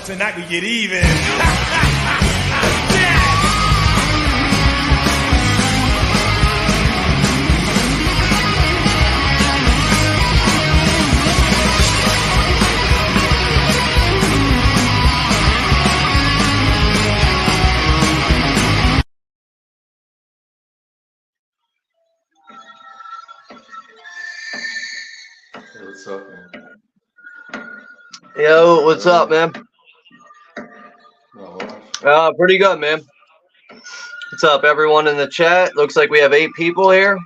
Tonight we get even. Hey, what's up, man? Yo, what's up, man? Pretty good, man. What's up, everyone in the chat? Looks like we have 8 people here.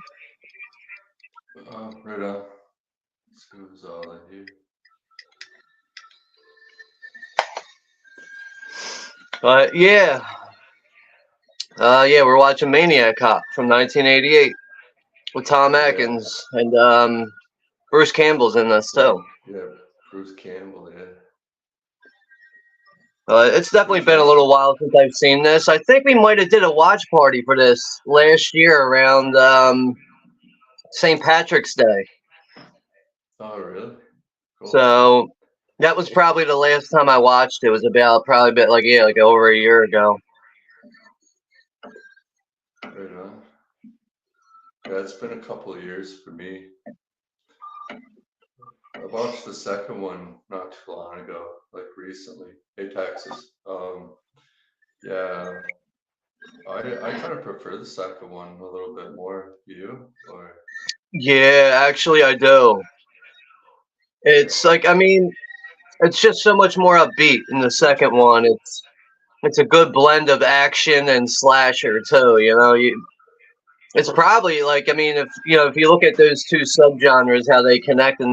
Right on. Let's see who's all in here. But yeah, yeah, we're watching Maniac Cop from 1988 with Tom Yeah. Atkins and Bruce Campbell's in this Yeah. too. Yeah. Bruce Campbell. Yeah. It's definitely Which been a one's? little while since I've seen this. I think we might have did a watch party for this last year around St. Patrick's Day. Oh, really? Cool. So that was probably the last time I watched it. Was about probably a bit like yeah, like over a year ago. Right on. Yeah, it's been a couple of years for me. I watched the second one not too long ago, like recently. Hey, Texas. Yeah, I kind of prefer the second one a little bit more. You or Yeah, actually I do. yeah, It's like I mean, it's just so much more upbeat in the second one. It's a good blend of action and slasher too. It's probably like I mean, if you look at those two subgenres, how they connect in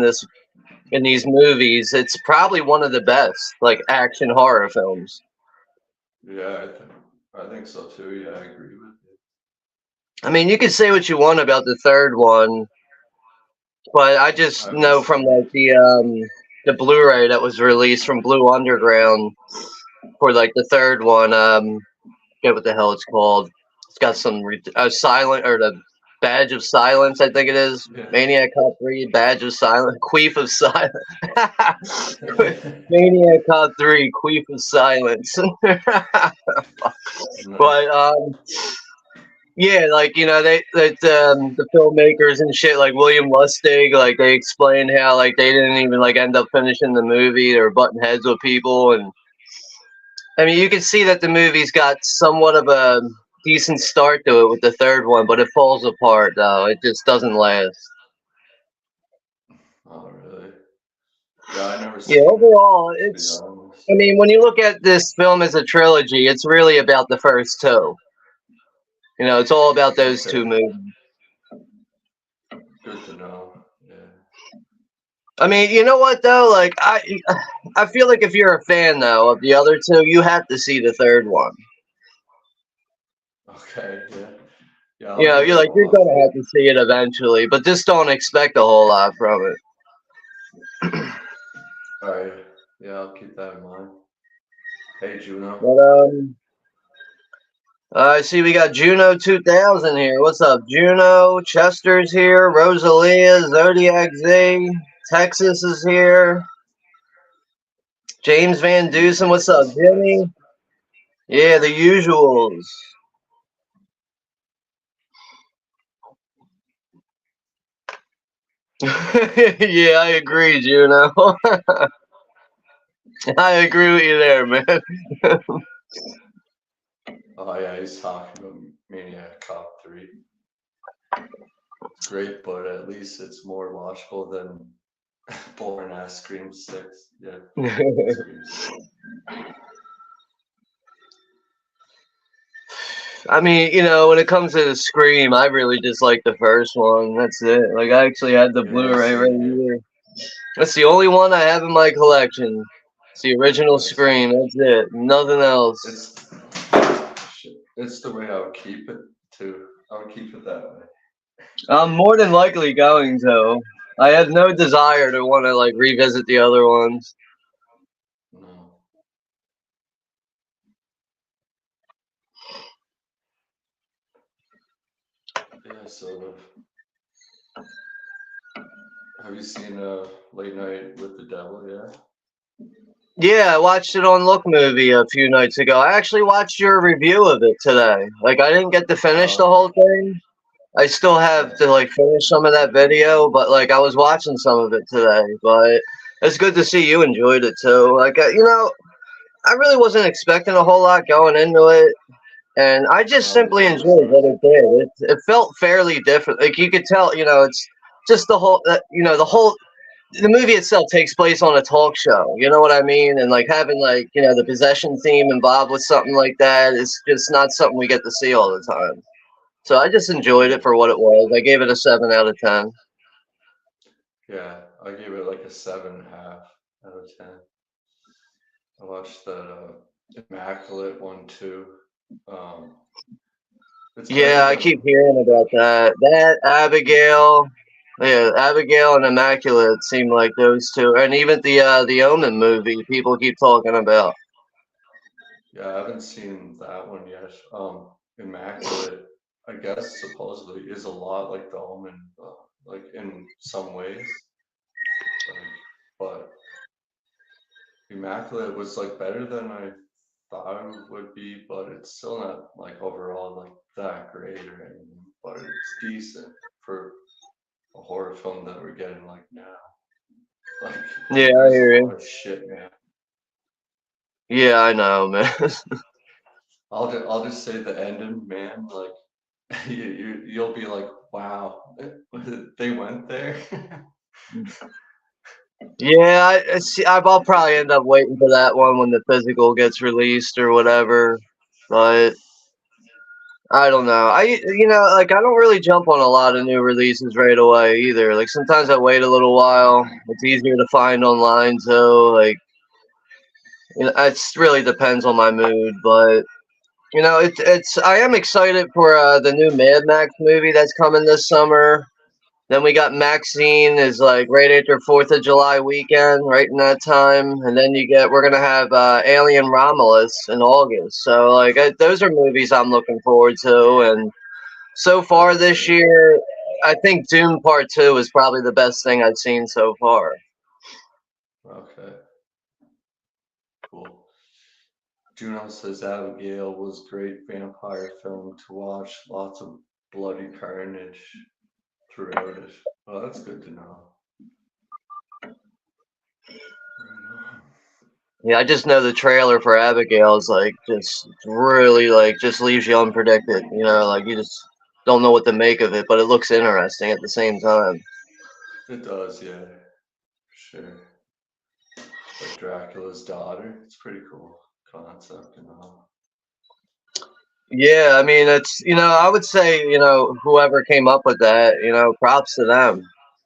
these movies, it's probably one of the best like action horror films. yeah. I think so too. Yeah, I agree with you. I mean, you could say what you want about the third one, but I I just haven't know from seen it. like the Blu-ray that was released from Blue Underground for like the third one. Get what the hell it's called. It's got some silent or the Badge of Silence, I think it is. Yeah. Maniac Cop 3, Badge of Silence, Queef of Silence. Maniac Cop 3, Queef of Silence. No. But yeah, like they that the filmmakers and shit, like William Lustig, like they explained how like they didn't even like end up finishing the movie. They were butting heads with people, and I mean you can see that the movie's got somewhat of a decent start to it with the third one, but it falls apart though. It just doesn't last. Oh, really? Yeah, I never Yeah, seen it, overall, to be it's. honest. I mean, when you look at this film as a trilogy, it's really about the first two. It's all about those two Okay, movies. good to know. Yeah. I mean, you know what though? Like, I feel like if you're a fan though of the other two, you have to see the third one. Okay, yeah. Yeah, I'll give You're it a like you're watch. gonna have to see it eventually, but just don't expect a whole lot from it. All right. Yeah, I'll keep that in mind. Hey, Juno. But I see we got Juno 2000 here. What's up, Juno? Chester's here. Rosalia, Zodiac Z, Texas is here. James Van The Dusen, what's up, usual suspects. Jimmy? Yeah, the usuals. Yeah, I agree, Juno. I agree with you there, man. Oh, yeah, he's talking about Maniac Cop 3. It's great, but at least it's more watchable than boring ass Scream 6. Yeah, Scream 6. I mean, when it comes to the Scream, I really just like the first one. That's it. Like, I actually had the Yeah, Blu-ray right same here. here. That's the only one I have in my collection. It's the original That's Scream. That's it. Nothing else. it's it's the way I would keep it too. I would keep it that way. I'm more than likely going to. I have no desire to want to like revisit the other ones. No. Yeah, sort of. Have you seen Late Night with the Devil yet? Yeah, I watched it on Look Movie a few nights ago. I actually watched your review of it today. Like, I didn't get to finish Oh, the okay. whole thing. I still have Yeah. to like finish some of that video, but like I was watching some of it today. But it's good to see you enjoyed it too. Like, I really wasn't expecting a whole lot going into it, and I just No, simply neither was enjoyed I. what it did. It felt fairly different. Like you could tell, it's just the whole, the movie itself takes place on a talk show. You know what I mean? And like having like the possession theme involved with something like that is just not something we get to see all the time. So I just enjoyed it Yeah. for what it was. I gave it a 7 out of 10. Yeah, I gave it like a 7.5 out of 10. I watched that Immaculate one too. Um, it's better Yeah, I than keep hearing about that. That Abigail, yeah, Abigail and Immaculate seem like those two, and even the Omen movie people keep talking about. yeah. I haven't seen that one yet. Immaculate, I guess supposedly is a lot like the Omen, like in some ways. Like, but Immaculate was like better than I thought it would be, but it's still not like overall like that great or anything. But it's decent for a horror film that we're getting like now. Like, Yeah, I there's a hear lot you. of shit, man. Yeah, I know, man. I'll just say the ending, man. Like, you'll be like, wow, they went there. Yeah, I see. I'll probably end up waiting for that one when the physical gets released or whatever. But I don't know. Like I don't really jump on a lot of new releases right away either. Like sometimes I wait a little while. It's easier to find online too. Like it really depends on my mood. But it's I am excited for the new Mad Max movie that's coming this summer. Then we got Maxine is like right after July weekend, right in that time, and then we're gonna have Alien Romulus in August. So like those are movies I'm looking forward to, and so far That's this sick. year, I think Doom Part Two is probably the best thing I've seen so far. Okay, cool. Juno says Abigail was great vampire film to watch. Lots of bloody carnage throughout it. Well, that's good to know. Right on. Yeah, I just know the trailer for Abigail is like just really like just leaves you unpredicted. Like you just don't know what to make of it, but it looks interesting at the same time. It does, yeah, sure. Like Dracula's daughter. It's pretty cool concept and all. Yeah, I mean, I would say, whoever came up with that, props to them.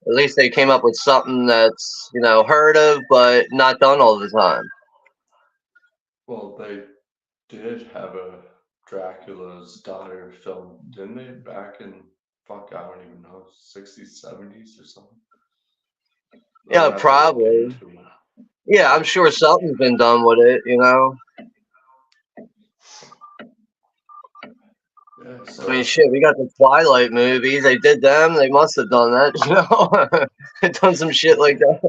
At least they came up with something that's, heard of, but not done all the time. Well, they did have a Dracula's daughter film, didn't they? Back in fuck, I don't even know, 60s, 70s or something. I would Yeah, have to look probably. into it. Yeah, I'm Yeah, sure something's been done with it. yeah. I mean, So, shit, we got the Twilight movies. They did them. They must have done that, done some shit like that.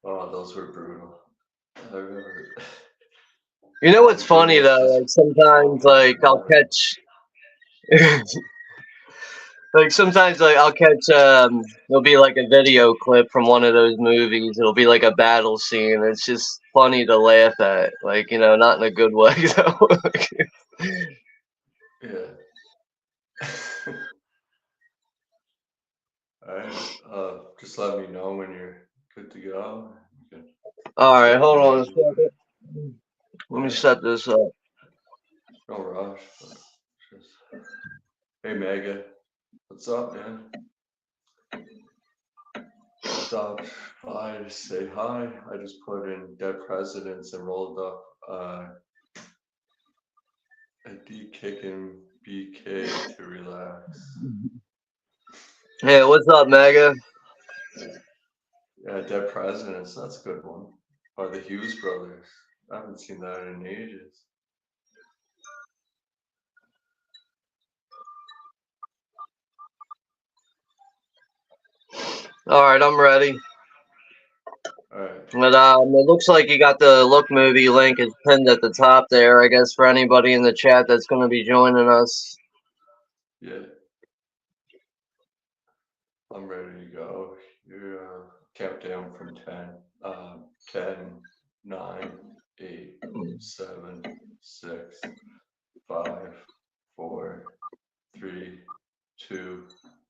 oh, those were brutal. I remember You know what's one kid funny was though? just Like sometimes, bumping like their I'll head. catch Like sometimes, like I'll catch there'll be like a video clip from one of those movies. It'll be like a battle scene. It's just funny to laugh at, like not in a good way though. Yeah. All right. Just let me know when you're good to go. You can All right, start hold on a whenever. second. Let me Yeah. set this up. No rush. But just, hey, Mega. What's up, man? Stopped by to say hi. I just put in Dead Presidents and rolled up a D kicking BK to relax. Hey, what's up, Mega? Yeah, Dead Presidents. That's a good one. By the Hughes brothers. I haven't seen that in ages. All right, I'm ready. All right. But it looks like you got the Look movie link is pinned at the top there. I guess for anybody in the chat that's going to be joining us. Yeah, I'm ready to go. You count down from 10. 10, 9, 8, 7, 6, 5, 4, 3, 2,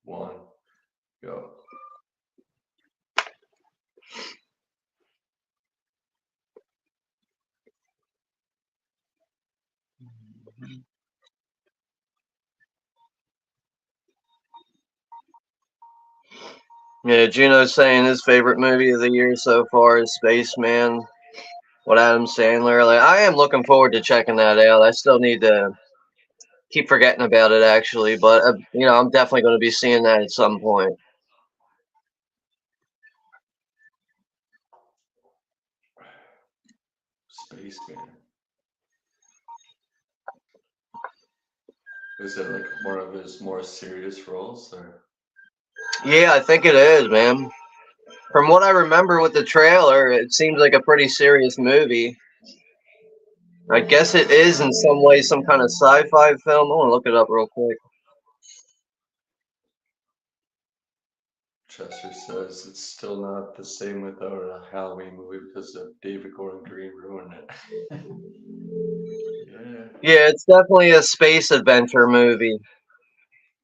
1, go. Yeah, Juno's saying his favorite movie of the year so far is Spaceman. with Adam Sandler. Like, I am looking forward to checking that out. I still need to keep forgetting about it, actually, but I'm definitely going to be seeing that at some point. Spaceman. Is it like one of his more serious roles, or? Yeah, I think it is, man. From what I remember with the trailer, it seems like a pretty serious movie. I guess it is in some way some kind of sci-fi film. I want to look it up real quick. Chester says it's still not the same without a Halloween movie because of David Gordon Green ruined it. Yeah. Yeah, it's definitely a space adventure movie.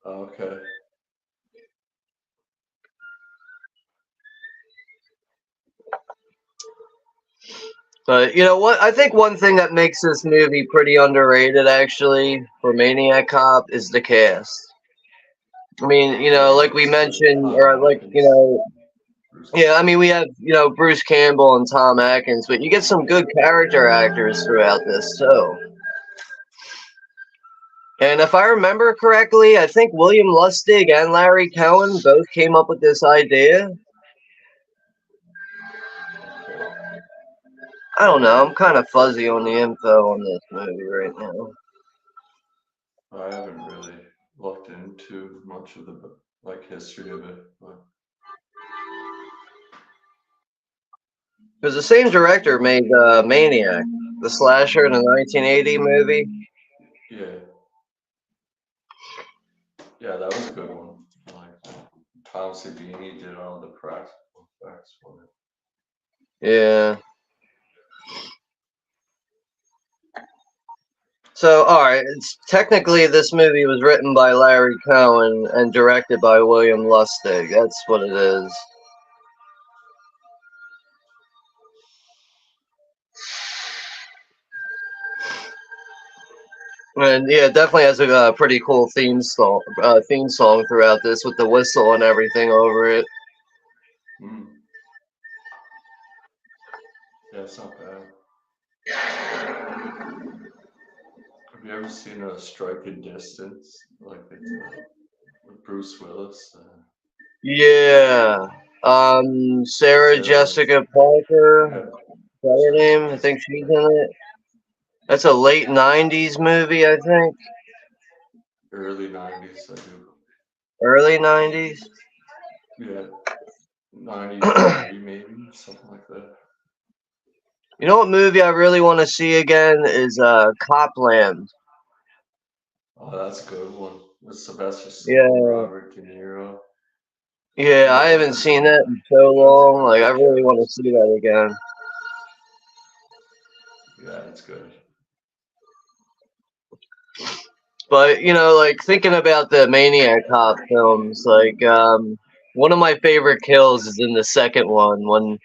Okay. But you know what? I think one thing that makes this movie pretty underrated, actually, for Maniac Cop, is the cast. I mean, like we mentioned, or Tom like, Atkins. yeah, I mean, we have, Bruce Campbell and Tom Atkins, but you get some good character actors throughout this, too. And if I remember correctly, I think William Lustig and Larry Cohen both came up with this idea. Okay. I don't know. I'm kind of fuzzy on the info on this movie right now. I haven't really looked into much of the history of it, but Because the same director made Maniac, the slasher in the 1980 movie. yeah, yeah, that was a good one. Like Tom Savini did all the practical effects for it. Yeah. So, all right. It's technically this movie was written by Larry Cohen and directed by William Lustig. That's what it is. And yeah, it definitely has a pretty cool theme song throughout this with the whistle and everything over it. Mm. Yeah, it's not bad. Have you ever seen a Striking Distance? Like it's with Bruce Willis. Yeah. Sarah Sarah, Jessica Parker. yeah, Is that her Sarah name? I Jessica think she's in Parker. it. That's a late 90s movie, I think. Early 90s, I do. Early 90s. Yeah, 93 maybe, something like that. You know what movie I really want to see again is Copland. Oh, that's a good one. With Sylvester Stallone, Yeah. Robert De Niro. Yeah, Yeah, I that's haven't a seen good. that in so That's a long. good Like, I really want to franchise. see that again. Yeah, it's good. But, like, thinking about the Maniac Cop films, like, one of my favorite kills is in the second one when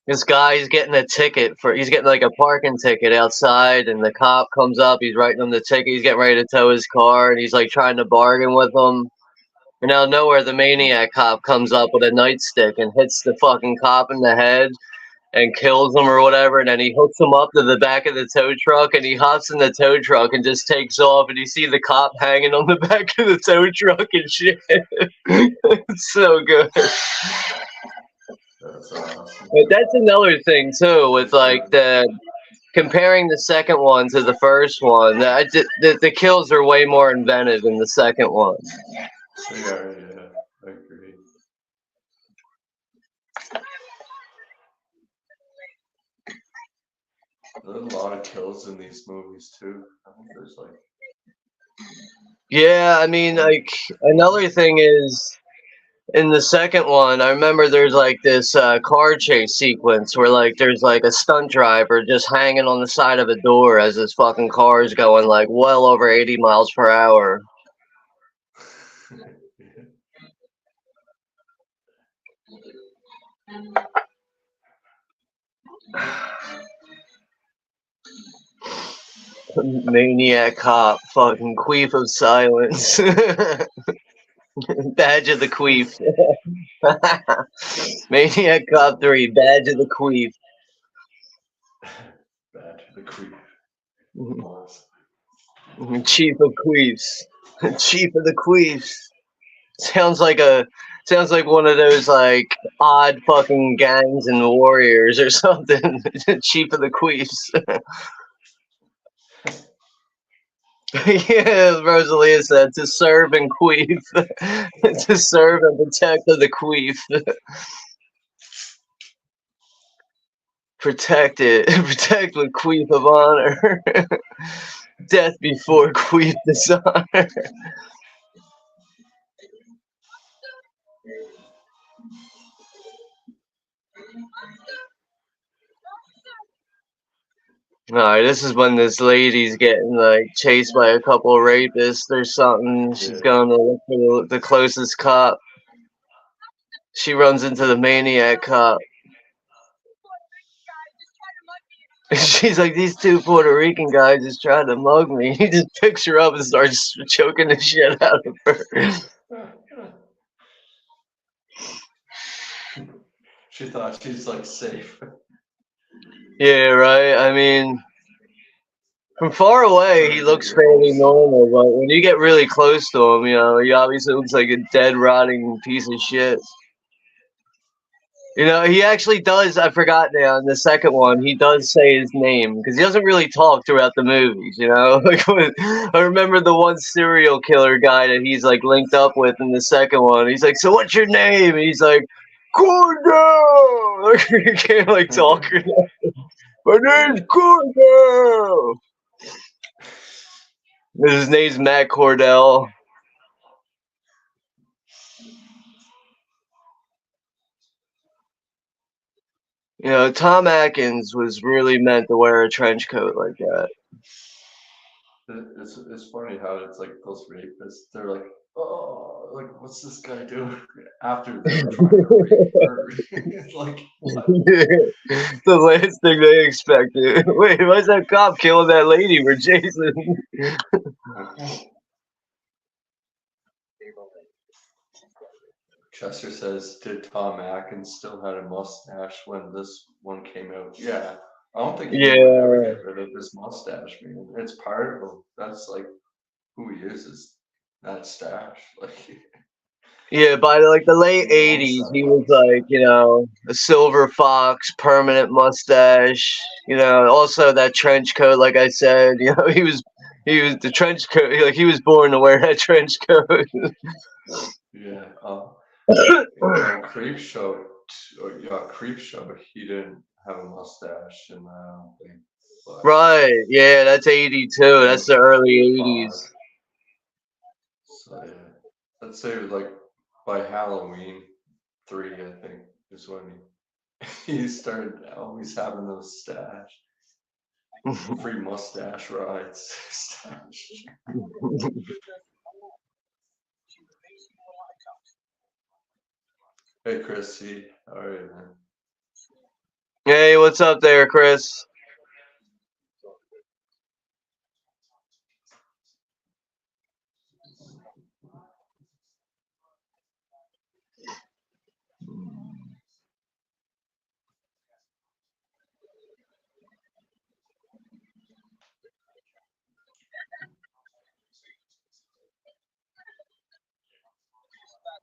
this guy's getting he's getting like a parking ticket outside, and the cop comes up, he's writing him the ticket, he's getting ready to tow his car, and he's like trying to bargain with him. And out of nowhere, the Maniac Cop comes up with a nightstick and hits the fucking cop in the head and kills him or whatever, and then he hooks him up to the back of the tow truck, and he hops in the tow truck and just takes off, and you see the cop hanging on the back of the tow truck and shit. It's so good. That's awesome. But that's another thing too, with like the comparing the second one to the first one. The kills are way more inventive in the second one. They are, yeah, I agree. There's a lot of kills in these movies too. I think there's like Yeah, I mean, like another thing is in the second one, I remember there's like this car chase sequence where like there's like a stunt driver just hanging on the side of a door as his fucking car is going like well over 80 miles per hour. Maniac Cop, fucking queef of silence. Badge of the queef. Maniac Cop 3, Badge of the queef. the creep. Chief of Queefs. Chief of the Queefs. Sounds like one of those like odd fucking gangs and warriors or something. Chief of the Queefs. Yeah, Rosalia said to serve and queef. To serve and protect the queef. Protect it. Protect with queef of honor. Death before queef dishonor. Alright, this is when this lady's getting like chased by a couple of rapists or something. She's going to look for the closest cop. She runs into the maniac cop. She's like, these two Puerto Rican guys just tried to mug me. He just picks her up and starts choking the shit out of her. She thought she's like safe. Yeah, right. I mean, from far away, he looks fairly normal, but when you get really close to him, you know, he obviously looks like a dead, rotting piece of shit. You know, he actually does. I forgot now. In the second one, he does say his name because he doesn't really talk throughout the movies. You know, like I remember the one serial killer guy that he's like linked up with in the second one. He's like, "So what's your name?" And he's like, "Cordell." He can't like talk. My name's Cordell. His name's Matt Cordell. You know, Tom Atkins was really meant to wear a trench coat like that. It's funny how it's like those rapists, they're like, oh, like what's this guy doing after they're trying to rape her? It's like, what? The last thing they expected. Wait, why's that cop killing that lady for Jason? Chester says, did Tom Atkins still had a mustache when this one came out? Yeah. I don't think he would ever get rid of his mustache, man. It's part of him. That's like who he is that stash. Like Yeah, by like the late '80s, he was like, you know, a silver fox, permanent mustache. You know, also that trench coat, like I said. You know, he was the trench coat. Like he was born to wear that trench coat. yeah. Creep Show. Creep Show. He didn't have a mustache, and I don't think. But Right. Yeah, that's '82. That's the early '80s. So yeah, let's say like by Halloween 3, I think is when he started always having those stash. Free mustache rides. Stash. Hey Chrissy, how are you, man? Hey, what's up there, Chris?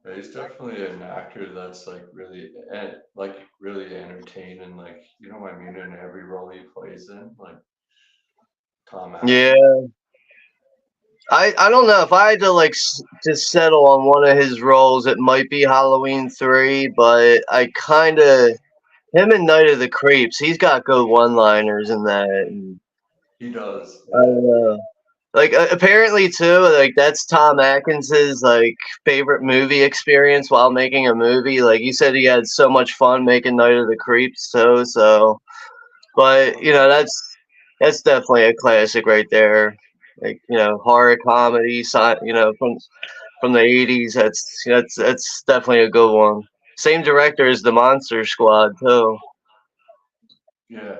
Yeah, he's definitely an actor that's like really really entertaining. Like you know what I mean in every role he plays in, like Tom Atkins. Yeah. I don't know if I had to like just settle on one of his roles. It might be Halloween 3, but I kind of him and Night of the Creeps. He's got good one-liners in that. And He does. I don't know. Like apparently too, like that's Tom Atkins's like favorite movie experience while making a movie. Like he said, he had so much fun making Night of the Creeps too. So, but you know that's definitely a classic right there. Like you know, horror comedy, you know, from the '80s. That's definitely a good one. Same director as the Monster Squad too. Yeah.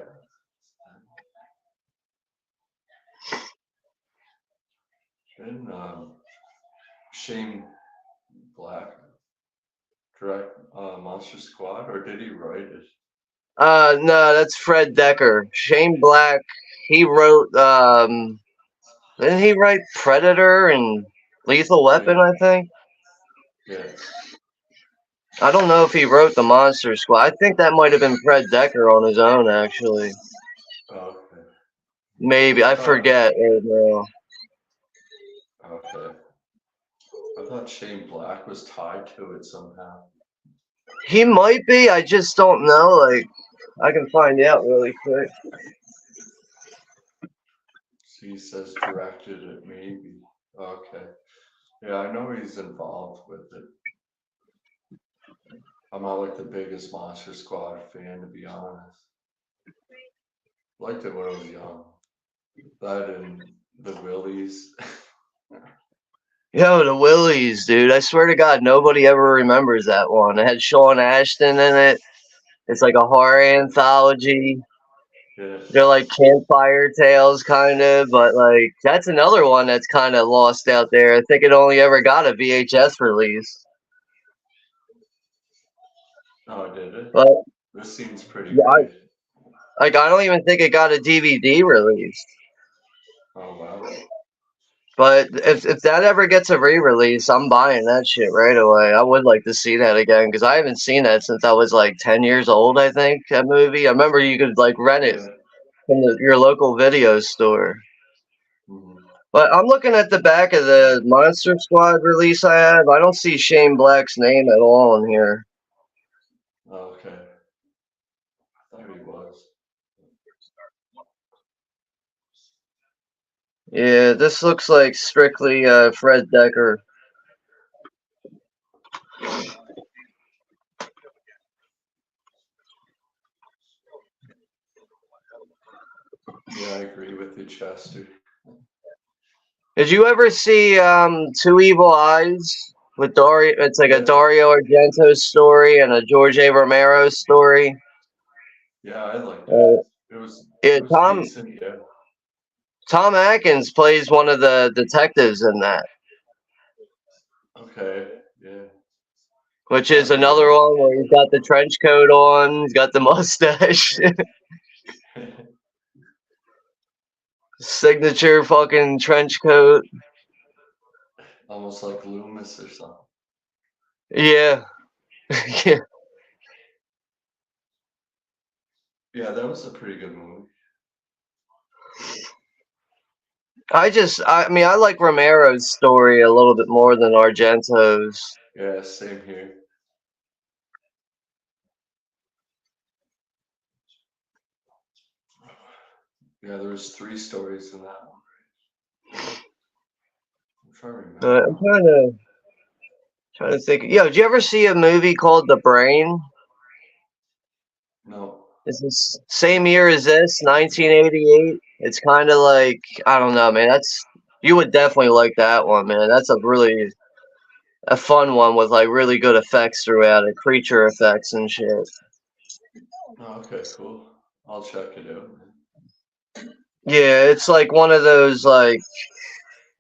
And Shane Black direct Monster Squad, or did he write it? No, that's Fred Decker. Shane Black. he wrote didn't he write Predator and Lethal Weapon, I think? Yeah. I don't know if he wrote the Monster Squad. I think that might have been Fred Decker on his own, actually. Okay. Maybe. I forget right now. Okay. I thought Shane Black was tied to it somehow. He might be. I just don't know. Like, I can find out really quick. He says directed it, maybe. Okay. Yeah, I know he's involved with it. I'm not like the biggest Monster Squad fan, to be honest. Liked it when I was young. That and the Willies. Yo, the Willies, dude. I swear to God, nobody ever remembers that one. It had Sean Ashton in it. It's like a horror anthology. Yeah. They're like campfire tales, kind of, but like that's another one that's kind of lost out there. I think it only ever got a VHS release. Oh, did it? But This seems pretty yeah, great. I don't even think it got a DVD release. Oh, wow. But if that ever gets a re-release, I'm buying that shit right away. I would like to see that again because I haven't seen that since I was like 10 years old. I think that movie. I remember you could like rent it Yeah. from your local video store. Mhm. But I'm looking at the back of the Monster Squad release I have. I don't see Shane Black's name at all in here. Okay. I thought he was. Yeah, this looks like strictly Fred Decker. Yeah, I agree with you, Chester. Did you ever see Two Evil Eyes with Dario? It's like a Yeah. Dario Argento story and a George A. Romero story. Yeah, I liked it. Uh, It was yeah, it was decent, yeah. Tom Atkins plays one of the detectives in that, Okay, yeah. which I is don't another know. one where he's got the trench coat on, he's got the mustache, signature fucking trench coat. Almost like Loomis or something. Yeah, yeah. Yeah, that was a pretty good movie. I mean, I like Romero's story a little bit more than Argento's. Yeah, same here. Yeah, there was 3 stories in that one. I'm trying to remember. I'm trying to think. Yo, did you ever see a movie called The Brain? No. It's the same year as this, 1988. It's kind of like I don't know, man. You would definitely like that one, man. That's a fun one with like really good effects throughout it, creature effects and shit. Oh, okay, cool. I'll check it out. Yeah, it's like one of those like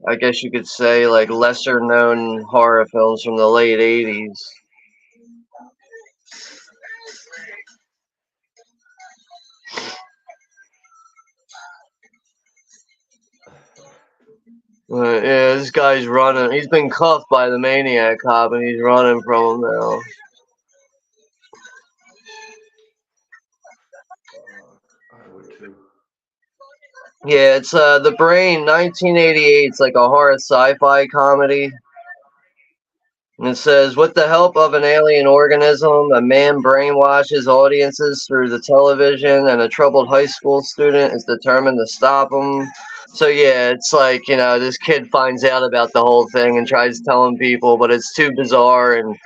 I guess you could say like lesser known horror films from the late 80s. Yeah, this guy's running. He's been cuffed by the Maniac cop and he's running from him now. I would too. Yeah, it's The Brain, 1988. It's like a horror sci-fi comedy. And it says, with the help of an alien organism, a man brainwashes audiences through the television, and a troubled high school student is determined to stop him. So yeah, it's like, this kid finds out about the whole thing and tries telling people, but it's too bizarre and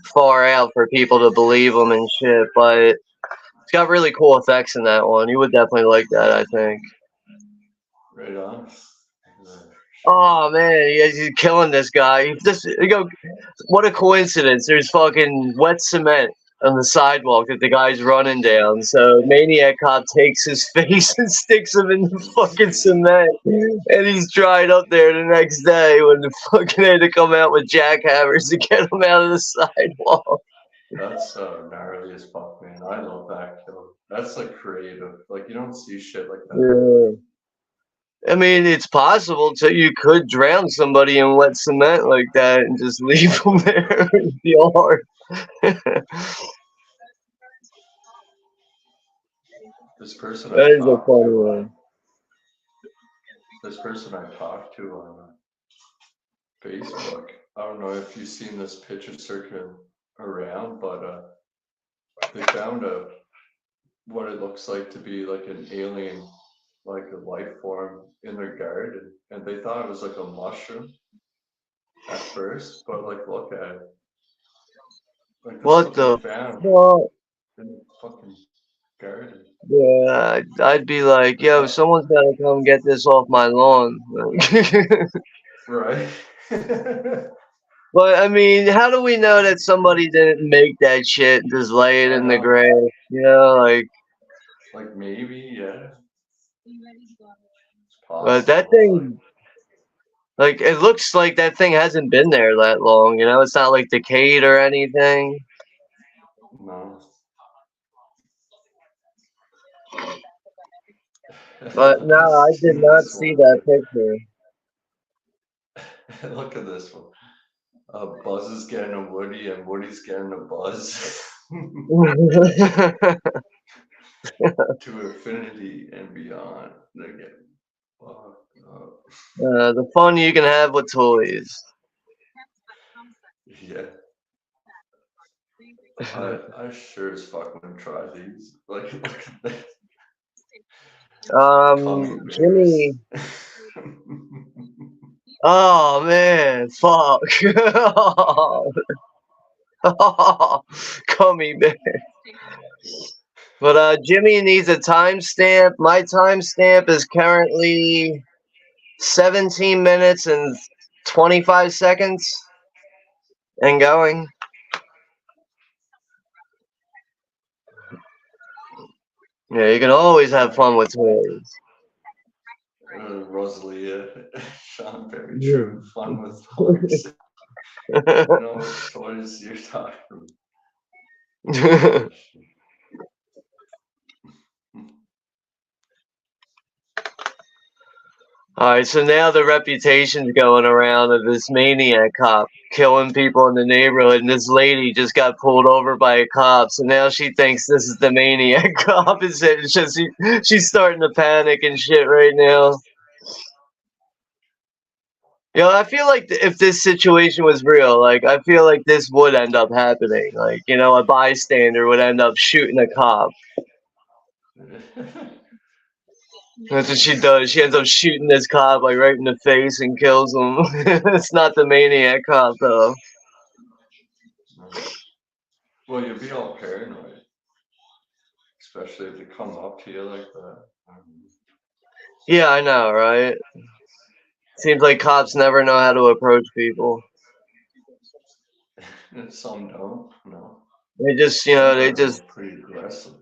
far out for people to believe him and shit. But it's got really cool effects in that one. You would definitely like that, I think. Right on. Oh man, he's killing this guy. What a coincidence. There's fucking wet cement on the sidewalk that the guy's running down. So Maniac Cop takes his face and sticks him in the fucking cement. And he's dried up there the next day when the fucking had to come out with jackhammers to get him out of the sidewalk. That's gnarly as fuck, man. I love that kill. That's like creative. Like you don't see shit like that. Yeah. I mean, it's possible to you could drown somebody in wet cement like that and just leave them there in the yard. This person That I is a talked funny to, one. on Facebook. I don't know if you've seen this picture circling around, but they found what it looks like to be like an alien, like a life form in their garden, and they thought it was like a mushroom at first, but like look at it, like this is What what they the found fuck? in the fucking garden. Yeah, I'd be like, Like yo, what? someone's gotta come get this off my lawn. Right? But I mean, how do we know that somebody didn't make that shit and just lay it I in the know. grass? You know, Like maybe, yeah, it's but that possible. thing, like, it looks like that thing hasn't been there that long. You know, it's not like decayed or anything. No. But Have no, you I did seen not this see one? that picture. Look at this one. Buzz is getting a Woody and Woody's getting a Buzz. To infinity and beyond. They're getting fucked up. The fun you can have with toys. Yeah. I sure as fuck wouldn't try these. Like, look at this. Gummy bears. Jimmy. Oh man, fuck. Gummy bear. But Jimmy needs a timestamp. My timestamp is currently 17 minutes and 25 seconds and going. Yeah, you can always have fun with toys. Rosalia, Sean Perry, true fun with toys. I don't know which toys you're talking about. Alright, so now the reputation's going around of this maniac cop killing people in the neighborhood, and this lady just got pulled over by a cop, so now she thinks this is the maniac cop. It's just, she's starting to panic and shit right now. I feel like if this situation was real, like, I feel like this would end up happening. Like, a bystander would end up shooting a cop. That's what she does. She ends up shooting this cop like right in the face and kills him. It's not the maniac cop though. Well, you'd be all paranoid, especially if they come up to you like that. Yeah, I know, right? Seems like cops never know how to approach people. Some don't, no. They just, Some they are just. pretty aggressive.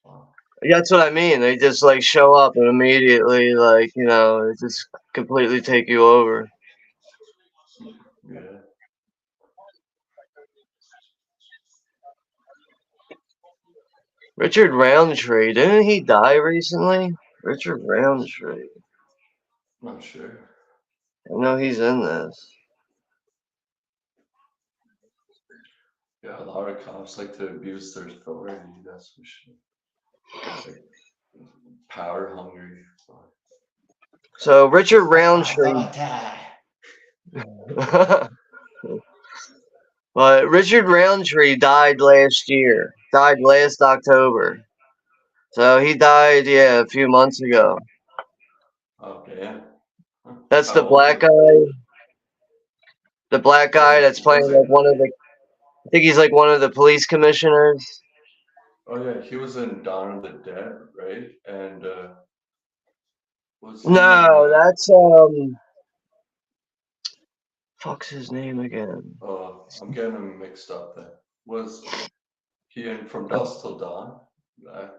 Wow. That's what I mean. They just like show up and immediately, like, they just completely take you over. Yeah. Richard Roundtree, didn't he die recently? Richard Roundtree. Not sure. I know he's in this. Yeah, a lot of cops like to abuse their authority, that's for sure. Like, power hungry. So Richard Roundtree. But Richard Roundtree died last year. Died last October. So he died, a few months ago. Okay, yeah. That's How the old black was guy. The black he? guy that's playing Was like it? one of the. I think he's like one of the police commissioners. Oh yeah, he was in Dawn of the Dead, right? And was he in No, that's Fuck's his name again? I'm getting him mixed up then. Was he in From Dusk Till Dawn? Black.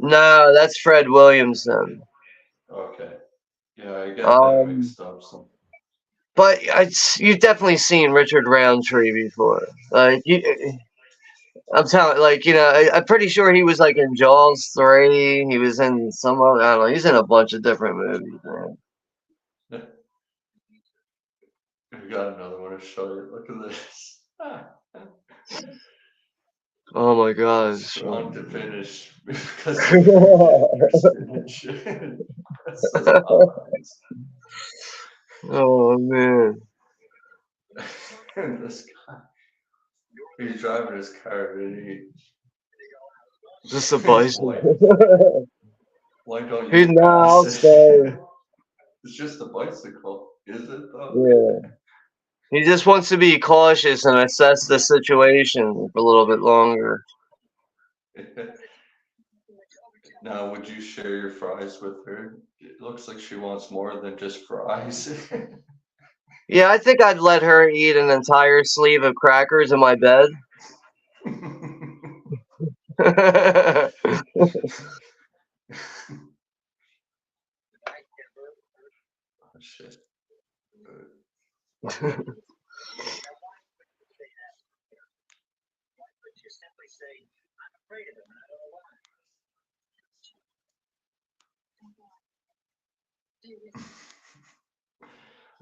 No, that's Fred Williamson. Okay. Yeah, I get them mixed up. So. But you've definitely seen Richard Roundtree before. Like I'm telling, like, I'm pretty sure he was like in Jaws 3. He was in some other, I don't know. He's in a bunch of different movies, man. We got another one to show you. Look at this. Oh my gosh. Strong to finish because of for spinach. That's so nice. Oh man. And this guy, he's driving his car, and Just a he's bicycle. why don't He's you now pass outside. it? It's just a bicycle, is it though? Yeah. He just wants to be cautious and assess the situation for a little bit longer. Now, would you share your fries with her? It looks like she wants more than just fries. Yeah, I think I'd let her eat an entire sleeve of crackers in my bed. Oh, shit.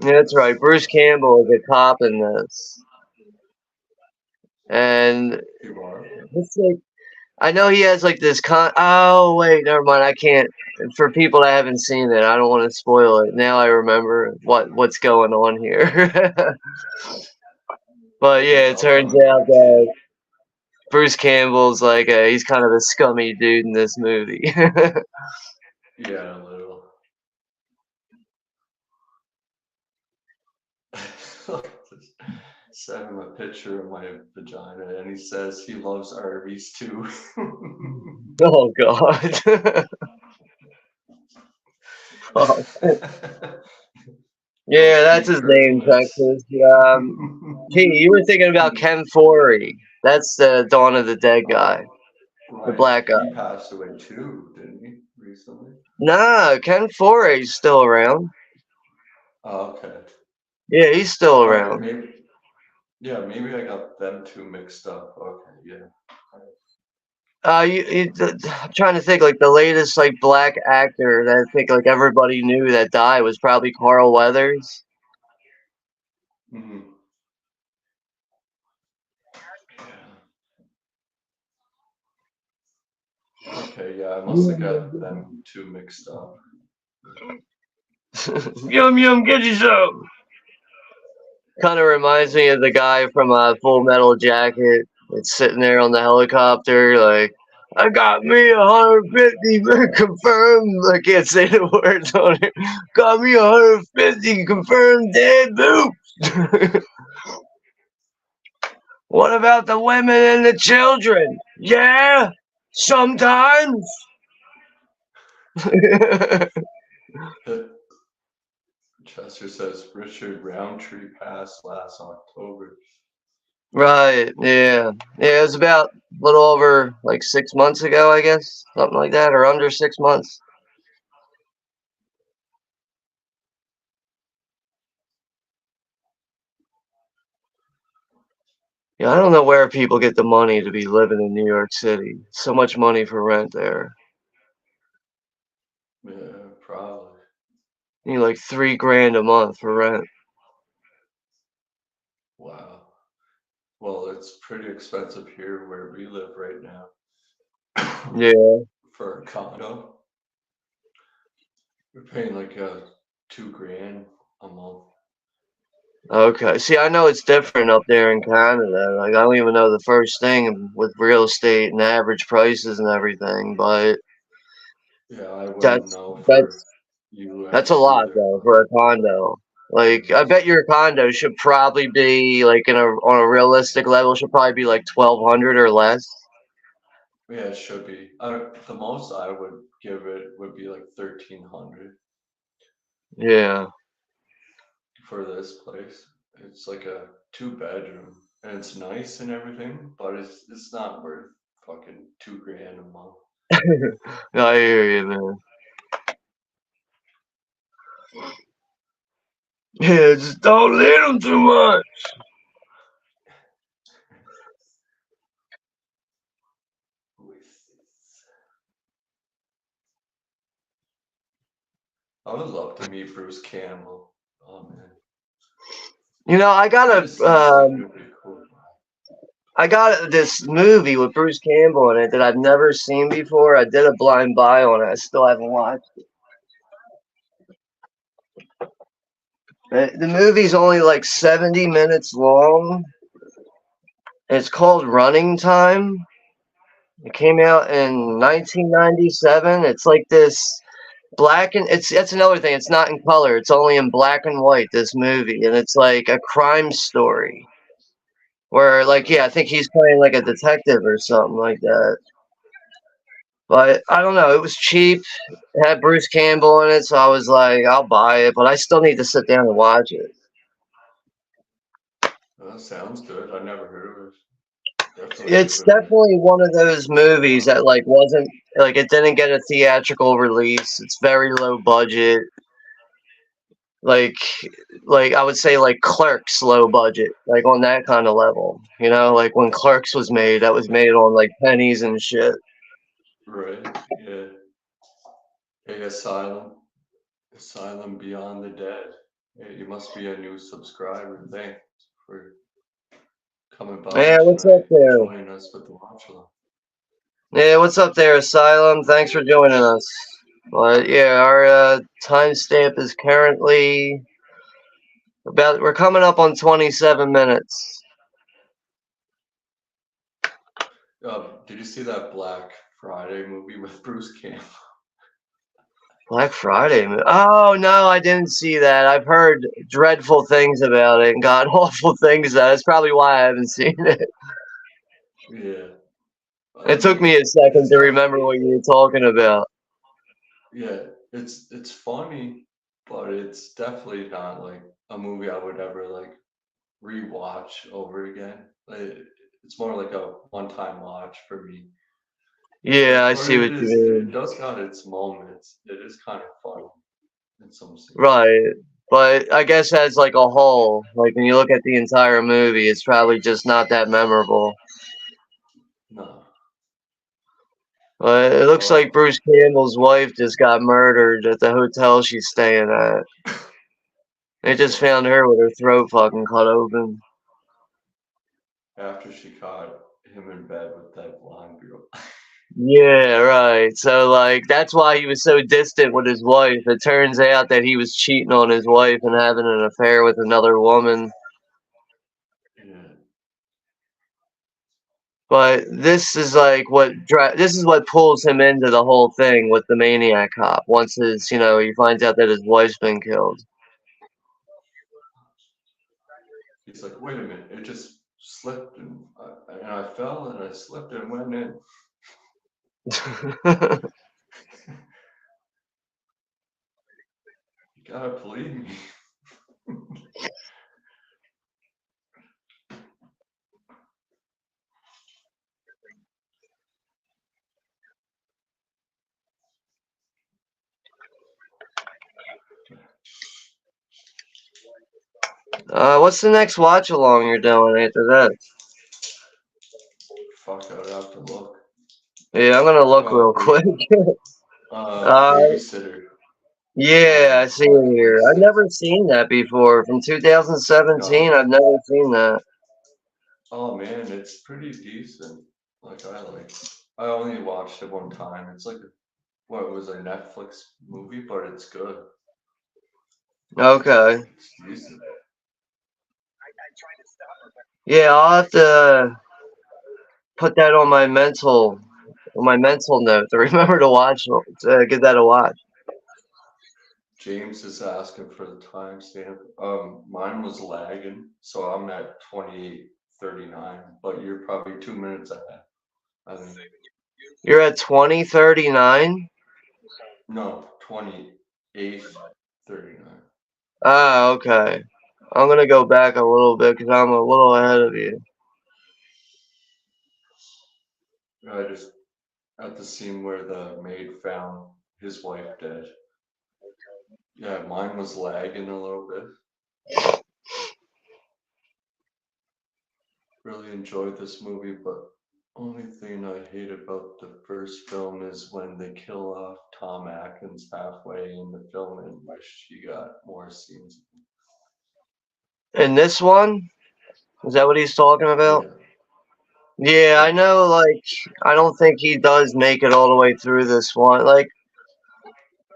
Yeah, that's right. Bruce Campbell is a cop in this. And You are? it's like, I know he has like this oh wait, never mind. I can't, for people that haven't seen it, I don't want to spoil it. Now I remember what's going on here. But yeah, it I'll turns probably out see that it. Bruce Campbell's like he's kind of a scummy dude in this movie. Yeah, a little. Look at this. Sent him a picture of my vagina, and he says he loves Arby's too. Oh God. Oh. Yeah, that's Low-key his name, Christmas. Texas. Gee, you were thinking about Ken Foree. That's the Dawn of the Dead guy, the Right. black guy. He passed away too, didn't he, recently? Nah, Ken Foree's still around. Oh, okay. Yeah, he's still All right, around. maybe. Yeah, maybe I got them two mixed up. Okay, yeah. I'm trying to think, like the latest like black actor that I think like everybody knew that died was probably Carl Weathers. Mm-hmm. Okay, yeah, I must have got them two mixed up. Yum yum, get you some. Kind of reminds me of the guy from Full Metal Jacket. It's sitting there on the helicopter, like, I got me 150 confirmed. I can't say the words on it. Got me 150 confirmed dead boobs. What about the women and the children? Yeah, sometimes. Chester says Richard Roundtree passed last October. Right, yeah. Yeah, it was about a little over like 6 months ago, I guess. Something like that, or under 6 months. Yeah, I don't know where people get the money to be living in New York City. So much money for rent there. Yeah, probably. You need like $3 grand a month for rent. Wow. Well, it's pretty expensive here where we live right now. Yeah. For a condo, we're paying like $2 grand a month. Okay. See, I know it's different up there in Canada. Like, I don't even know the first thing with real estate and average prices and everything, but Yeah, I wouldn't that's know for that's that's a US lot either, though but for a condo. Like, I bet your condo should probably be like on a realistic level should probably be like 1,200 or less. yeah, it should be. The most I would give it would be like 1,300 Yeah. for this place. It's like a 2 bedroom, and it's nice and everything, but it's not worth fucking 2 grand a month. I hear you, man. Yeah, just don't lead them too much. I would love to meet Bruce Campbell. Oh man, I got he just seems like he would be cool. I got this movie with Bruce Campbell in it that I've never seen before. I did a blind buy on it. I still haven't watched it. The movie's only like 70 minutes long. It's called Running Time. It came out in 1997. It's like this black and that's another thing. It's not in color. It's only in black and white. This movie, and it's like a crime story where, like, yeah, I think he's playing like a detective or something like that. But I don't know. It was cheap. It had Bruce Campbell in it, so I was like, I'll buy it. But I still need to sit down and watch it. That sounds good. I never heard of it. Definitely give It's it definitely one of those a movies watch. that like wasn't like it didn't get a theatrical release. It's very low budget. Like like I would say like Clerks low budget, like on that kind of level. Like when Clerks was made, that was made on like pennies and shit. Right? Yeah. Hey, Asylum. Asylum Beyond the Dead. Hey, you must be a new subscriber. Thanks for coming by Yeah, what's up tonight and there? joining us with the watch along. Yeah, what's up there, Asylum? Thanks for joining us. But yeah, our timestamp is currently we're coming up on 27 minutes. Did you see that Black Friday movie with Bruce Campbell? Black Friday. Oh no, I didn't see that. I've heard dreadful things about it and god awful things. That's probably why I haven't seen it. Yeah. I It took me mean, a second it's to not. remember what you were talking about. Yeah, it's funny, but it's definitely not like a movie I would ever like rewatch over again. Like, it's more like a one-time watch for me. Yeah, I But see what you it mean. does got its moments. It is kind of fun in some scenes. Right. But I guess as like a whole, like when you look at the entire movie, it's probably just not that memorable. No. It looks like Um, Bruce Campbell's wife just got murdered at the hotel she's staying at. They just well, found her with her throat fucking cut open. after she caught him in bed with that blonde girl. Yeah, right. So, like, that's why he was so distant with his wife. It turns out that he was cheating on his wife and having an affair with another woman. Yeah. But this is like this is what pulls him into the whole thing with the Maniac cop. Once he finds out that his wife's been killed. He's like, wait a minute, it just slipped and I fell and I slipped and went in. You gotta believe me. What's the next watch along you're doing after that? Fuck, I would have to look. Yeah, I'm gonna look real quick. uh, Babysitter. yeah, I see July it here. I've 26th. never seen that before. From 2017, No. I've never seen that. Oh man, it's pretty decent. I only watched it one time. It's like what was a Netflix movie, but it's good. Okay. It's decent. Yeah, I'll have to put that on my mental note to remember to watch to give that a watch. James is asking for the timestamp. Mine was lagging, so I'm at 28:39, but you're probably 2 minutes ahead. I think. You're at 2039. No, 28:39. Ah, okay. I'm gonna go back a little bit because I'm a little ahead of you. I just at the scene where the maid found his wife dead. Yeah, mine was lagging a little bit. Really enjoyed this movie, but Only thing I hate about the first film is when they kill off Tom Atkins halfway in the film and wish he got more scenes. In this one, is that what he's talking about? Yeah, Yeah, I yeah. know. Like, I don't think he does make it all the way through this one. Like,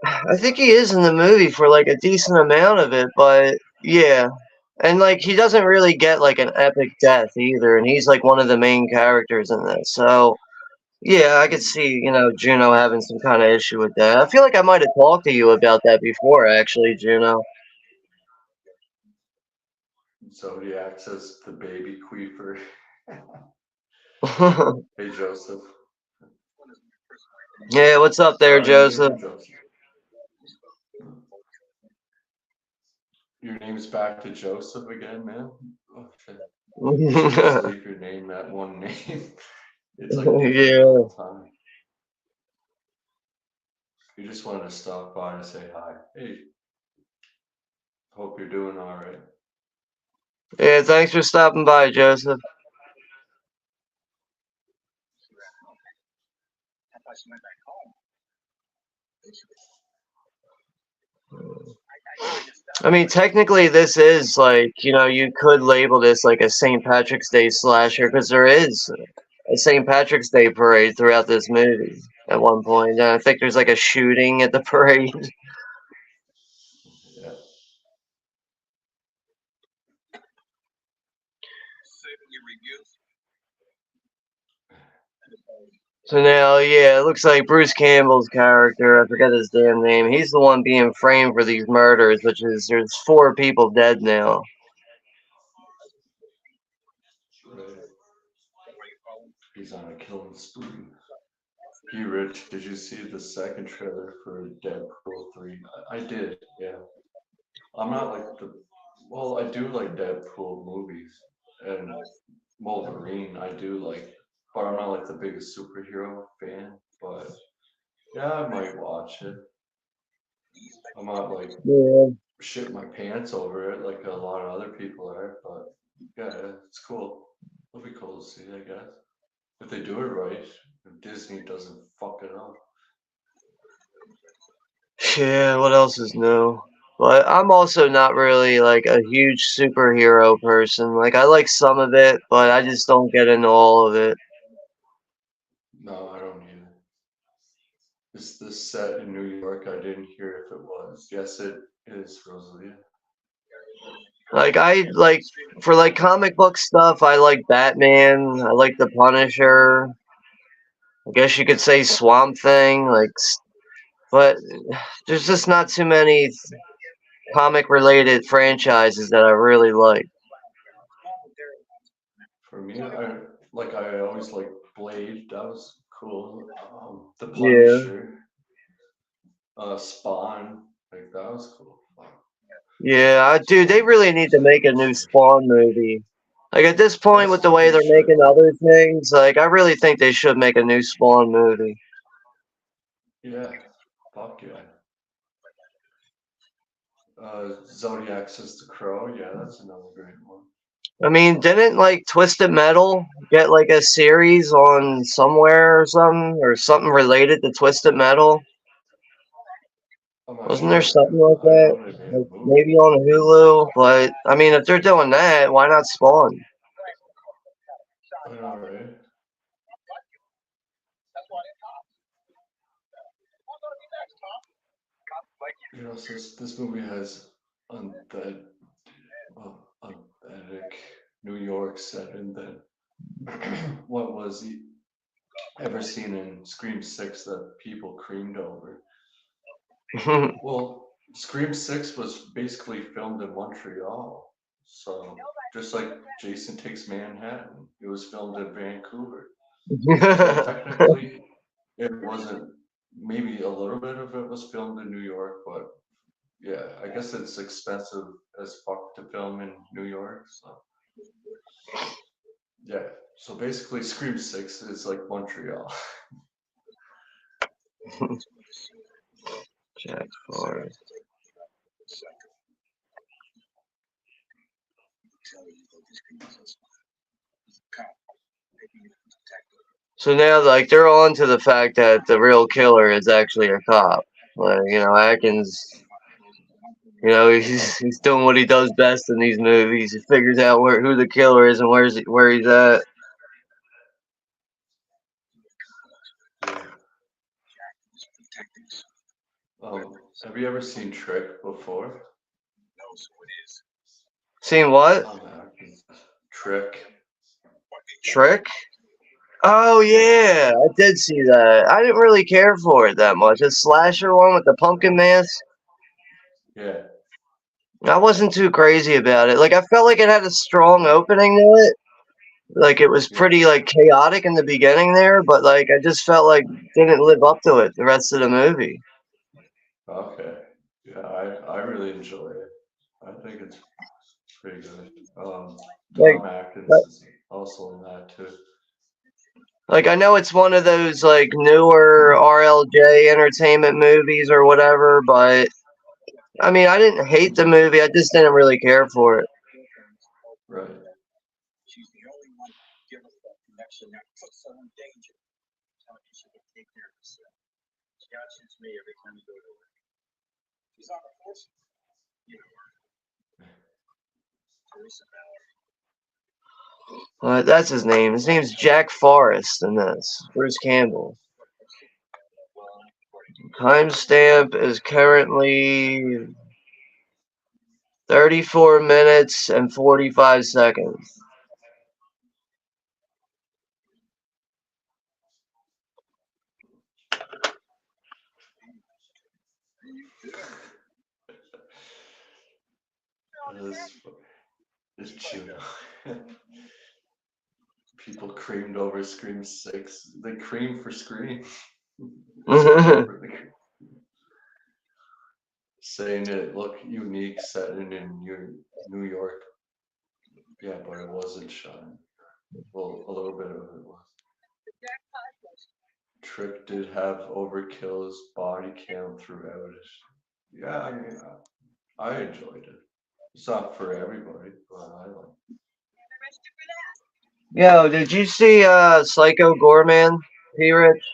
I think he is in the movie for like a decent amount of it, but yeah. And like he doesn't really get like an epic death either, and he's like one of the main characters in this. So yeah, I could Hmm. see, Juno having some kind of issue with that. I feel like I might have talked to you about that before, actually, Juno. Zodiac says the baby queefer. Hey Joseph. Yeah, what's up How there, are you Joseph? doing, Joseph? Your name's back to Joseph again, man. Oh shit. You should just leave your name at one name. It's like different Yeah. all the time. You just wanted to stop by and say hi. Hey, hope you're doing all right. Yeah, thanks for stopping by, Joseph. I mean, technically, this is like, you could label this like a St. Patrick's Day slasher because there is a St. Patrick's Day parade throughout this movie at one point. And I think there's like a shooting at the parade. Yeah. So now, yeah, it looks like Bruce Campbell's character, I forget his damn name, he's the one being framed for these murders, which is, there's 4 people dead now. Right. He's on a killing spree. Hey Rich, did you see the second trailer for Deadpool 3? I did, yeah. I'm not like the well, I do like Deadpool movies and Wolverine I do like, but I'm not like the biggest superhero fan. But yeah, I might watch it. I'm not like Yeah. shit my pants over it like a lot of other people are, but yeah, it's cool. It'll be cool to see, I guess. If they do it right, if Disney doesn't fuck it up. Yeah, what else is new? But I'm also not really like a huge superhero person. Like, I like some of it, but I just don't get into all of it. No, I don't either. Is this set in New York? I didn't hear if it was. Yes, it is, Rosalia. Like, for like comic book stuff, I like Batman, I like the Punisher, I guess you could say Swamp Thing, like, but there's just not too many comic related franchises that I really like. For me, I always like Blade. That was cool. The Yeah. Punisher, Spawn, like that was cool. Yeah, dude, they Spawn really need to make a Spawn new shit. Spawn movie. Like at this point, with That's the what way they they're should. making other things, like I really think they should make a new Spawn movie. Yeah, fuck yeah. Zodiac says the Crow. Yeah, that's another great one. I mean, didn't like Twisted Metal get like a series on somewhere or something related to Twisted Metal? I'm not Wasn't there sure. something like I that? know they made Like a movie. maybe on Hulu, but I mean, if they're doing that, why not Spawn? I know, right? You know, so this movie has undead, well, undeadic New York set, and then what was he ever seen in Scream 6 that people creamed over? Well, Scream 6 was basically filmed in Montreal. So, just like Jason Takes Manhattan, it was filmed in Vancouver. So, technically, it wasn't, maybe a little bit of it was filmed in New York, but yeah, I guess it's expensive as fuck to film in New York. So, yeah. So, basically, Scream 6 is like Montreal. Jack Forrest. So now, like, they're on to the fact that the real killer is actually a cop. Like, Atkins, he's doing what he does best in these movies. He figures out who the killer is and where he's at. Have you ever seen Trick before? Seen what? Trick. Trick? Oh yeah, I did see that. I didn't really care for it that much. The slasher one with the pumpkin mask. Yeah. I wasn't too crazy about it. Like, I felt like it had a strong opening to it. Like, it was pretty like chaotic in the beginning there, but like I just felt like didn't live up to it the rest of the movie. Okay. Yeah, I really enjoy it. I think it's pretty good. Like, Tom Atkins is also in that too. Like, I know it's one of those like newer RLJ Entertainment movies or whatever, but I mean, I didn't hate the movie. I just didn't really care for it. Right. That's his name. His name's Jack Forrest in this. Bruce Campbell. Timestamp is currently 34 minutes and 45 seconds. This Juno. People creamed over Scream 6. They creamed for Scream. Saying it looked unique setting in New York. Yeah, but it wasn't shot. Well, a little bit of it was. Trick did have Overkill's body cam throughout it. Yeah, I mean, I enjoyed it. It's not for everybody, but I like it. Yo, did you see Psycho Gorman, P-Rich?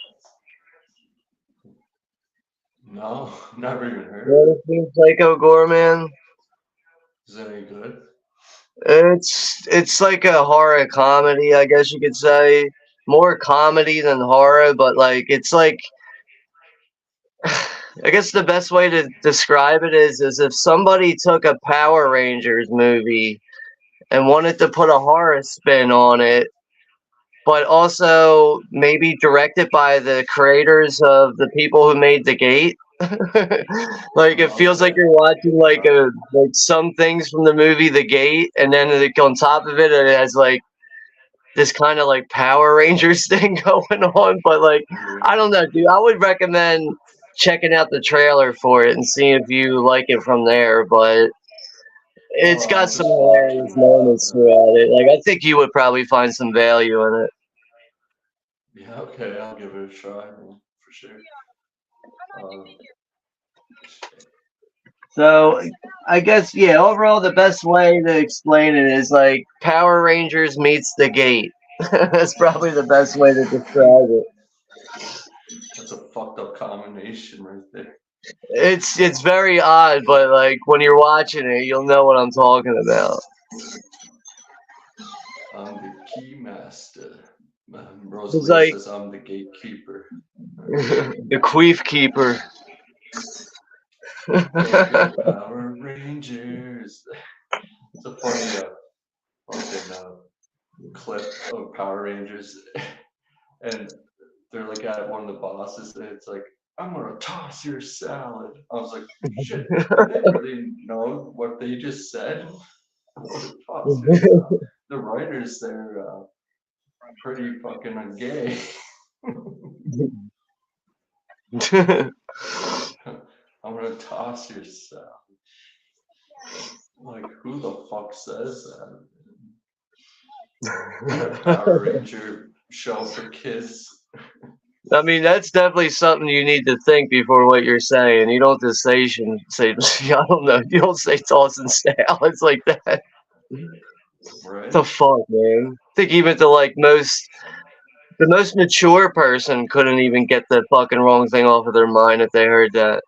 No, never even heard of it. Psycho Gorman? Is it any good? It's like a horror comedy, I guess you could say. More comedy than horror, but like it's like I guess the best way to describe it is if somebody took a Power Rangers movie and wanted to put a horror spin on it, but also maybe directed by the creators of the people who made The Gate. Like it feels like you're watching like some things from the movie The Gate, and then on top of it, it has like this kind of like Power Rangers thing going on. But like, I don't know, dude. I would recommend checking out the trailer for it and seeing if you like it from there. But it's got some hilarious moments throughout it. Like, I think you would probably find some value in it. Yeah, okay, I'll give it a try, man, for sure. So, I guess, yeah, overall, the best way to explain it is like Power Rangers meets The Gate. That's probably the best way to describe it. That's a fucked up combination right there. It's very odd, but like when you're watching it, you'll know what I'm talking about. I'm the key master. Rosalie says I'm the gatekeeper. The queef keeper. Power Rangers. It's a funny fucking clip of Power Rangers, and they're like at one of the bosses, and it's like, I'm gonna toss your salad. I was like, shit, they didn't really know what they just said. The writers, they're pretty fucking gay. I'm gonna toss your salad. Like, who the fuck says that? Power Ranger show for kids. I mean, that's definitely something you need to think before what you're saying. You don't just say, I don't know, you don't say tossing salads like that. Right. What the fuck, man? I think even the like most The most mature person couldn't even get the fucking wrong thing off of their mind if they heard that.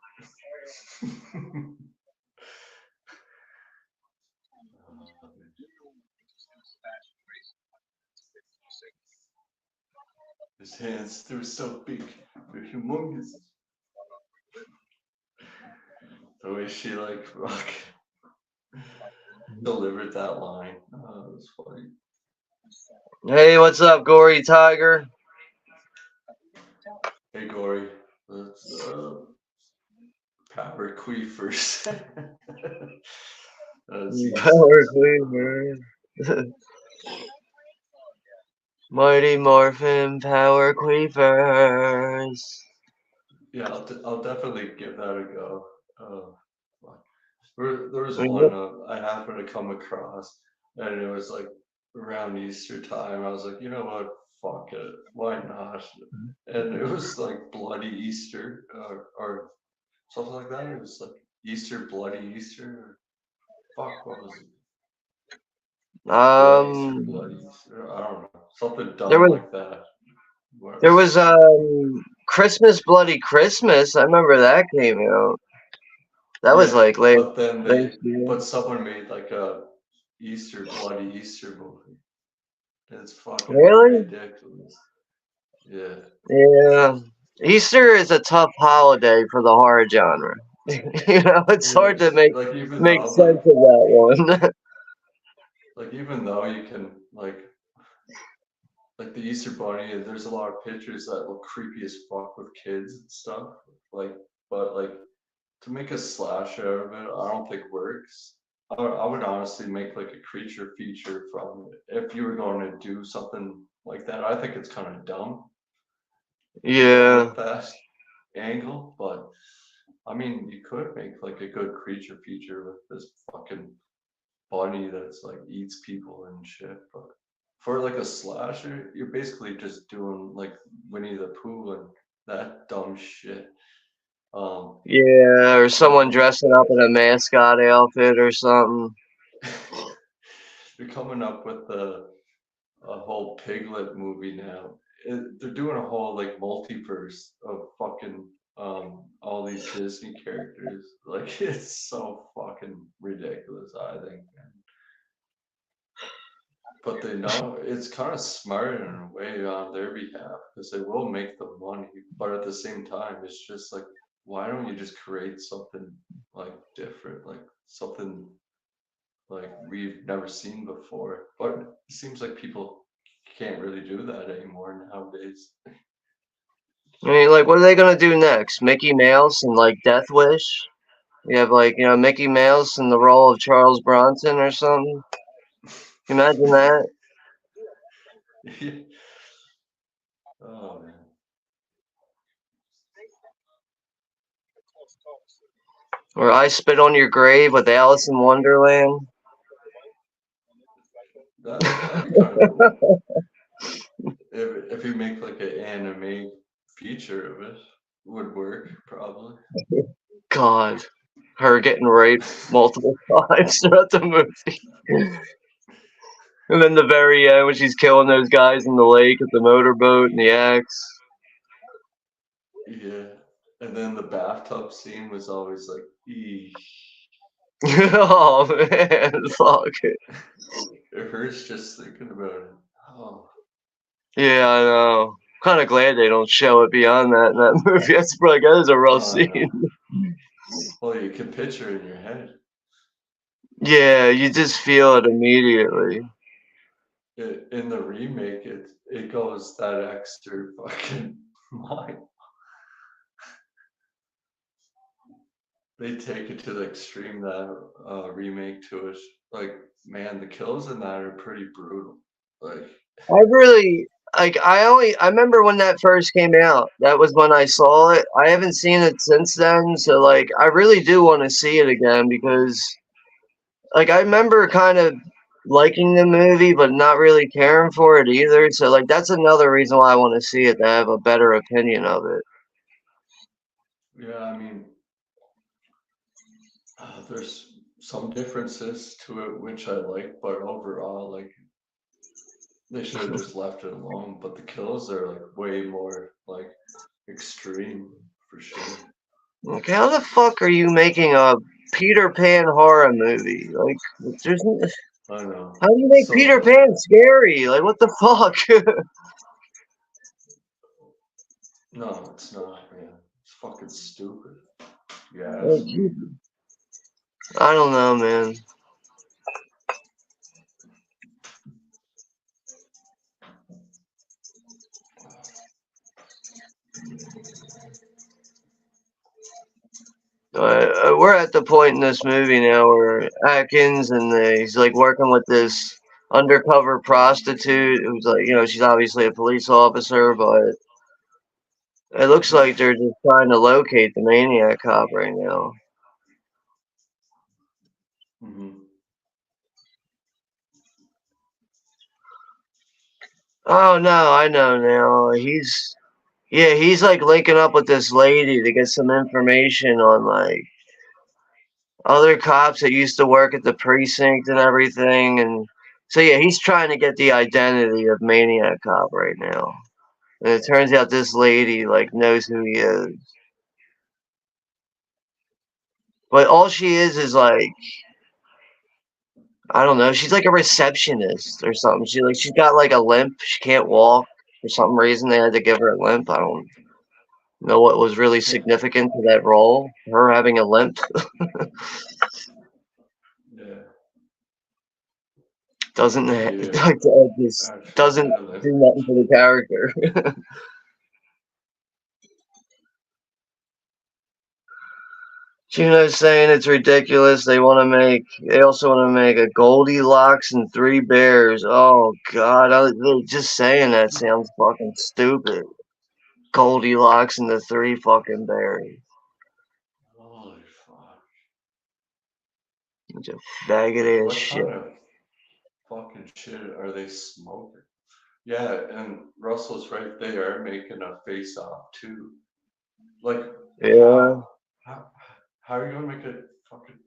His hands, they were so big, they're humongous. The way she like rock delivered that line, it was funny. Hey, what's up, Gory Tiger? Hey Gory, let's power queefers. Power Queever. Mighty Morphin Power Queefers. Yeah, I'll definitely give that a go. Fuck. There was one I happened to come across, and it was like around Easter time. I was like, you know what? Fuck it, why not? And it was like Bloody Easter or something like that. It was like Easter, Bloody Easter. Fuck, what was it? Blood Easter, Bloody Easter. I don't know, something dumb like that. There was Christmas Bloody Christmas. I remember that came out. That was like late. But then but someone made like a Easter Bloody Easter movie. It's fucking ridiculous. Yeah. Yeah. Easter is a tough holiday for the horror genre. It's hard to make sense of that one. Like even though you can like the Easter Bunny, there's a lot of pictures that look creepy as fuck with kids and stuff. But like to make a slasher out of it, I don't think works. I would honestly make like a creature feature from it. If you were going to do something like that, I think it's kind of dumb. Yeah. With that angle, but I mean, you could make like a good creature feature with this fucking bunny that's like eats people and shit. But for like a slasher, you're basically just doing like Winnie the Pooh and that dumb shit. Yeah, or someone dressing up in a mascot outfit or something. You're coming up with a whole Piglet movie now. They're doing a whole like multiverse of fucking all these Disney characters. Like it's so fucking ridiculous, I think. But they know it's kind of smart in a way on their behalf because they will make the money. But at the same time, it's just like, why don't you just create something like different, like something like we've never seen before? But it seems like people can't really do that anymore nowadays. I mean, like, what are they gonna do next? Mickey Mouse and like Death Wish? You have like, Mickey Mouse in the role of Charles Bronson or something. Can you imagine that? Oh man. Or I Spit on Your Grave with Alice in Wonderland. That'd be kind of cool. If you make like an anime feature of it, would work probably. God, her getting raped multiple times throughout the movie. And then the very end when she's killing those guys in the lake with the motorboat and the axe. Yeah. And then the bathtub scene was always like, eesh. Oh man, fuck it. It hurts just thinking about it. Oh. Yeah, I know. Kind of glad they don't show it beyond that in that movie. That's like that is a rough scene. Well, you can picture it in your head. Yeah, you just feel it immediately. In the remake, it goes that extra fucking mile. They take it to the extreme that remake to it. Like, man, the kills in that are pretty brutal. Like, I really I remember when that first came out. That was when I saw it. I haven't seen it since then, so like I really do want to see it again because like I remember kind of liking the movie but not really caring for it either. So like that's another reason why I want to see it to have a better opinion of it. yeah, I mean, there's some differences to it which I like, but overall, like They should have just left it alone, but the kills are like way more like extreme for sure. Like, how the fuck are you making a Peter Pan horror movie? Like, there's I know. how do you make So Peter dumb. Pan scary? Like, what the fuck? No, it's not, man. It's fucking stupid. Yeah. Like, I don't know, man. We're at the point in this movie now where Atkins and he's like working with this undercover prostitute who's like, she's obviously a police officer, but it looks like they're just trying to locate the Maniac cop right now. Mm-hmm. Oh no, I know now. He's like linking up with this lady to get some information on like other cops that used to work at the precinct and everything. And so yeah, he's trying to get the identity of Maniac Cop right now. And it turns out this lady like knows who he is. But all she is like, I don't know, she's like a receptionist or something. She's got like a limp. She can't walk for some reason. They had to give her a limp. I don't know what was really significant to that role. Her having a limp Yeah. doesn't Yeah. just Actually, doesn't really. do nothing for the character. Juno's saying it's ridiculous. They also want to make a Goldilocks and Three Bears. Oh God, just saying that sounds fucking stupid. Goldilocks and the Three fucking Bears. Holy fuck. Bunch of faggot ass What shit. kind of fucking shit are they smoking? Yeah, and Russell's right. They are making a face off too. Like Yeah. how how are you gonna make a fucking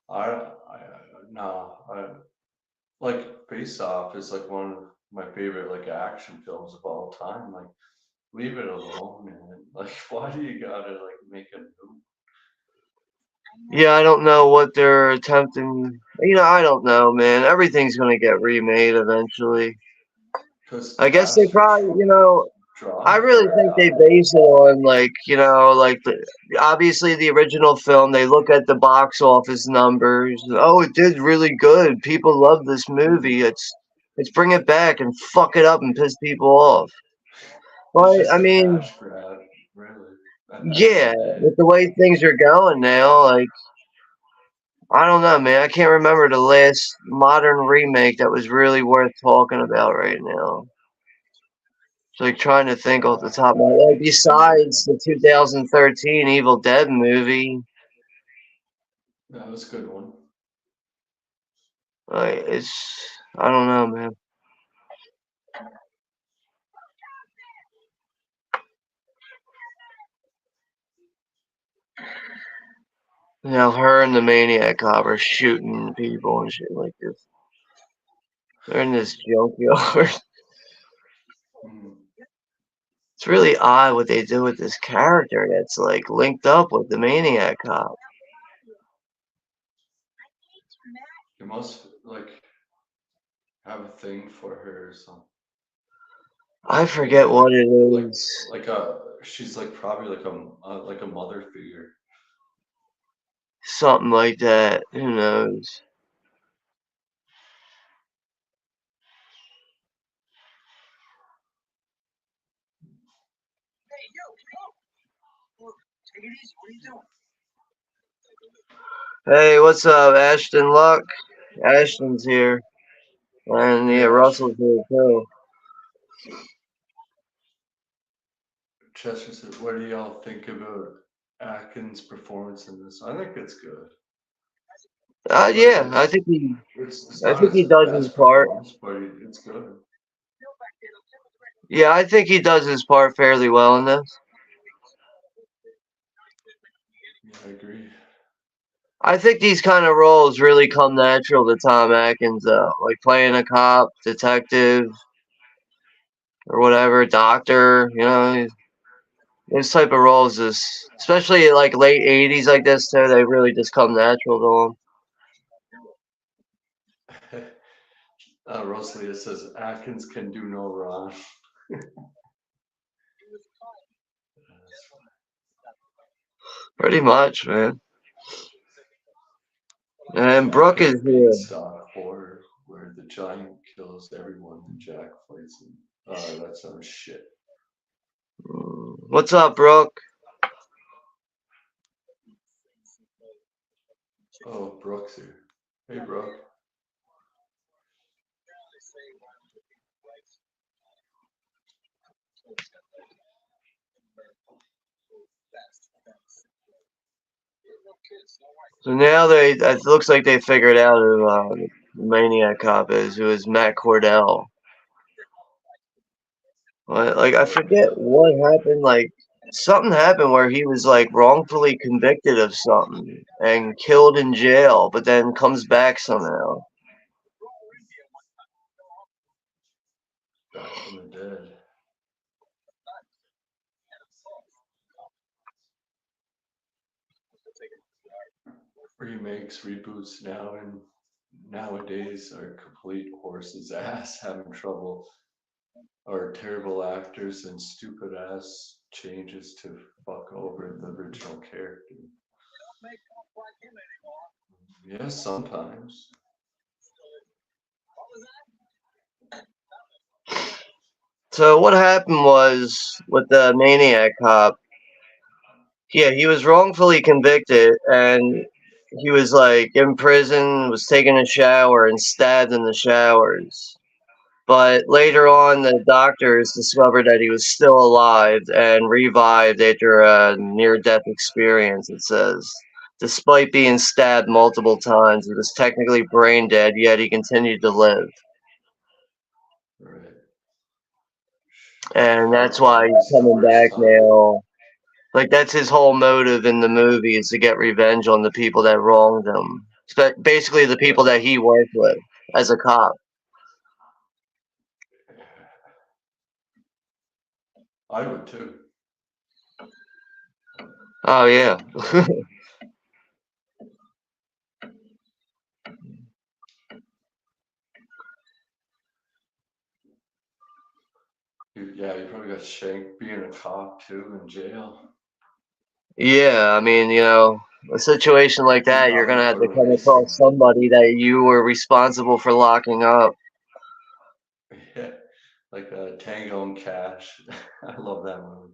I no I like Face Off is like one of my favorite like action films of all time. Like leave it alone, man. Like why do you gotta like make a new? Yeah, I don't know what they're attempting. I don't know, man. Everything's gonna get remade eventually. Because I guess they that's what's probably, fucking I drawing really me. think they base it on like obviously the original film. They look at the box office numbers. Oh, it did really good. People love this movie. Let's bring it back and fuck it up and piss people off. It's But just I a mean, cash grab, really. At the end of yeah, the day. with the way things are going now, like I don't know, man. I can't remember the last modern remake that was really worth talking about right now. It's like trying to think off the top of my head. Besides the 2013 Evil Dead movie, That was a good one. I don't know, man. Her and the Maniac Cop are shooting people and shit like this. They're in this junkyard. Mm. It's really odd what they do with this character that's like linked up with the Maniac Cop. You must like have a thing for her or something. I Maybe forget what it like is. like a she's like probably like a mother figure. Something like that. Who knows? Hey, what's up, Ashton Luck? Ashton's here. And yeah, Yeah, Russell's here too. Chester said, what do y'all think about Atkins' performance in this? I think it's good. Like Yeah, it's I not think his he does his best part. performance, but it's good. Yeah, I think he does his part fairly well in this. Yeah, I agree. I think these kind of roles really come natural to Tom Atkins, though. Like playing a cop, detective, or whatever, doctor. Those type of roles is, especially like late '80s like this too. They really just come natural to Rosalia says Atkins can do no wrong. Pretty much, man. And Jack Brooke is has here. Beanstalk horror where the giant kills everyone that Jack fights him. That sounds shit. What's up, Brooke? Oh, Brooke's here. Hey, Brooke. So now it looks like they figured out who the Maniac cop is, who is Matt Cordell. Like I forget what happened. Like something happened where he was like wrongfully convicted of something and killed in jail, but then comes back somehow. Back from the dead. Remakes, reboots now and nowadays are complete horse's ass, having trouble, or terrible actors and stupid ass changes to fuck over the original character. Yeah, sometimes. So what happened was with the Maniac cop. Yeah, he was wrongfully convicted, and he was like in prison, was taking a shower and stabbed in the showers. But later on, the doctors discovered that he was still alive and revived after a near death experience, it says. Despite being stabbed multiple times, he was technically brain dead, yet he continued to live. Right. And that's why he's It's the coming worst back time. now. Like, that's his whole motive in the movie is to get revenge on the people that wronged him. Basically, the people that he worked with as a cop. I would too. Oh, yeah. Yeah, you probably got shanked being a cop too in jail. Yeah, I mean, a situation like that, you're going to have Nothing to but come racing. across somebody that you were responsible for locking up. Yeah, like Tango and Cash. I love that movie.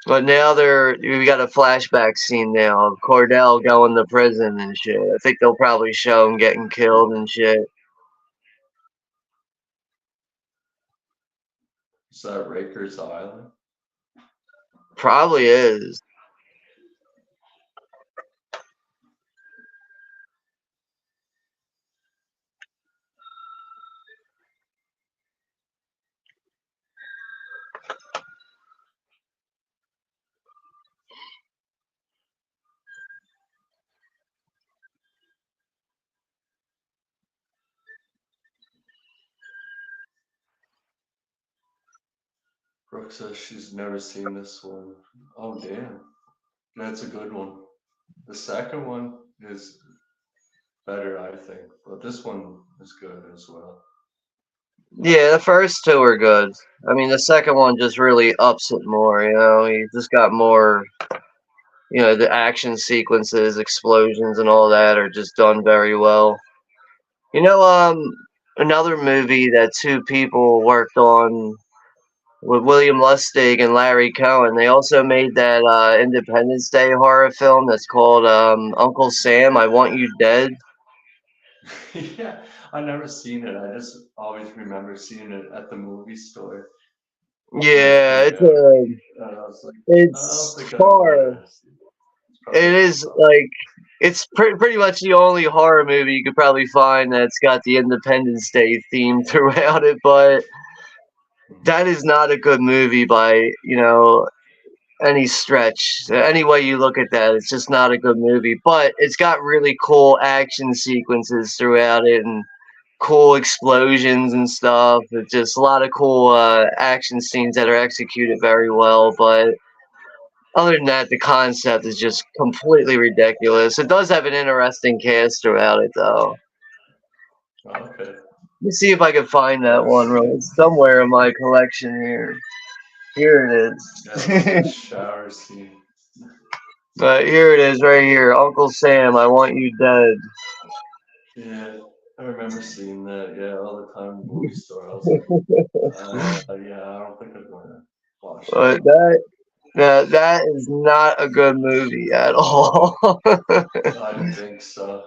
But now we got a flashback scene now of Cordell going to prison and shit. I think they'll probably show him getting killed and shit. Is that Raker's Island? Probably is. Brooke says she's never seen this one. Oh, damn. That's a good one. The second one is better, I think, but this one is good as well. Yeah, the first two are good. I mean, the second one just really ups it more, He just got more, the action sequences, explosions, and all that are just done very well. Another movie that two people worked on with William Lustig and Larry Cohen. They also made that Independence Day horror film that's called Uncle Sam, I Want You Dead. Yeah, I never seen it. I just always remember seeing it at the movie store when it Yeah, came out. And I was like, I don't it's think I've horror. ever seen it. It's It probably is like it's pretty much the only horror movie you could probably find that's got the Independence Day theme throughout it, but that is not a good movie by any stretch. Any way you look at that, it's just not a good movie. But it's got really cool action sequences throughout it and cool explosions and stuff. It's just a lot of cool action scenes that are executed very well. But other than that, the concept is just completely ridiculous. It does have an interesting cast throughout it, though. Okay. Let me see if I can find that one. It's somewhere in my collection here. Here it Yeah, is. shower scene. But here it is, right here. Uncle Sam, I want you dead. Yeah, I remember seeing that. Yeah, all the time in the movie store. I was like, yeah, I don't think I'm gonna watch But that. that is not a good movie at all. I didn't think so.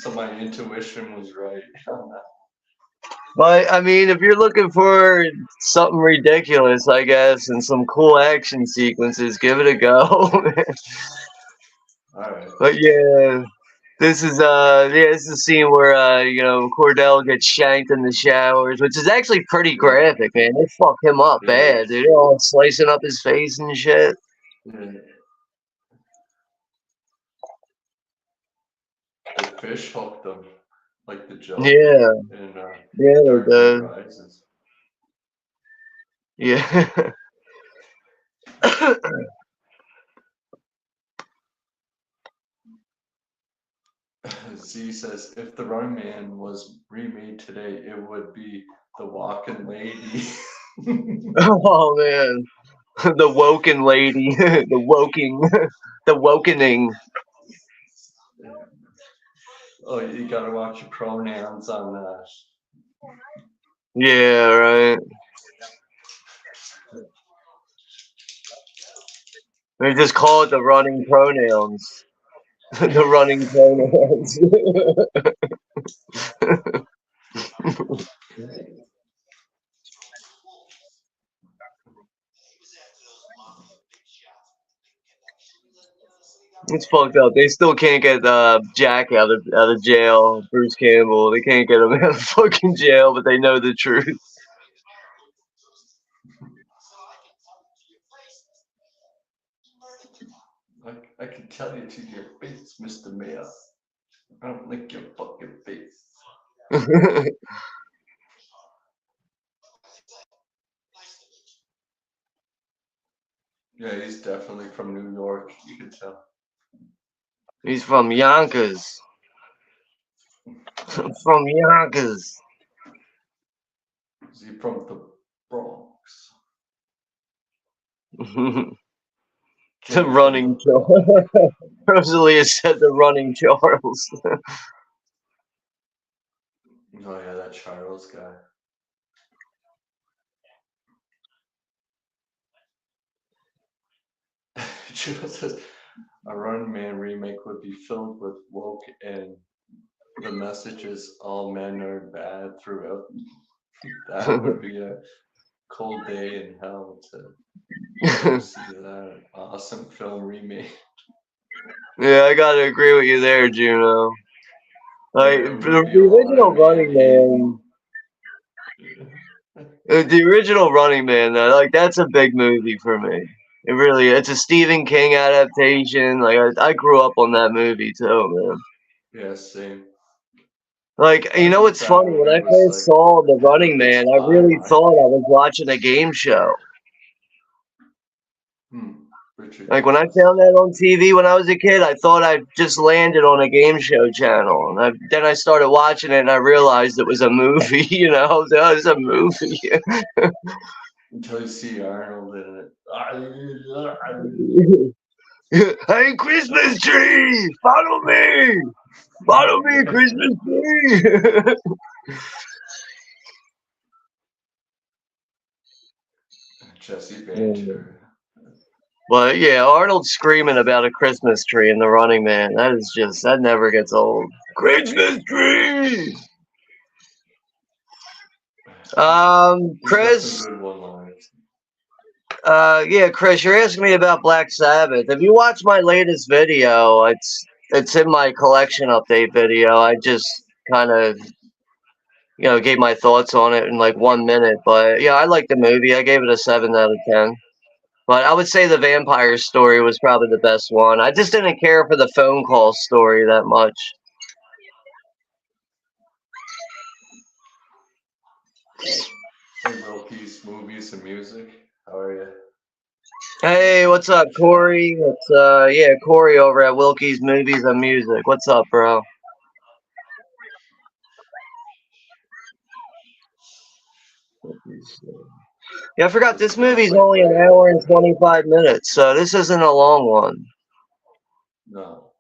So my intuition was right on that. But I mean, if you're looking for something ridiculous, I guess, and some cool action sequences, give it a go. All right. But yeah, this is the scene where Cordell gets shanked in the showers, which is actually pretty graphic, man. They fuck him up bad, dude. They're all slicing up his face and shit. Yeah. The fish hooked him, like the Joker Yeah, in yeah, Dark it Knight does. Rises. Yeah. Z says, if The Running Man was remade today, it would be The Walking Lady. Oh man, the woken lady, the wokening. Oh, you gotta watch your pronouns on that. Yeah, right. They just call it the running pronouns. The running pronouns. It's fucked up. They still can't get Jack out of jail. Bruce Campbell. They can't get him out of fucking jail, but they know the truth. I can tell you to your face, Mr. Mayor. I don't like your fucking face. Yeah, he's definitely from New York. You can tell. He's from Yonkers. From Yonkers. Is he from the Bronx? The running Charles. Rosalia said the running Charles. Oh yeah, that Charles guy. Charles says a Running Man remake would be filled with woke and the message is all men are bad throughout. That would be a cold day in hell to see that awesome film remake. Yeah, I gotta agree with you there, Juno. Like Yeah, the original Running Man. The original Running Man, though, like that's a big movie for me. It really, it's a Stephen King adaptation. Like I grew up on that movie too, man. Yeah, same. Like you know what's funny? When I first saw the Running Man, I really thought I was watching a game show. Like when I found that on TV when I was a kid, I thought I just landed on a game show channel, and then I started watching it, and I realized it was a movie. You know, it was a movie. Until you see Arnold in it. Hey, Christmas tree, follow me, Christmas tree. Jesse Ventura. But yeah, Arnold screaming about a Christmas tree in The Running Man, that never gets old. Christmas tree! Chris. Yeah, Chris, you're asking me about Black Sabbath. If you watch my latest video, it's in my collection update video. I just kind of gave my thoughts on it in like 1 minute. But yeah, I like the movie. I gave it a 7 out of 10. But I would say the vampire story was probably the best one. I just didn't care for the phone call story that much. Hey, Wilkie's movies and music. How are you? Hey, what's up, Corey? It's yeah, Corey over at Wilkie's Movies and Music. What's up, bro? Yeah, I forgot this movie's only an hour and 25 minutes, so this isn't a long one. No.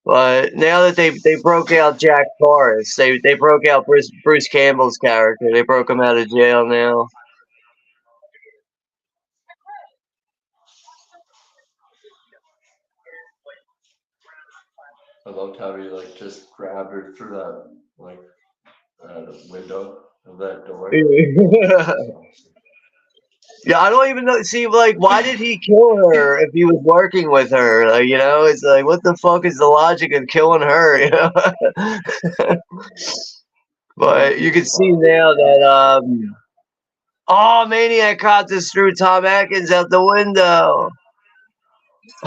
But now that they broke out Jack Forrest, they broke out Bruce Campbell's character. They broke him out of jail now. I loved how he like just grabbed her through that like window of that door. Yeah, I don't even know. See, like, why did he kill her if he was working with her? Like, you know, it's like, what the fuck is the logic of killing her? You know. But you can see now that oh, Maniac caught this through Tom Atkins out the window.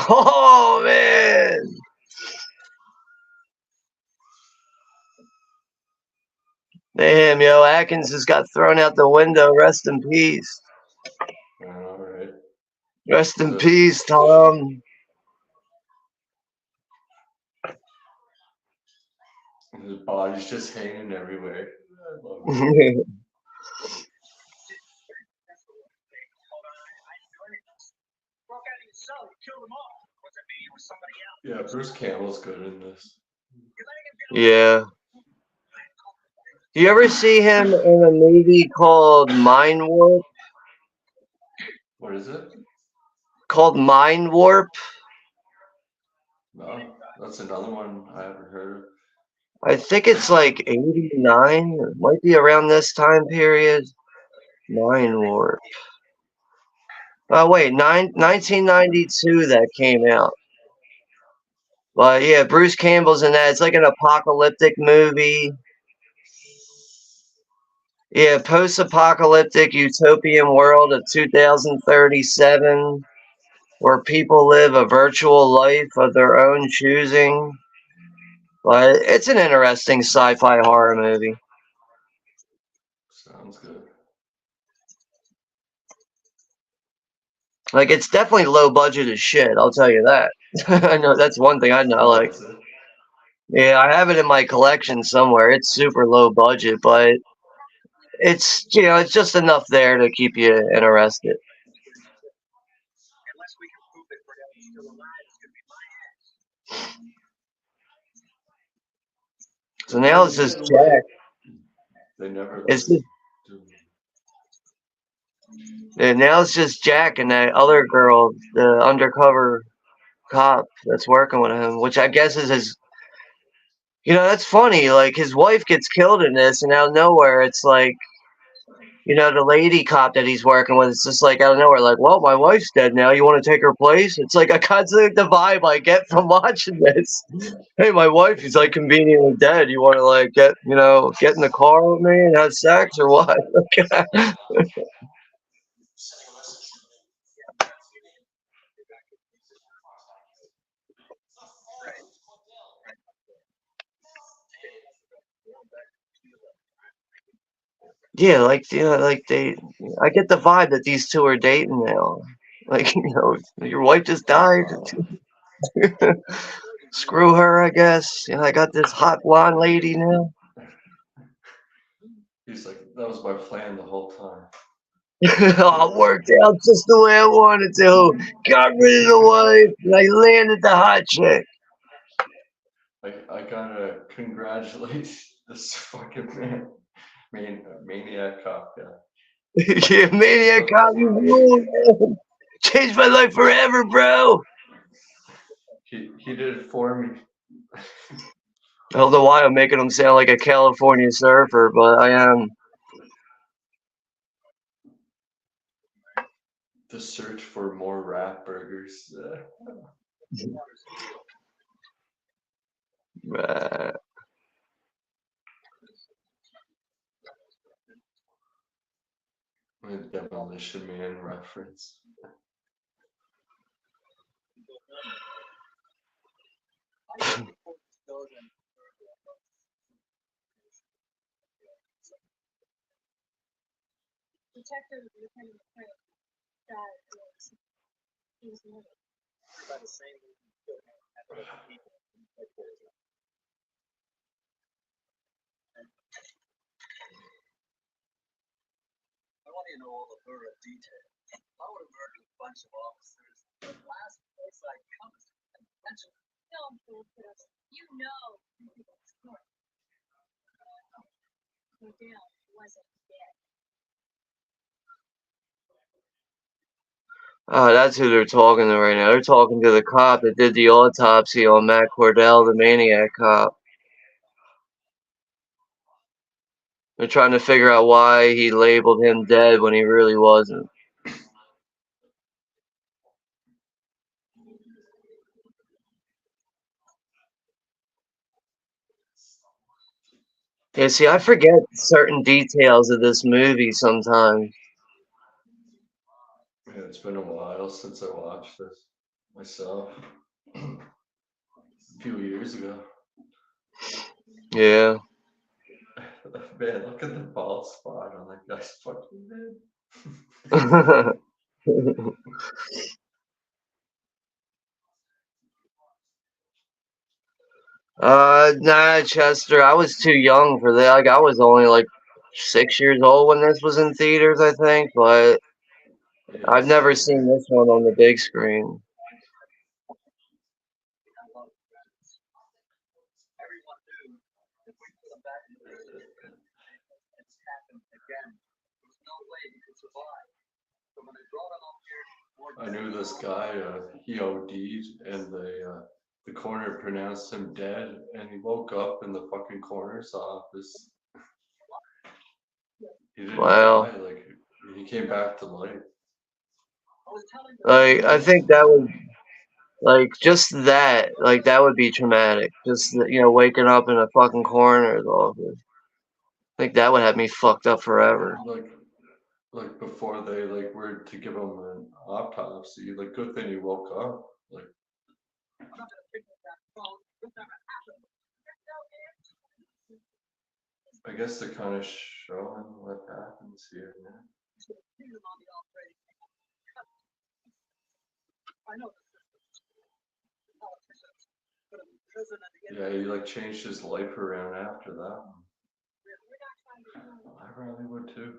Oh man. Damn, yo, Atkins just got thrown out the window. Rest in peace. All right. Rest in peace, Tom. His body's just hanging everywhere. I love it. Yeah, Bruce Campbell's good in this. Yeah. Do you ever see him in a movie called Mind Warp? What is it? Called Mind Warp? No, that's another one I haven't heard of. I think it's like 89. It might be around this time period. Mind Warp. Oh, wait, 1992 that came out. But yeah, Bruce Campbell's in that. It's like an apocalyptic movie. Yeah, post-apocalyptic utopian world of 2037, where people live a virtual life of their own choosing. But it's an interesting sci-fi horror movie. Sounds good. Like, it's definitely low budget as shit, I'll tell you that. I know that's one thing I know. Oh, Like, is it? yeah, I have it in my collection somewhere. It's super low budget, but it's, you know, it's just enough there to keep you interested. So Didn't now they it's just get away? Jack. They never It's like just, and now it's just Jack and that other girl, the undercover cop that's working with him, which I guess is his. You know, that's funny. Like his wife gets killed in this, and out of nowhere, it's like, you know, the lady cop that he's working with. It's just like out of nowhere, like, well, my wife's dead now. You want to take her place? It's like a constantly the vibe I get from watching this. Hey, my wife is like conveniently dead. You want to like get, you know, get in the car with me and have sex or what? Yeah, like, you know, like they. I get the vibe that these two are dating now. Like, you know, your wife just died. Screw her, I guess. You know, I got this hot blonde lady now. He's like, that was my plan the whole time. Oh, it worked out just the way I wanted to. Got rid of the wife, and I landed the hot chick. I gotta congratulate this fucking maniac cop guy. Yeah, Maniac cop, you rule, man. Changed my life forever, bro. He did it for me. I don't know why I'm making him sound like a California surfer, but I am. The search for more rat burgers. Uh, A Demolition Man reference. Oh, that's who they're talking to right now. They're talking to the cop that did the autopsy on Matt Cordell, the Maniac cop. They're trying to figure out why he labeled him dead when he really wasn't. Yeah, see, I forget certain details of this movie sometimes. Yeah, it's been a while since I watched this myself. A few years ago. Yeah. Man, look at the bald spot on that guy's fucking head. Nah, Chester, I was too young for that. Like, I was only like 6 years old when this was in theaters, I think, but Yeah, I've never same seen here. this one on the big screen. I knew this guy, he OD'd, and the coroner pronounced him dead, and he woke up in the fucking coroner's office. He didn't Wow. die, like, he came back to life. Like, I think that would, like, just that, like, that would be traumatic. Just, waking up in a fucking coroner's office. I think that would have me fucked up forever. Like before they like were to give him an autopsy, like good thing he woke up. Like I guess they're kind of showing what happens here now. Yeah, he like changed his life around after that one. I probably would too.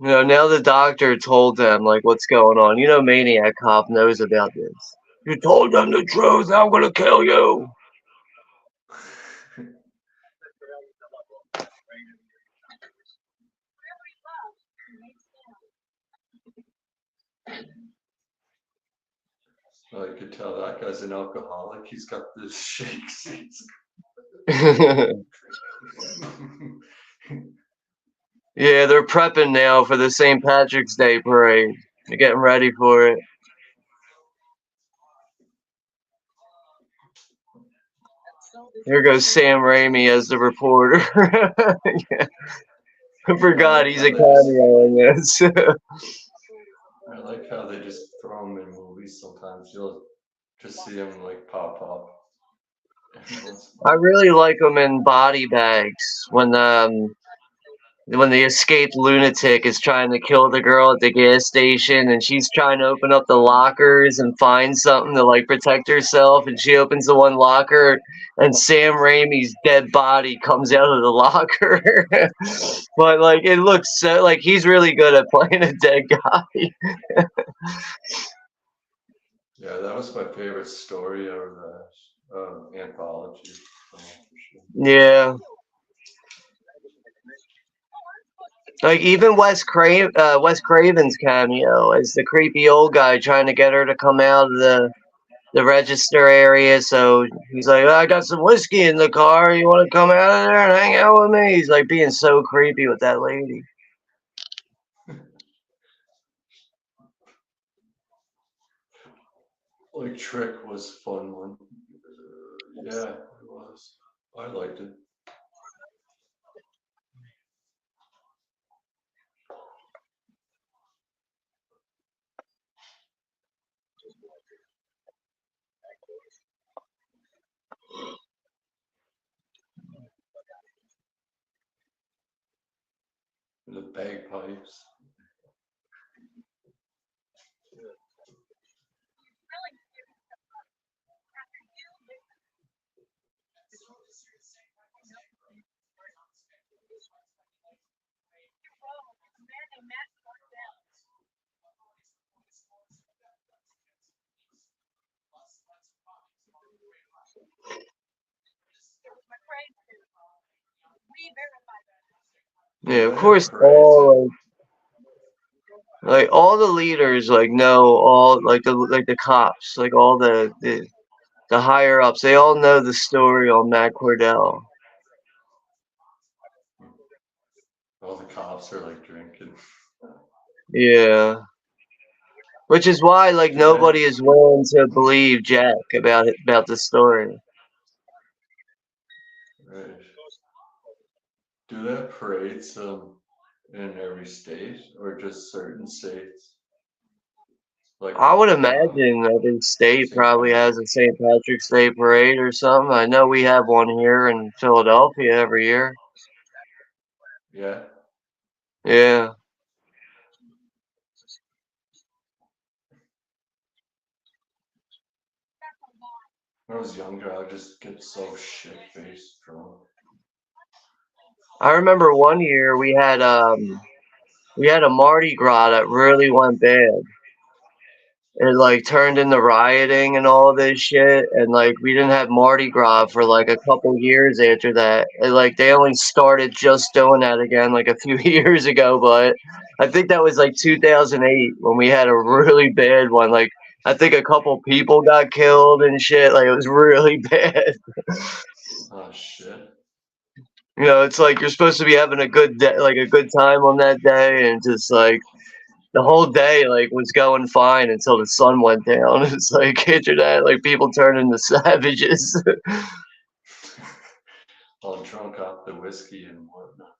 Now the doctor told them, like, what's going on. Maniac Cop knows about this. You told them the truth, I'm gonna kill you. Oh, you could tell that guy's an alcoholic. He's got this shakes. Yeah, they're prepping now for the St. Patrick's Day parade. They're getting ready for it. Here goes Sam Raimi as the reporter. Yeah. I forgot he's a cameo in this. I like how they just throw him in movies sometimes. You'll just see him like pop up. I really like him in Body Bags when the escaped lunatic is trying to kill the girl at the gas station and she's trying to open up the lockers and find something to like protect herself, and she opens the one locker and Sam Raimi's dead body comes out of the locker. But like it looks so like he's really good at playing a dead guy. Yeah, that was my favorite story out of the anthology. For sure. Yeah. Like even Wes Craven's cameo as the creepy old guy trying to get her to come out of the register area. So he's like, I got some whiskey in the car. You want to come out of there and hang out with me? He's like being so creepy with that lady. Like Trick was a fun one. Yeah, it was. I liked it. The bagpipes. Yeah, of They have course, parades. like all the leaders like know all like the cops, like all the higher ups. They all know the story on Matt Cordell. All the cops are like drinking. Yeah, which is why like Do they? nobody is willing to believe Jack about the story. Right. Do they have parades in every state or just certain states? Like I would imagine every state St. probably has Patrick. a St. Patrick's Day parade or something. I know we have one here in Philadelphia every year. Yeah. Yeah. When I was younger, I would just get so shit faced drunk. I remember one year we had a Mardi Gras that really went bad. It like turned into rioting and all this shit, and like we didn't have Mardi Gras for like a couple years after that. And, like they only started just doing that again like a few years ago, but I think that was like 2008 when we had a really bad one. Like I think a couple people got killed and shit. Like it was really bad. Oh shit. You know, it's like you're supposed to be having a good day, like a good time on that day, and just like the whole day like was going fine until the sun went down. It's like after that, like people turn into savages. All drunk off the whiskey and whatnot.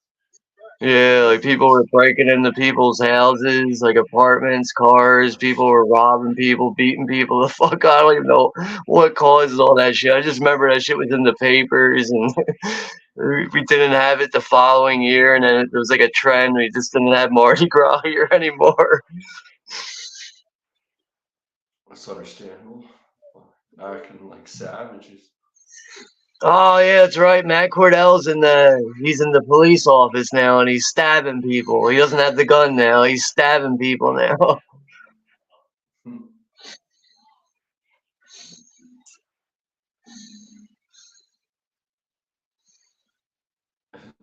Yeah, like people were breaking into people's houses, like apartments, cars. People were robbing people, beating people. The fuck, I don't even know what causes all that shit. I just remember that shit was in the papers, and we didn't have it the following year, and then it was like a trend. We just didn't have Mardi Gras here anymore. That's understandable. Acting like savages. Oh yeah, that's right. Matt Cordell's he's in the police office now, and he's stabbing people. He doesn't have the gun now. He's stabbing people now.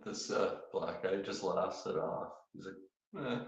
This black guy just laughs it off. He's like, yeah.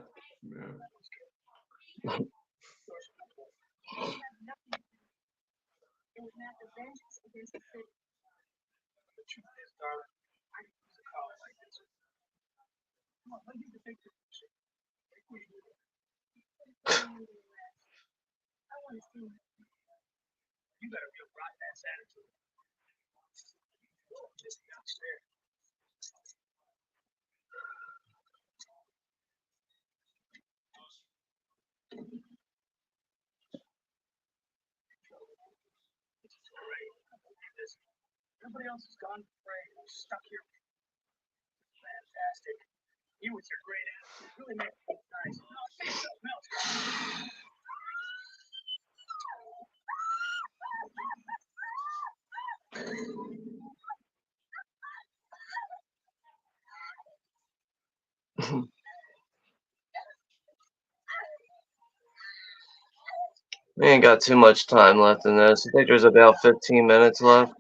We ain't got too much time left in this. I think there's about 15 minutes left.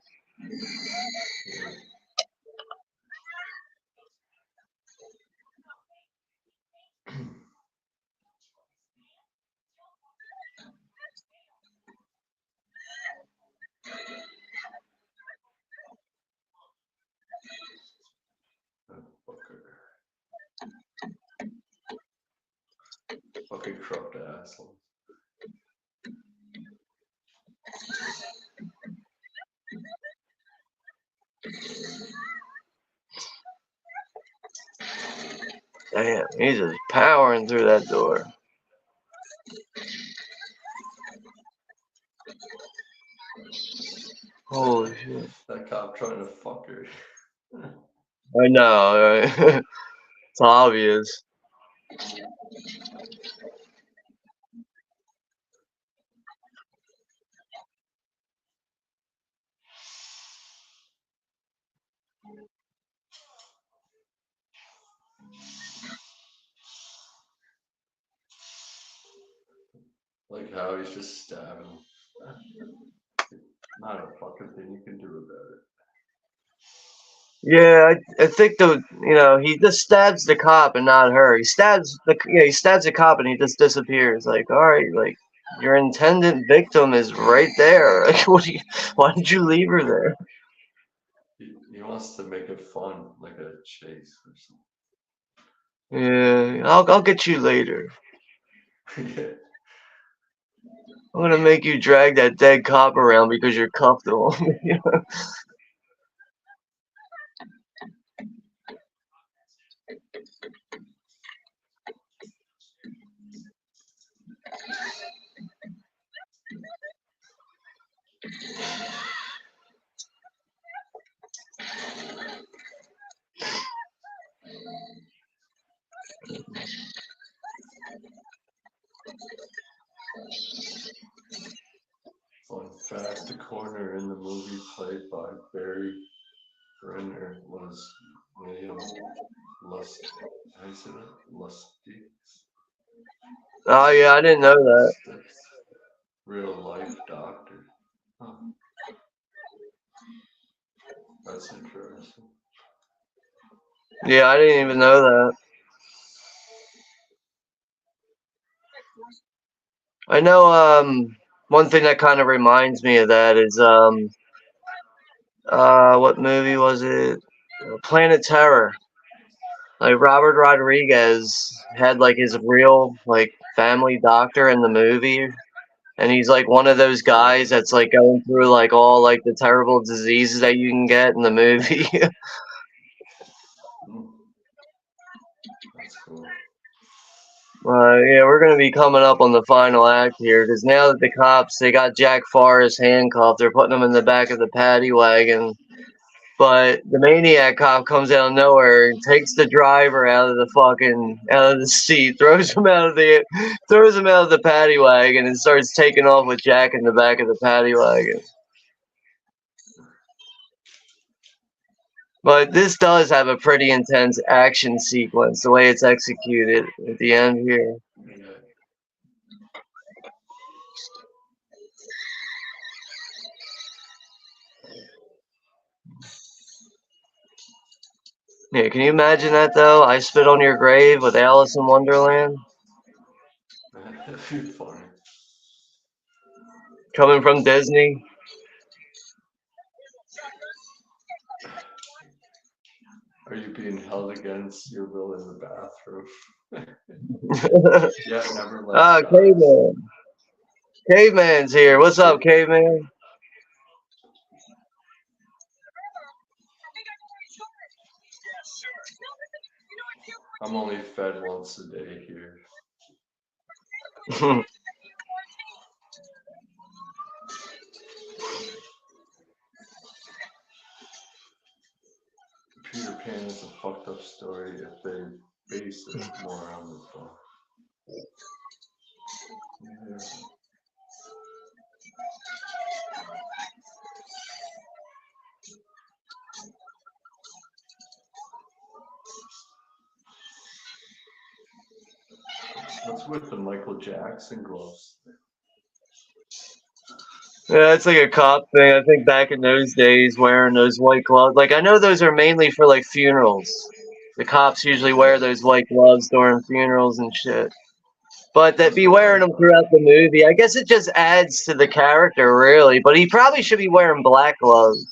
Yeah. That fucker. Fucking corrupt asshole. Damn, he's just powering through that door. Holy shit. That cop trying to fuck her. I know, right? It's obvious. Like how he's just stabbing. Not a fucking thing you can do about it. Yeah, I think he just stabs the cop and not her. He stabs the cop and he just disappears. Like, all right, like your intended victim is right there. Like, why did you leave her there? He wants to make it fun, like a chase or Yeah, I'll get you later. something. Yeah. I'm gonna make you drag that dead cop around because you're cuffed to him. Fun fact, the coroner in the movie played by Barry Brenner was William Lustig. Oh yeah, I didn't know that. Real life doctor. Huh. That's interesting. Yeah, I didn't even know that. I know one thing that kind of reminds me of that is what movie was it? Planet Terror. Like Robert Rodriguez had like his real like family doctor in the movie, and he's like one of those guys that's like going through like all like the terrible diseases that you can get in the movie. That's cool. Yeah, we're gonna be coming up on the final act here because now that the cops they got Jack Forrest handcuffed, they're putting him in the back of the paddy wagon. But the Maniac cop comes out of nowhere and takes the driver out of the seat, throws him out of the paddy wagon, and starts taking off with Jack in the back of the paddy wagon. But this does have a pretty intense action sequence, the way it's executed at the end here. Yeah. Yeah, can you imagine that though? I Spit on Your Grave with Alice in Wonderland. That'd be funny. Coming from Disney. Are you being held against your will in the bathroom? Yeah, never let Ah, Caveman. Caveman's here. What's up, Caveman? I'm only fed once a day here. Peter Pan is a fucked up story if they base it more on the book. Yeah. What's with the Michael Jackson gloves? Yeah, it's like a cop thing. I think back in those days, wearing those white gloves. Like, I know those are mainly for like funerals. The cops usually wear those white gloves during funerals and shit. But that be wearing them throughout the movie, I guess it just adds to the character, really. But he probably should be wearing black gloves.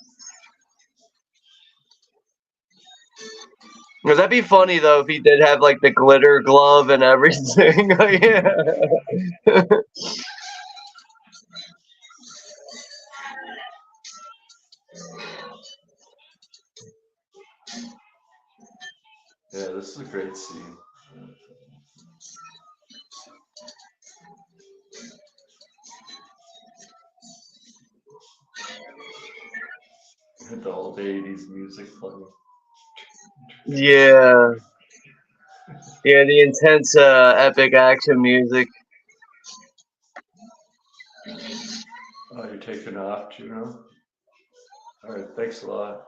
That'd be funny though if he did have like the glitter glove and everything. Yeah. Yeah, this is a great scene. The old 80s music playing. Yeah. Yeah, the intense epic action music. Oh, you're taking off, Juno? Alright, thanks a lot.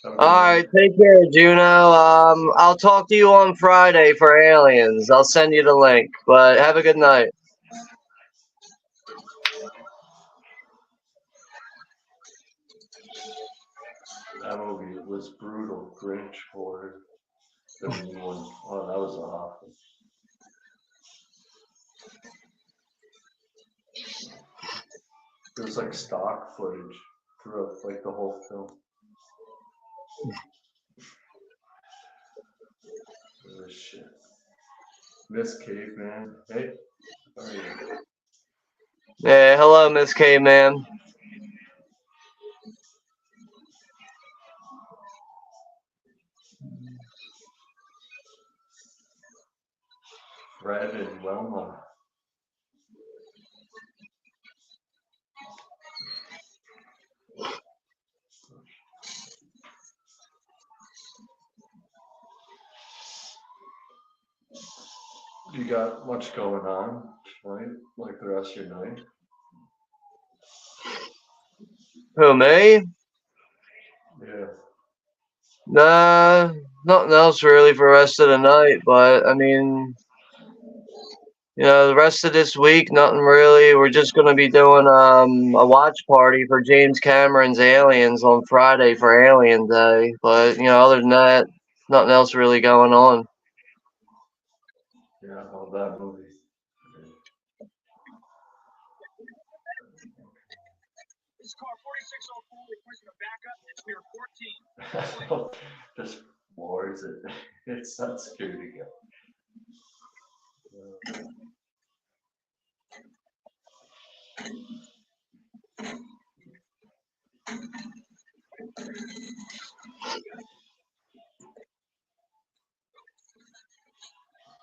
Have a good Alright, night. take care, Juno. I'll talk to you on Friday for Aliens. I'll send you the link. But have a good night. That movie was brutal. Grinch horror. The new one. Oh, that was awful. It was like stock footage throughout like the whole film. It was shit. Miss Caveman. Hey, how are you? Yeah, hello, Miss K, man. Fred and Wilma. You got much going on tonight? Like the rest of your night? Who, me? Yeah. Nah, nothing else really for the rest of the night. But, I mean, the rest of this week, nothing really. We're just going to be doing a watch party for James Cameron's Aliens on Friday for Alien Day. But, other than that, nothing else really going on. Yeah, all that movie. This car 4604 requesting a backup. It's near 14. Just floors it. It's not security guy.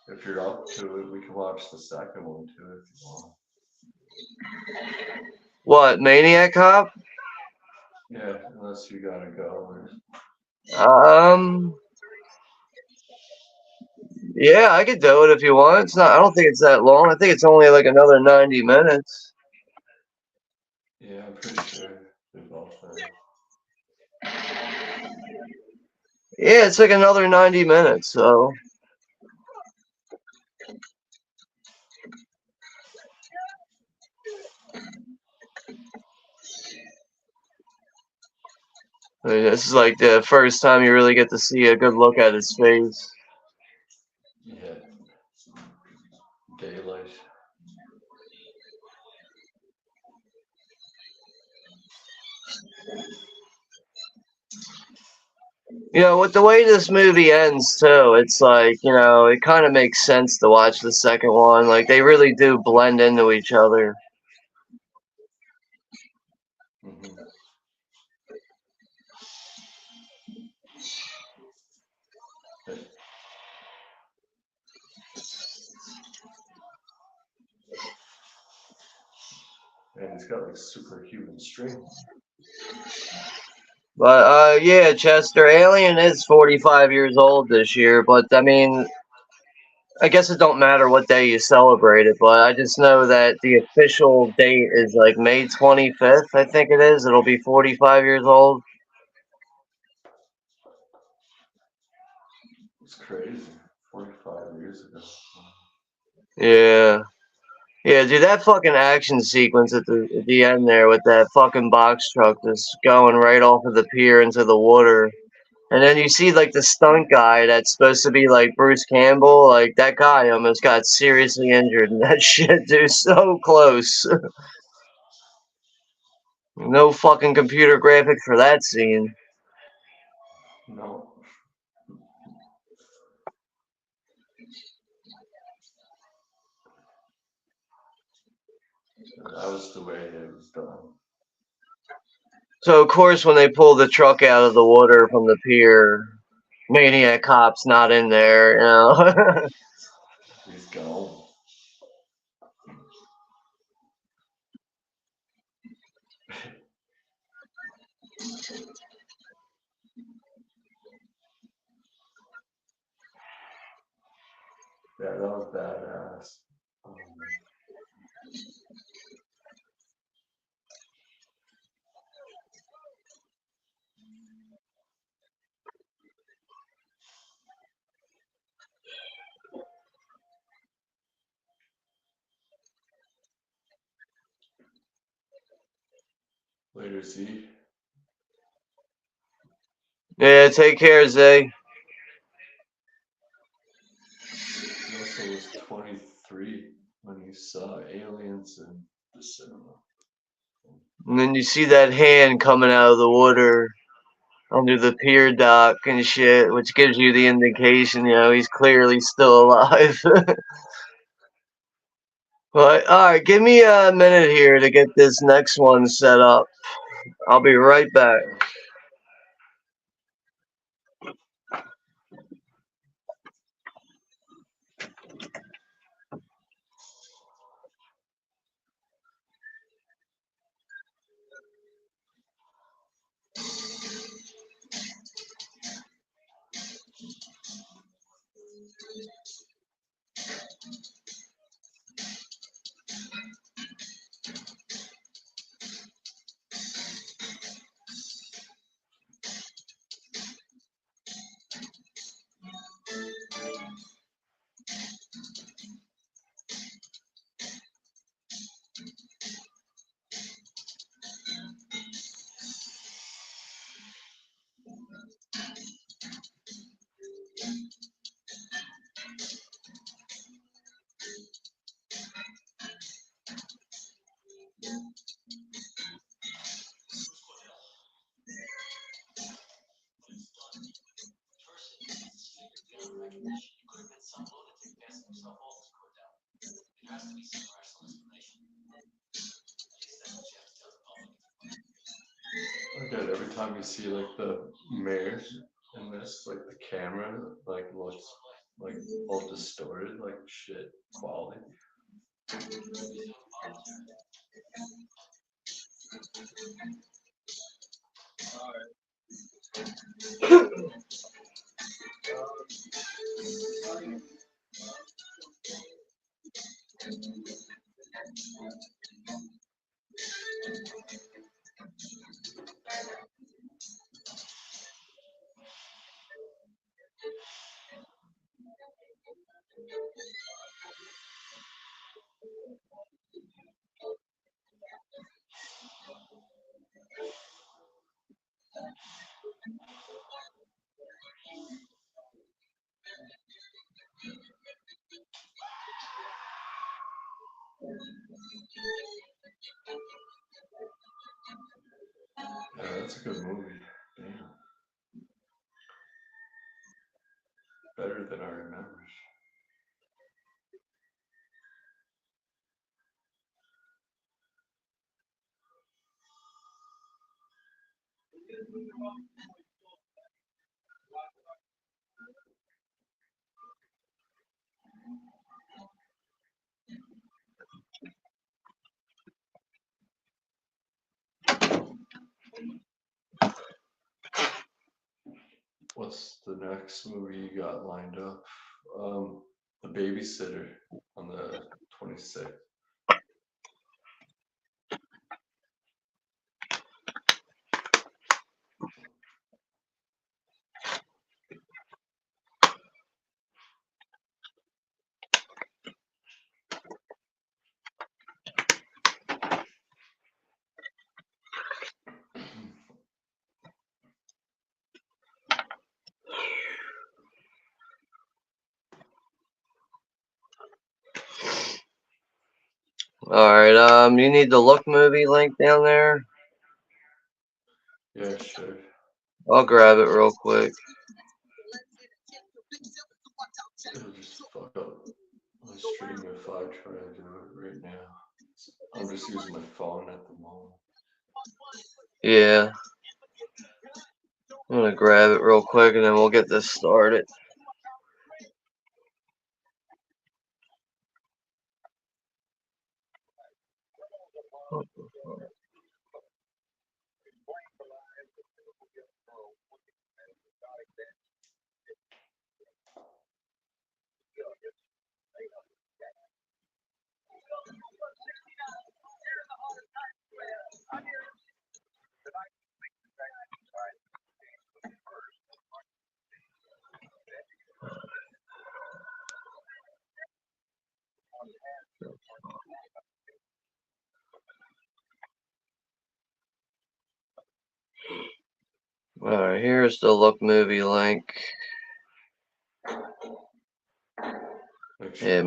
If you're up to it, we can watch the second one too if you want. What, Maniac Cop? Yeah, unless you gotta go. Yeah, I could do it if you want. It's not. I don't think it's that long. I think it's only like another 90 minutes. Yeah, I'm pretty sure they're both there. Yeah, it's like another 90 minutes. So. I mean, this is like the first time you really get to see a good look at his face. Yeah. Daylight. With the way this movie ends too, it's like, it kind of makes sense to watch the second one. Like they really do blend into each other. Mm-hmm. And he's got like superhuman strength. But yeah, Chester, Alien is 45 years old this year. But I mean, I guess it don't matter what day you celebrate it. But I just know that the official date is like May 25th. I think it is. It'll be 45 years old. It's crazy. 45 years ago. Yeah. Yeah, dude, that fucking action sequence at the end there with that fucking box truck just going right off of the pier into the water. And then you see like the stunt guy that's supposed to be like Bruce Campbell, like that guy almost got seriously injured in that shit, dude. So close. No fucking computer graphics for that scene. No. That was the way it was done. So of course when they pull the truck out of the water from the pier, Maniac Cop's not in there, you know. He's gone. Yeah, that was badass. Later, Z. Yeah, take care, Zay. He also was 23 when he saw aliens in the cinema. And then you see that hand coming out of the water under the pier dock and shit, which gives you the indication, you know, he's clearly still alive. But alright, give me a minute here to get this next one set up. I'll be right back. Okay, every time you see like the mirrors in this, like the camera, like looks like all distorted, like shit quality. Yeah, that's a good movie. Damn. Better than I remember. What's the next movie you got lined up? The Babysitter on the 26th. Alright, you need the Look movie link down there? Yeah, sure. I'll grab it real quick. It'll just fuck up my stream if I try to do it right now. I'm just using my phone at the moment. Yeah. I'm gonna grab it real quick and then we'll get this started. Alright, here's the Look movie link. Yeah,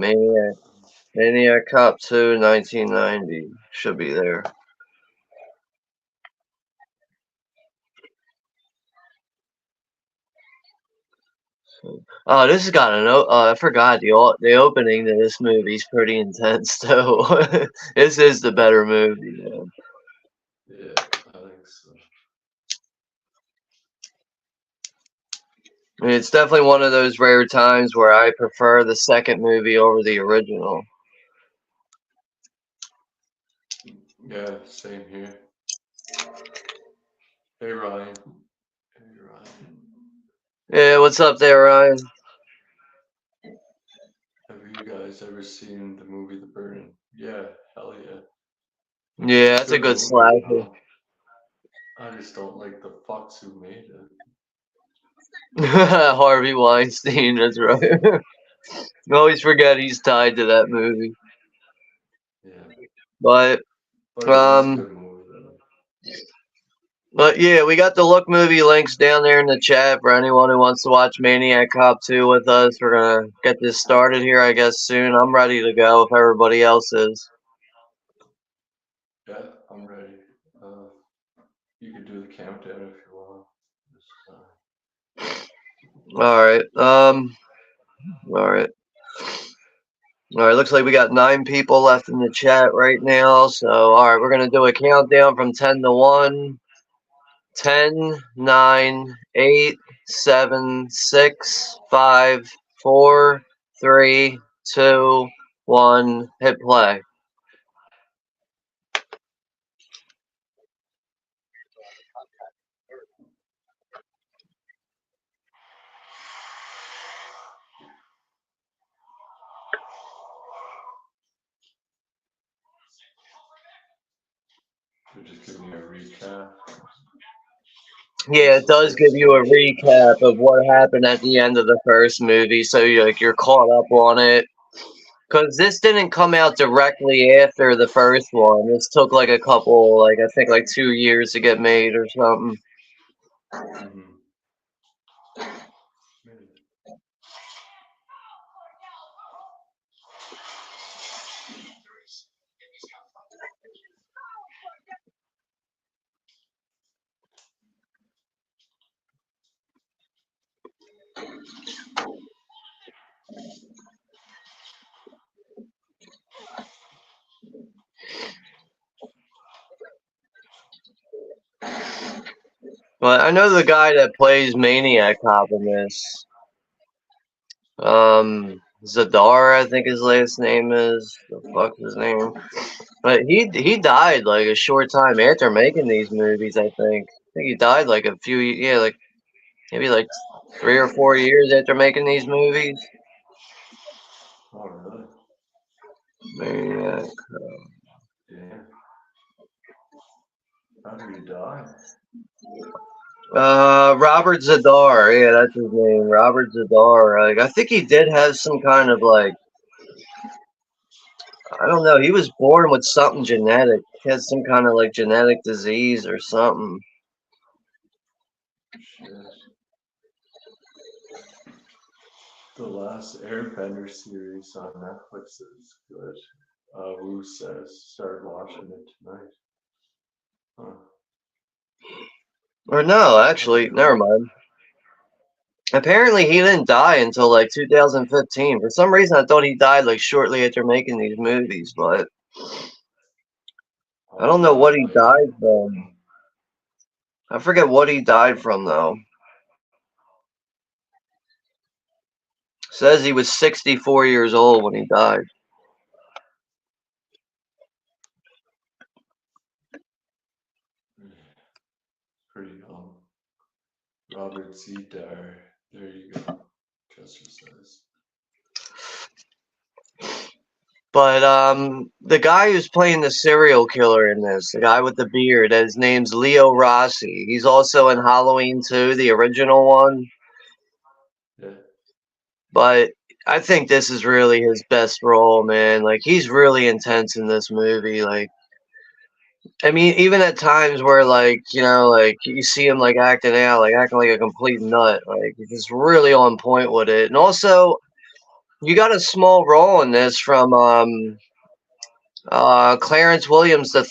Maniac Cop 2, 1990. Should be there. Oh, this has got an. I forgot the opening to this movie's pretty intense too. This is the better movie, man. Yeah, I think so. I mean, it's definitely one of those rare times where I prefer the second movie over the original. Yeah, same here. Hey Ryan. Hey Ryan. Yeah, what's up there, Ryan? Have you guys ever seen the movie The Burning? Yeah, hell yeah. Yeah, that's a good movie, slasher. you know? I just don't like the fucks who made it. Harvey Weinstein, that's right. I always forget he's tied to that movie. Yeah. But But it was a good movie though. But yeah, we got the Look movie links down there in the chat for anyone who wants to watch Maniac Cop 2 with us. We're gonna get this started here, I guess, soon. I'm ready to go if everybody else is. Yeah, I'm ready. You could do the countdown if you want. Alright, alright. Alright, looks like we got 9 people left in the chat right now. So, alright, we're gonna do a countdown from 10 to 1. 10, 9, 8, 7, 6, 5, 4, 3, 2, 1. Hit play. Just give me a recap. Yeah, it does give you a recap of what happened at the end of the first movie, so you're caught up on it. Because this didn't come out directly after the first one. This took like a couple, like I think like 2 years to get made or something. Mm-hmm. But I know the guy that plays Maniac Cop in this. Zadar, I think his last name is. The fuck's his name? But he died like a short time after making these movies. I think he died like a few, yeah, like maybe like 3 or 4 years after making these movies. Oh really? Maniac. Yeah. How did he die? Robert Zadar. Yeah, that's his name. Robert Zadar. Like I think he did have some kind of like. I don't know. He was born with something genetic. He had some kind of like genetic disease or something. Shit. The last Airbender series on Netflix is good. Wu says start watching it tonight. Huh. Or no, actually, never mind. Apparently, he didn't die until like 2015. For some reason, I thought he died like shortly after making these movies, but I don't know what he died from. I forget what he died from though. Says he was 64 years old when he died. Pretty young. Robert Z. Dyer. There you go. Chester says. But the guy who's playing the serial killer in this, the guy with the beard, his name's Leo Rossi. He's also in Halloween 2, the original one. Yeah. But I think this is really his best role, man. Like, he's really intense in this movie. Like, I mean, even at times where, like, you know, like, you see him, like, acting out, like, acting like a complete nut. Like, he's just really on point with it. And also, you got a small role in this from Clarence Williams III,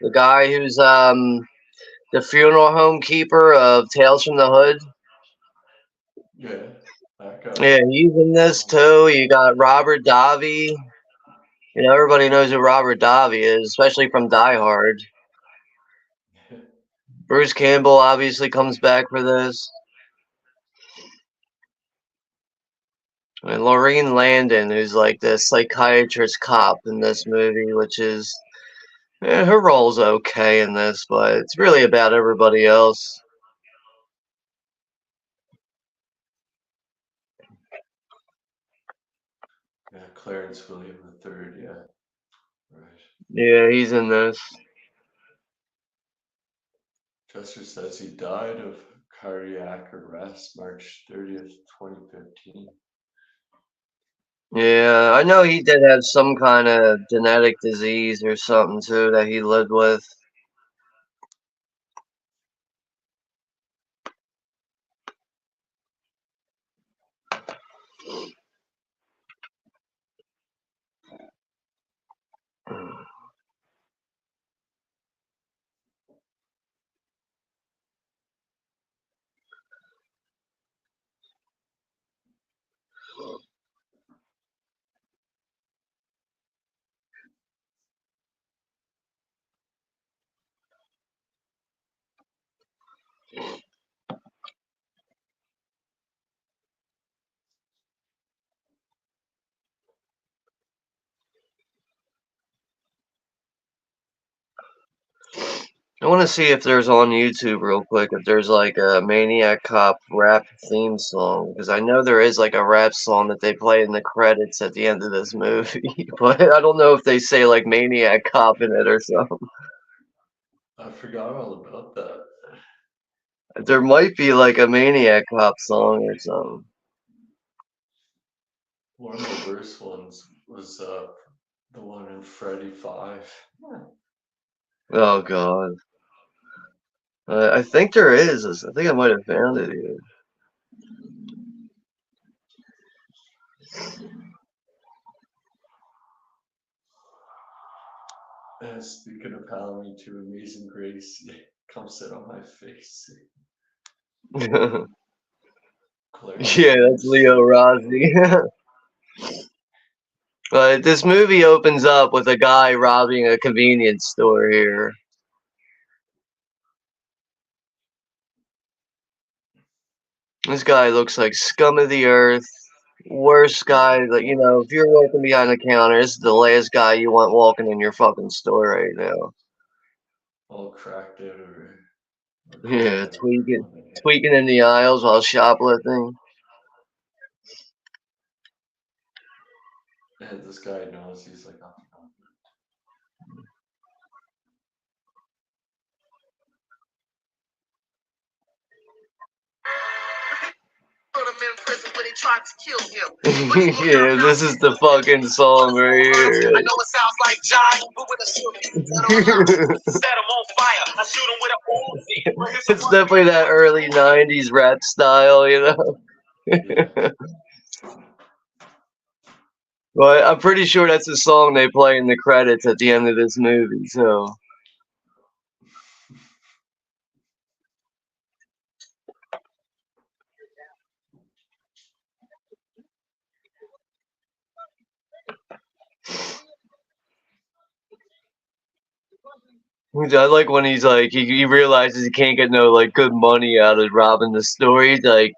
the guy who's the funeral home keeper of Tales from the Hood. Yeah. That guy. Yeah, he's in this too. You got Robert Davi. You know, everybody knows who Robert Davi is, especially from Die Hard. Bruce Campbell obviously comes back for this. And Lorraine Landon, who's like the psychiatrist cop in this movie, which is her role's okay in this, but it's really about everybody else. Yeah, Clarence William III. Yeah. Right. Yeah, he's in this. Chester says he died of cardiac arrest March 30th, 2015. Yeah, I know he did have some kind of genetic disease or something too that he lived with. I want to see if there's on YouTube real quick if there's like a Maniac Cop rap theme song, because I know there is like a rap song that they play in the credits at the end of this movie, but I don't know if they say like Maniac Cop in it or something. I forgot all about that. There might be like a Maniac Cop song or something. One of the worst ones was the one in Freddy 5. Oh god. I think there is. I think I might have found it here. And speaking of Halloween 2, Amazing Grace, come sit on my face. Yeah, Clarence that's Williams. Leo Rossi. But this movie opens up with a guy robbing a convenience store here. This guy looks like scum of the earth. Worst guy that, you know, if you're working behind the counter, this is the last guy you want walking in your fucking store right now. All cracked out over. Yeah, tweaking in the aisles while shoplifting. And this guy knows he's like, oh, Yeah, this is the fucking song right here. I know it sounds like John, but with a set him on fire. I shoot him with a It's definitely that early 90s rap style, you know? yeah. But I'm pretty sure that's the song they play in the credits at the end of this movie, so. I like when he's like he realizes he can't get no like good money out of robbing the store. He's like,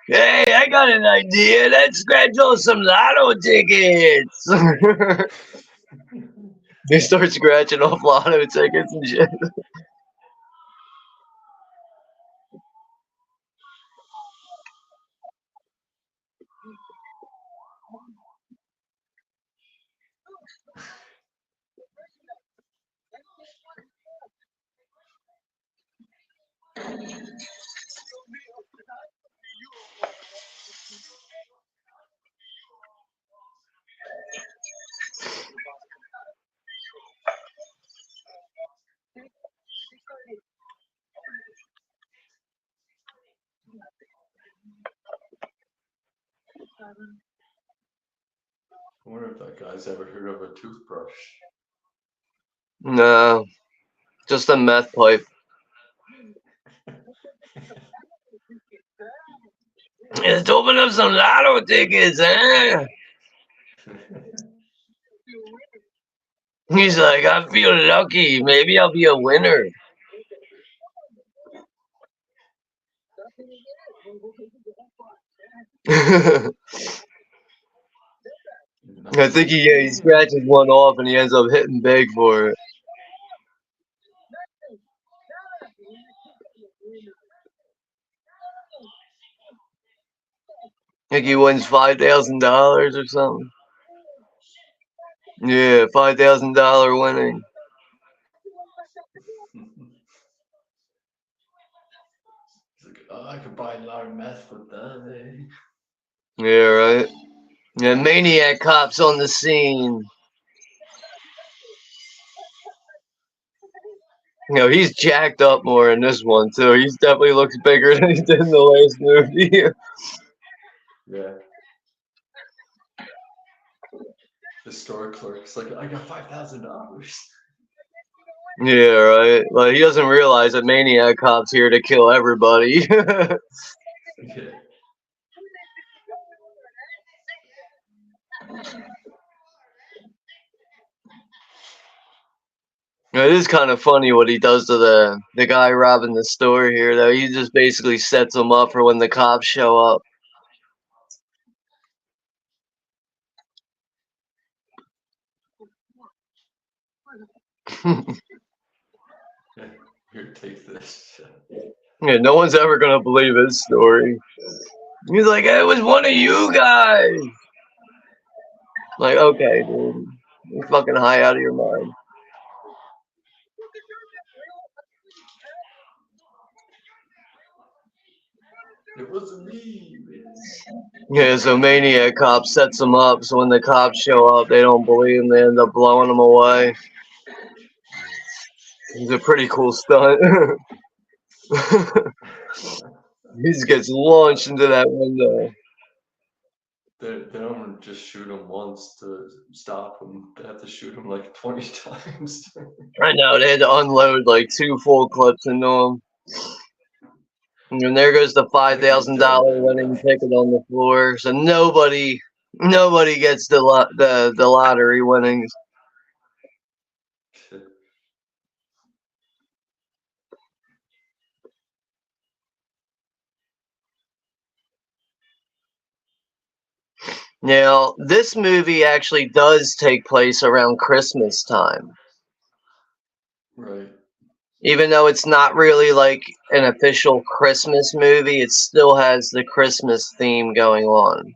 "Hey, I got an idea. Let's scratch off some lotto tickets." They start scratching off lotto tickets and shit. I wonder if that guy's ever heard of a toothbrush. No, just a meth pipe. Let's open up some lotto tickets, huh? He's like, I feel lucky. Maybe I'll be a winner. I think he scratches one off and he ends up hitting big for it. I think he wins $5,000 or something. Yeah, $5,000 winning. He's like, oh, I could buy a lot of meth with that, eh? Yeah, right. Yeah, Maniac cops on the scene. You know, he's jacked up more in this one too. He definitely looks bigger than he did in the last movie. Yeah. The store clerk's like, I got $5,000. Yeah, right. Like he doesn't realize that Maniac cop's here to kill everybody. Yeah. It is kind of funny what he does to the guy robbing the store here, though. He just basically sets him up for when the cops show up. Yeah. Here, take this. Yeah, no one's ever gonna believe his story. He's like, it was one of you guys. Like, okay, dude, you're fucking high out of your mind. It wasn't me, man. Yeah, so Maniac cop sets him up, so when the cops show up, they don't believe him. They end up blowing him away. It's a pretty cool stunt. He just gets launched into that window. They don't just shoot him once to stop him. They have to shoot him like 20 times. I know, they had to unload like 2 full clips into him. And there goes the $5,000 winning ticket on the floor. So nobody gets the lottery winnings. Now, this movie actually does take place around Christmas time. Right. Even though it's not really like an official Christmas movie, it still has the Christmas theme going on.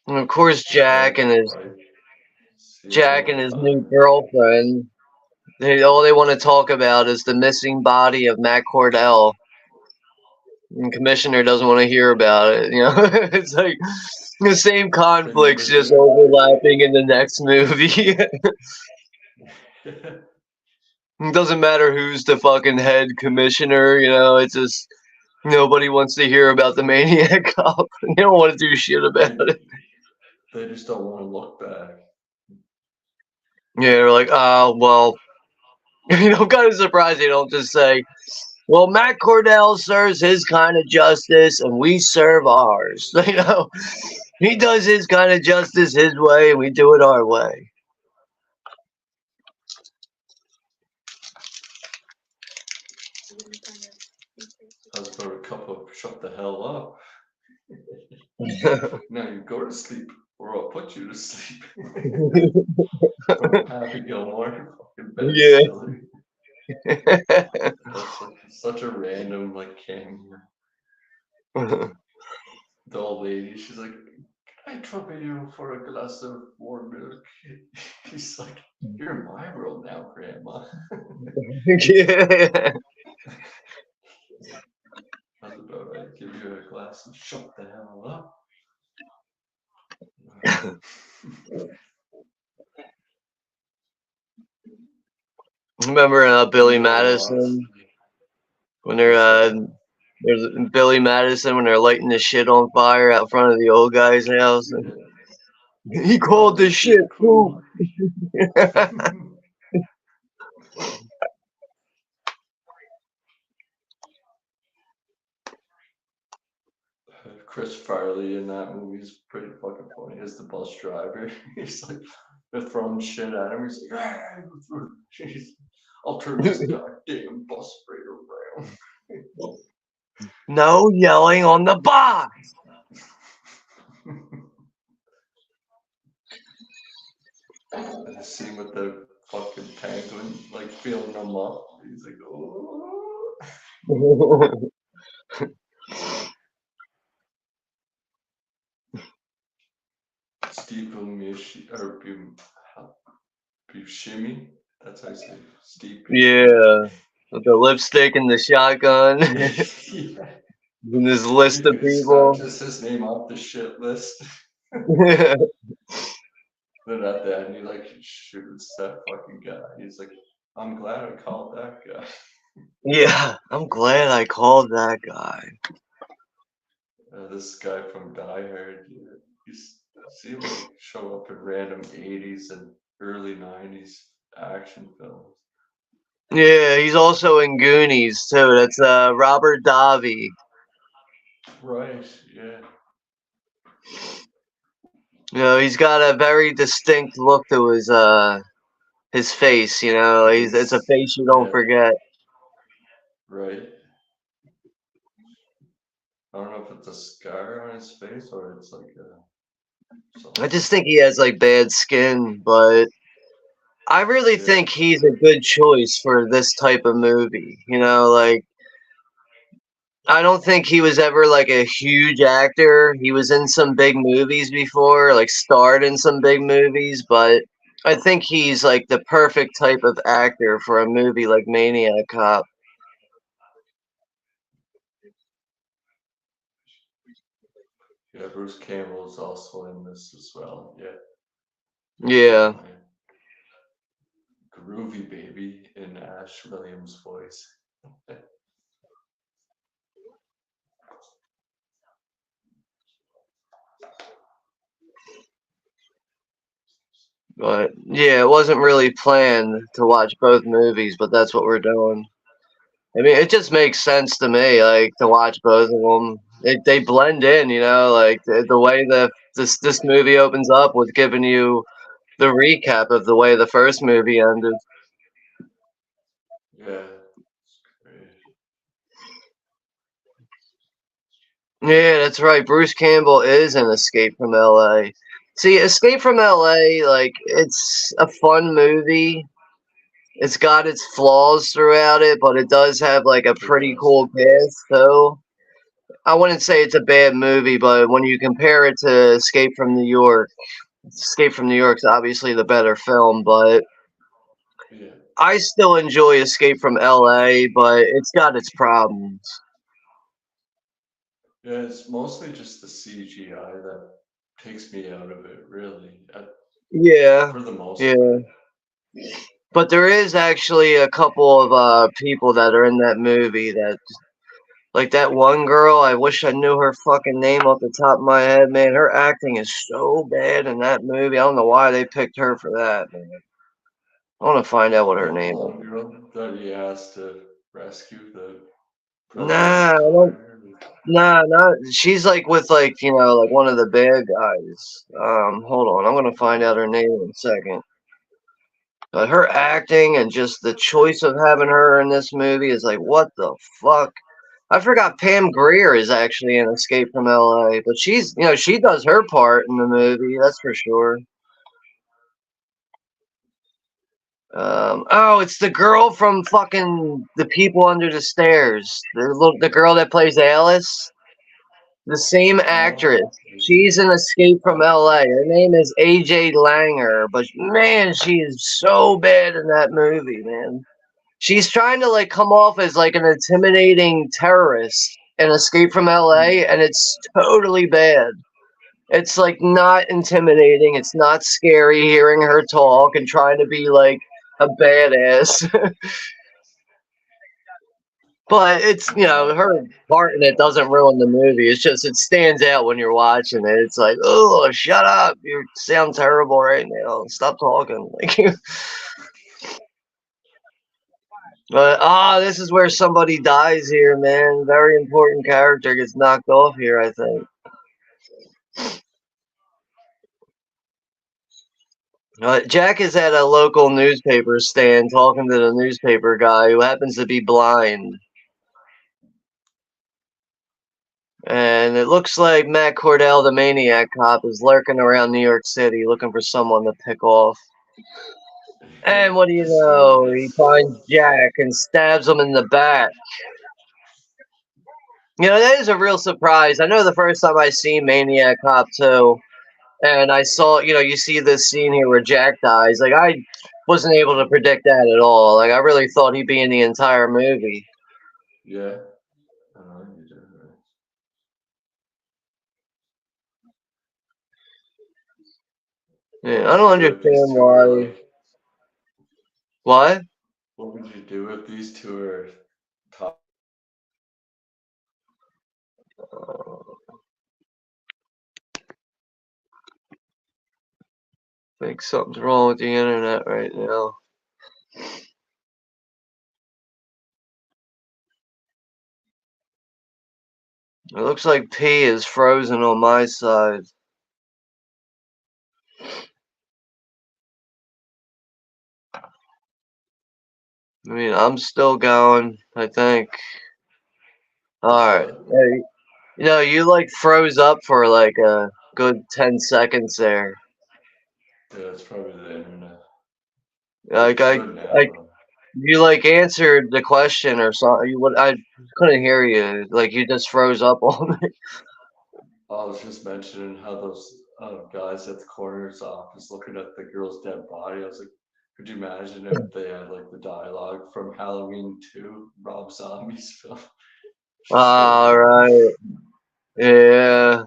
And of course, Jack and his new girlfriend, all they want to talk about is the missing body of Matt Cordell. And Commissioner doesn't want to hear about it. You know, it's like the same conflicts just overlapping in the next movie. It doesn't matter who's the fucking head commissioner. You know, it's just nobody wants to hear about the Maniac cop. They don't want to do shit about it. They just don't want to look back. Yeah, they're like, oh well. You know, I'm kind of surprised they don't just say, Well, Matt Cordell serves his kind of justice, and we serve ours. He does his kind of justice his way, and we do it our way. I was about a couple of shut the hell up. Now you go to sleep, or I'll put you to sleep. From Happy Gilmore, fucking Ben Yeah. Stiller. That's such a random like cameo. The old lady, she's like, "Can I trouble you for a glass of warm milk?" He's like, "You're in my world now, Grandma." Yeah. How's about I give you a glass and shut the hell up? Remember Billy You know, Madison when there's Billy Madison when they're lighting the shit on fire out front of the old guy's house. And he called the shit poop. Chris Farley in that movie is pretty fucking funny as the bus driver. He's like, they're throwing shit at him. He's like, "Ah, jeez, I'll turn this goddamn bus right around." No yelling on the box. And the scene with the fucking penguin, like feeling them up. He's like, "Oh." Steve Buscemi. That's how I say it. Steve Buscemi. Yeah, with the lipstick and the shotgun Yeah. and this list of He people. scratches his name off the shit list. Yeah, Then at the end, he like shoots that fucking guy. He's like, "I'm glad I called that guy." I'm glad I called that guy. This guy from Die Hard, he's see him like show up in random '80s and early '90s action films. Yeah, he's also in Goonies too. That's Robert Davi. Right? Yeah. He's got a very distinct look to his face. It's a face you don't Yeah. forget. Right. I don't know if it's a scar on his face or it's like I just think he has like bad skin, but I really think he's a good choice for this type of movie. I don't think he was ever like a huge actor. He was in some big movies before, like starred in some big movies, but I think he's like the perfect type of actor for a movie like Maniac Cop. Yeah, Bruce Campbell is also in this as well. Yeah. Yeah. Groovy baby in Ash Williams' voice. But yeah, it wasn't really planned to watch both movies, but that's what we're doing. I mean, it just makes sense to me, like to watch both of them. They blend in, like the way this movie opens up with giving you the recap of the way the first movie ended. Yeah. Great. Yeah, that's right. Bruce Campbell is in Escape from LA. See, Escape from LA, like it's a fun movie. It's got its flaws throughout it, but it does have like a pretty cool cast, so I wouldn't say it's a bad movie, but when you compare it to Escape from New York's obviously the better film, but Yeah. I still enjoy Escape from LA, but it's got its problems. Yeah, it's mostly just the CGI that takes me out of it, really. Yeah, For the most yeah. part. But there is actually a couple of people that are in that movie that, like that one girl. I wish I knew her fucking name off the top of my head, man. Her acting is so bad in that movie. I don't know why they picked her for that, man. I want to find out what her The name blonde is. girl that he has to rescue, the Nah, I don't. Nah, not. She's like with like like one of the bad guys. Hold on, I'm gonna find out her name in a second. But her acting and just the choice of having her in this movie is like, what the fuck? I forgot Pam Grier is actually in Escape from LA, but she's she does her part in the movie, that's for sure. Oh, it's the girl from fucking The People Under the Stairs. The girl that plays Alice. The same actress. She's in Escape from LA. Her name is AJ Langer, but man, she is so bad in that movie, man. She's trying to like come off as like an intimidating terrorist in Escape from LA, and it's totally bad. It's like not intimidating. It's not scary hearing her talk and trying to be like a badass. But it's her part in it doesn't ruin the movie. It's just it stands out when you're watching it. It's like, oh, shut up! You sound terrible right now. Stop talking. Like, but this is where somebody dies here, man. Very important character gets knocked off here, I think. Jack is at a local newspaper stand talking to the newspaper guy who happens to be blind. And it looks like Matt Cordell, the Maniac cop, is lurking around New York City looking for someone to pick off. And what do you know? He finds Jack and stabs him in the back. That is a real surprise. I know the first time I seen Maniac Cop 2, and I saw, you see this scene here where Jack dies. Like, I wasn't able to predict that at all. Like, I really thought he'd be in the entire movie. Yeah. I know you did, right? Yeah, I don't understand why. Like, What? what would you do if these two are top? I think something's wrong with the internet right now. It looks like P is frozen on my side. I mean, I'm still going, I think. Alright. Hey, you like froze up for like a good 10 seconds there. Yeah, it's probably the internet. Like It's good now, though. you like answered the question or something. I couldn't hear you. Like you just froze up on me. I was just mentioning how those guys at the coroner's office looking at the girl's dead body. I was like, could you imagine if they had like the dialogue from Halloween 2, Rob Zombie's film? Alright. Yeah.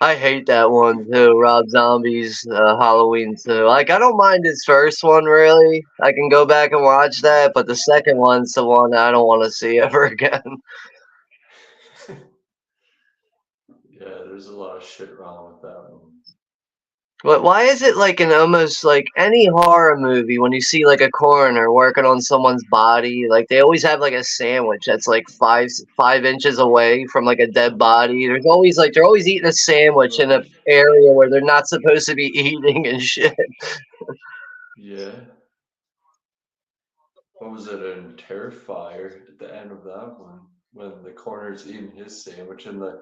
I hate that one too, Rob Zombie's Halloween 2. Like, I don't mind his first one, really. I can go back and watch that, but the second one's the one I don't want to see ever again. Yeah, there's a lot of shit wrong with that one. But why is it like in almost like any horror movie when you see like a coroner working on someone's body, like they always have like a sandwich that's like 5 inches away from like a dead body. There's always like they're always eating a sandwich in an area where they're not supposed to be eating and shit. Yeah. What was it in Terrifier at the end of that one when the coroner's eating his sandwich and the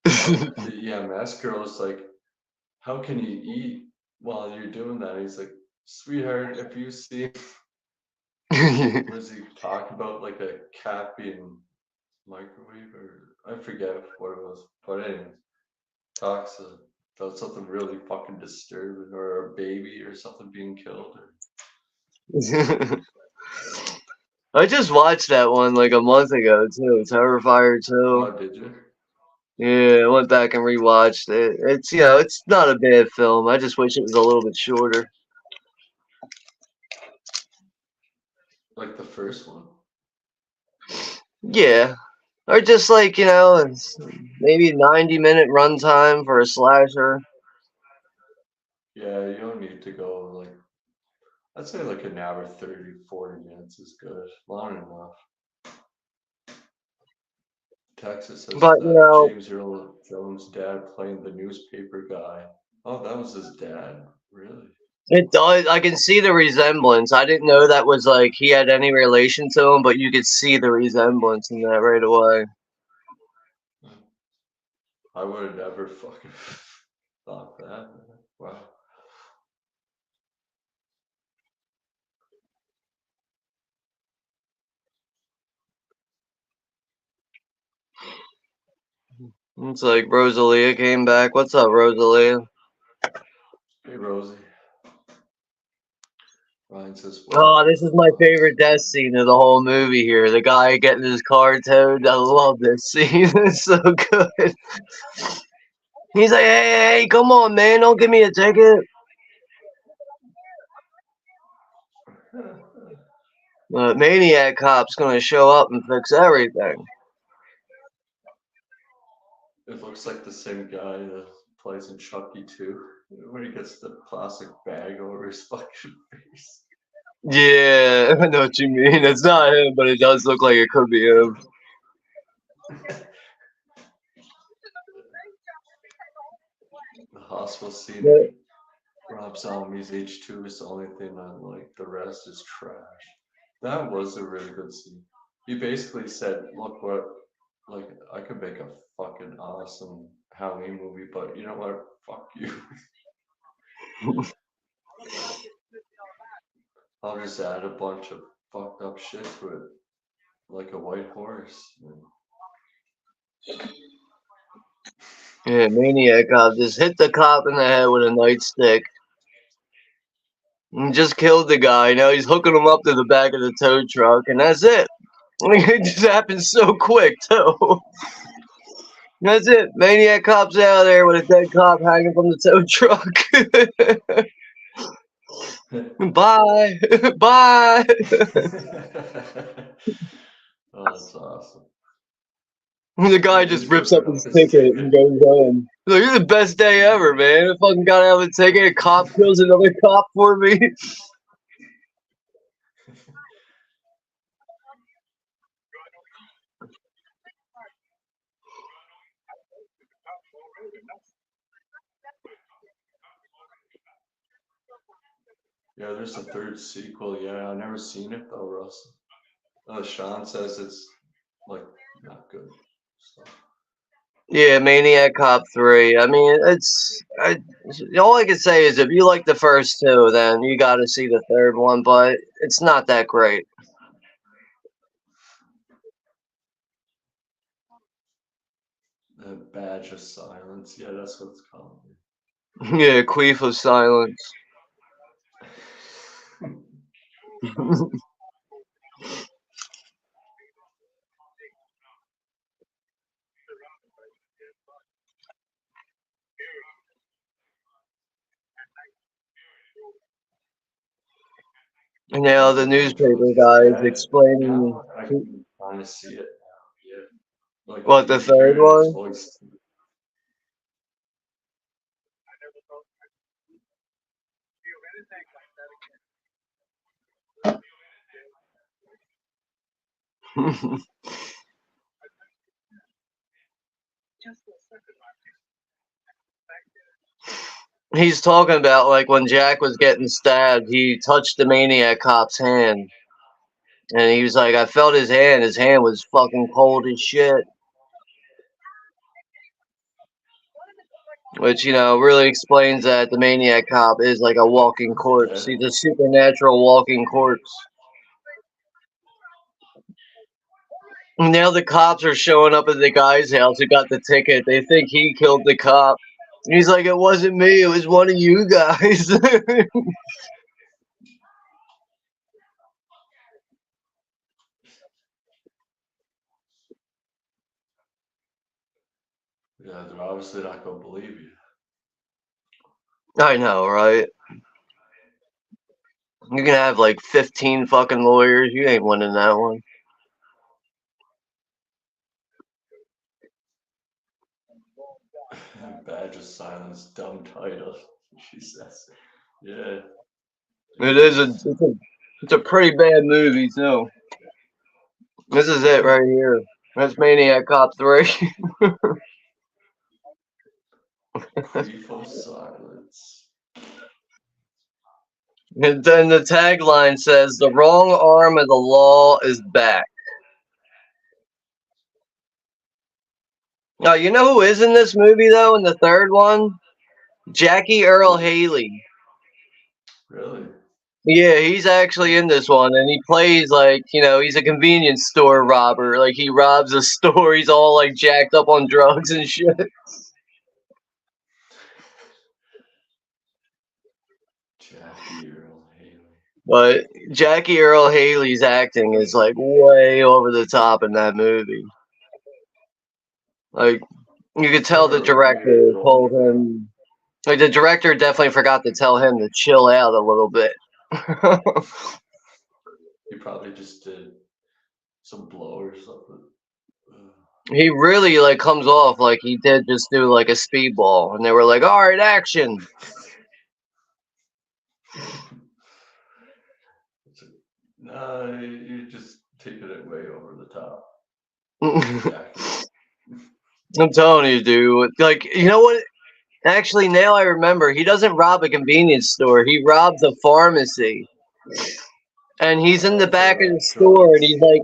EMS girl is like, how can you eat while you're doing that? And he's like, sweetheart, if you see, what does he talk about? Like a cat being microwave or I forget what it was. But anyways, talks about something really fucking disturbing or a baby or something being killed. I just watched that one like a month ago too. Terrifier 2. Oh, did you? Yeah, I went back and rewatched it. It's it's not a bad film. I just wish it was a little bit shorter. Like the first one? Yeah. Or just like, it's maybe 90-minute runtime for a slasher. Yeah, you don't need to go like, I'd say like an hour 30, 40 minutes is good. Long enough. Texas says But you know, James Earl Jones' dad playing the newspaper guy. Oh, that was his dad. Really? it does. I can see the resemblance. I didn't know that was like he had any relation to him, but you could see the resemblance in that right away. I would have never fucking thought that. Wow. It's like Rosalia came back. What's up, Rosalia? Hey, Rosie. Ryan says, Oh, well, this is my favorite death scene of the whole movie here. The guy getting his car towed. I love this scene. It's so good. He's like, hey, come on, man. Don't give me a ticket. Maniac Cop's going to show up and fix everything. it looks like the same guy that plays in Chucky 2, where he gets the plastic bag over his fucking face. Yeah, I know what you mean. It's not him, but it does look like it could be him. The hospital scene Yeah. in Rob Zombie's H2 is the only thing I like. The rest is trash. That was a really good scene. He basically said, look what, like, I could make a fucking awesome Halloween movie, but you know what? Fuck you. I'll just add a bunch of fucked up shit to it. Like a white horse. Yeah, Maniac Cop just hit the cop in the head with a nightstick. And just killed the guy. Now he's hooking him up to the back of the tow truck, and that's it. It just happened so quick, too. That's it. Maniac Cop's out there with a dead cop hanging from the tow truck. Bye. Bye. Oh, that's awesome. The guy just rips up his ticket and goes home. Like, it's the best day ever, man. I fucking got out of the ticket. A cop kills another cop for me. Yeah, there's a third sequel. Yeah, I've never seen it though, Russ. Sean says it's like not good. So. Yeah, Maniac Cop 3. I mean, all I can say is if you like the first two, then you got to see the third one, but it's not that great. The Badge of Silence. Yeah, that's what it's called. Yeah, Queef of Silence. And now the newspaper guy is explaining Now I can kind of see it now. Yeah, like what you the can third hear his one. voice. He's talking about like when Jack was getting stabbed, he touched the Maniac Cop's hand. And he was like, I felt his hand. His hand was fucking cold as shit. Which, you know, really explains that the Maniac Cop is like a walking corpse. He's a supernatural walking corpse. And now the cops are showing up at the guy's house who got the ticket. They think he killed the cop. He's like, it wasn't me. It was one of you guys. Yeah, they're obviously not gonna believe you. I know, right? You can have like 15 fucking lawyers. You ain't winning that one. Badge of Silence, dumb title. She says, "Yeah, It is it's a pretty bad movie too. This is it right here. That's Maniac Cop 3. Grief of silence. And then the tagline says, "The wrong arm of the law is back." Now, you know who is in this movie, though, in the third one? Jackie Earl Haley. Really? Yeah, he's actually in this one, and he plays like, he's a convenience store robber. Like, he robs a store, he's all like jacked up on drugs and shit. Jackie Earl Haley. But Jackie Earl Haley's acting is like way over the top in that movie. Like, you could tell the director told him, like, the director definitely forgot to tell him to chill out a little bit. He probably just did some blow or something. He really like comes off like he did just do like a speedball, and they were like, "All right, action." No, you just taking it way over the top. I'm telling you, dude. Like, you know what? Actually, now I remember. He doesn't rob a convenience store. He robs a pharmacy. And he's in the back of the store, and he's like,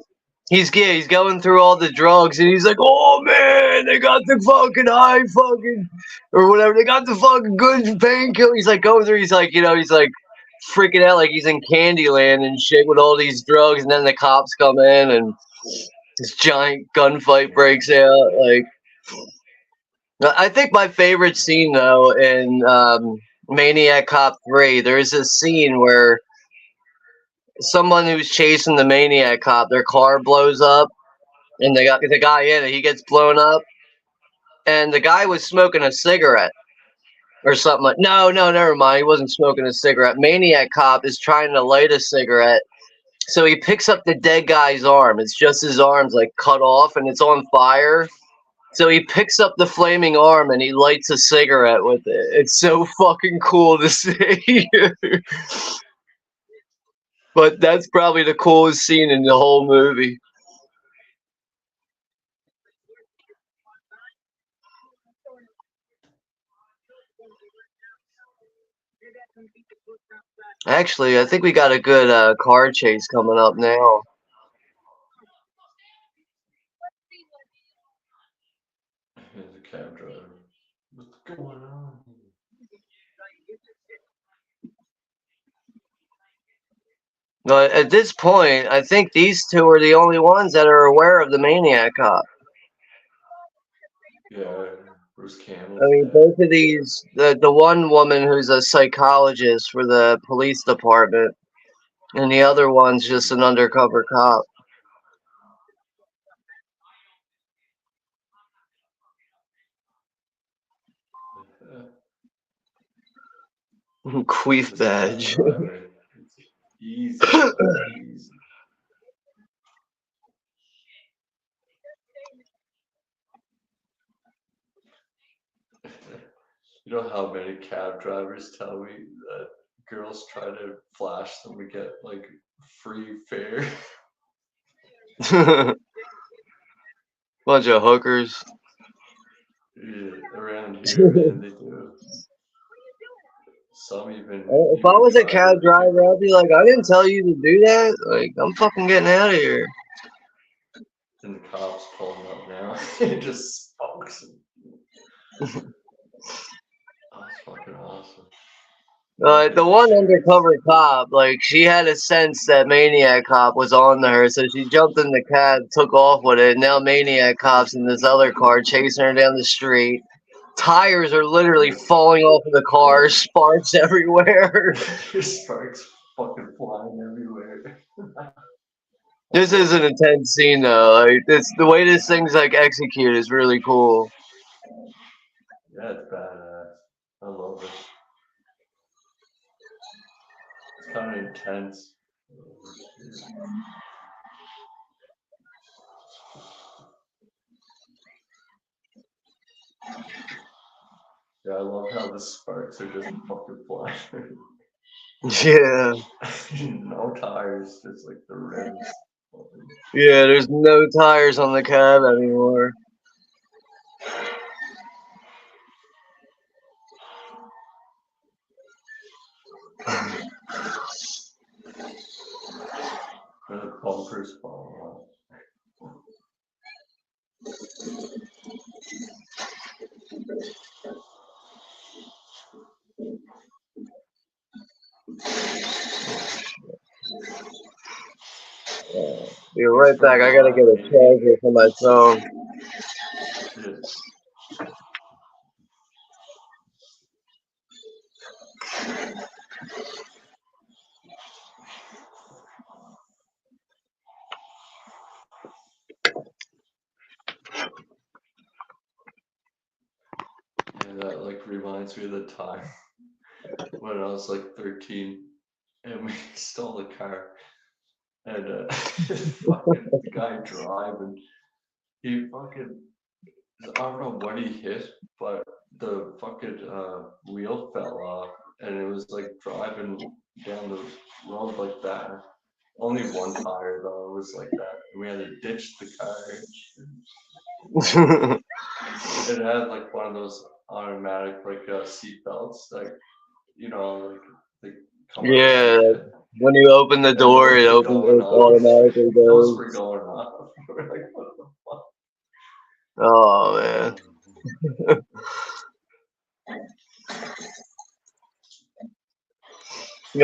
he's going through all the drugs, and he's like, "Oh man, they got the fucking high fucking or whatever. They got the fucking good painkiller." He's like going through. He's like, he's like freaking out, like he's in Candyland and shit with all these drugs, and then the cops come in, and this giant gunfight breaks out. Like, I think my favorite scene though in Maniac Cop 3, there's this scene where someone who's chasing the Maniac Cop, their car blows up, and they got the guy in it. He gets blown up, and the guy was smoking a cigarette or something. Like, no, never mind. He wasn't smoking a cigarette. Maniac Cop is trying to light a cigarette, so he picks up the dead guy's arm. It's just his arm's like cut off, and it's on fire. So he picks up the flaming arm and he lights a cigarette with it. It's so fucking cool to see. But that's probably the coolest scene in the whole movie. Actually, I think we got a good car chase coming up now. Here's a cab driver. What's going on? But at this point, I think these two are the only ones that are aware of the Maniac Cop. Yeah, Bruce Campbell. I mean, both of these, the one woman who's a psychologist for the police department, and the other one's just an undercover cop. Queef badge. Easy, easy. You know how many cab drivers tell me that girls try to flash them to get like free fare? Bunch of hookers. Yeah, around here, man, they do. Some even. If I was a cab driver, I'd be like, "I didn't tell you to do that. Like, I'm fucking getting out of here." And the cops pulling up now. It just smokes. That's fucking awesome. The one undercover cop, like, she had a sense that Maniac Cop was on to her, so she jumped in the cab, took off with it. And now Maniac Cop's in this other car chasing her down the street. Tires are literally falling off of the car, sparks everywhere. Sparks fucking flying everywhere. This is an intense scene, though. Like, the way this thing's like executed is really cool. Yeah, it's badass. I love it. It's kind of intense. Yeah, I love how the sparks are just fucking flying. Yeah. No tires, just like the rims. Yeah, there's no tires on the cab anymore. The bumpers fall off. Be right back. I gotta get a charger for my phone. Yeah. Yeah, that like reminds me of the time when I was like 13 and we stole a car and fucking the guy driving, he fucking, I don't know what he hit, but the fucking wheel fell off and it was like driving down the road like that. Only one tire though was like that. We had to ditch the car. It had like one of those automatic like seat belts, like like they come out Yeah, like that. when you open the And door, those it were opens. going It off. automatically Those goes. were going off. We're like, what the fuck? Oh man.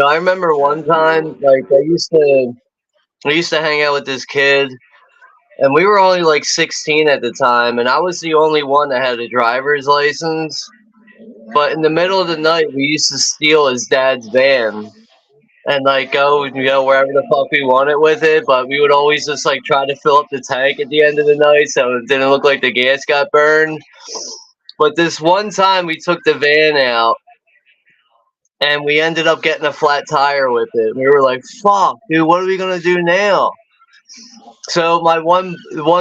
I remember one time, like I used to hang out with this kid, and we were only like 16 at the time, and I was the only one that had a driver's license. But in the middle of the night, we used to steal his dad's van and like go, wherever the fuck we wanted with it. But we would always just like try to fill up the tank at the end of the night so it didn't look like the gas got burned. But this one time, we took the van out and we ended up getting a flat tire with it. We were like, "Fuck, dude, what are we gonna do now?" So my one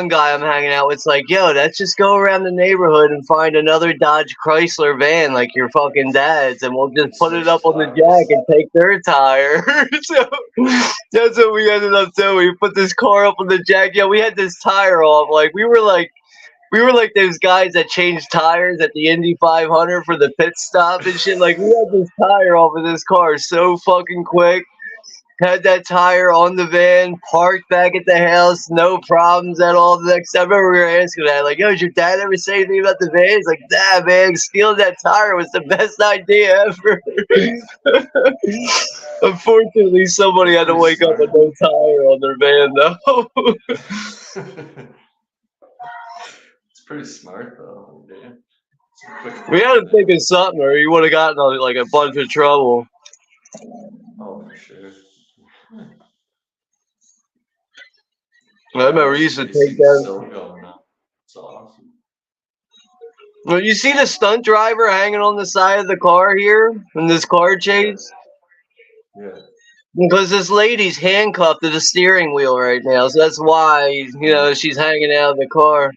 guy I'm hanging out with's like, "Yo, let's just go around the neighborhood and find another Dodge Chrysler van like your fucking dad's, and we'll just put it Switch up on the tires. jack and take their tire." So that's what we ended up doing. We put this car up on the jack. Yeah, we had this tire off. Like we were like those guys that changed tires at the Indy 500 for the pit stop and shit. Like we had this tire off of this car so fucking quick. Had that tire on the van, parked back at the house, no problems at all. The next, I remember we were asking that, like, "Yo, did your dad ever say anything about the van?" He's like, "Nah, man, stealing that tire was the best idea ever." Unfortunately, somebody That's had to pretty wake up with smart. no tire on their van, though. It's pretty smart though. Yeah. It's a quick We had to fix. think of something, or you would have gotten like a bunch of trouble. Oh, for sure. I remember we Tires used to take racing's that. still going up. It's awesome. Well, you see the stunt driver hanging on the side of the car here in this car Yeah. chase? Yeah. Because this lady's handcuffed to the steering wheel right now, so that's why she's hanging out of the car.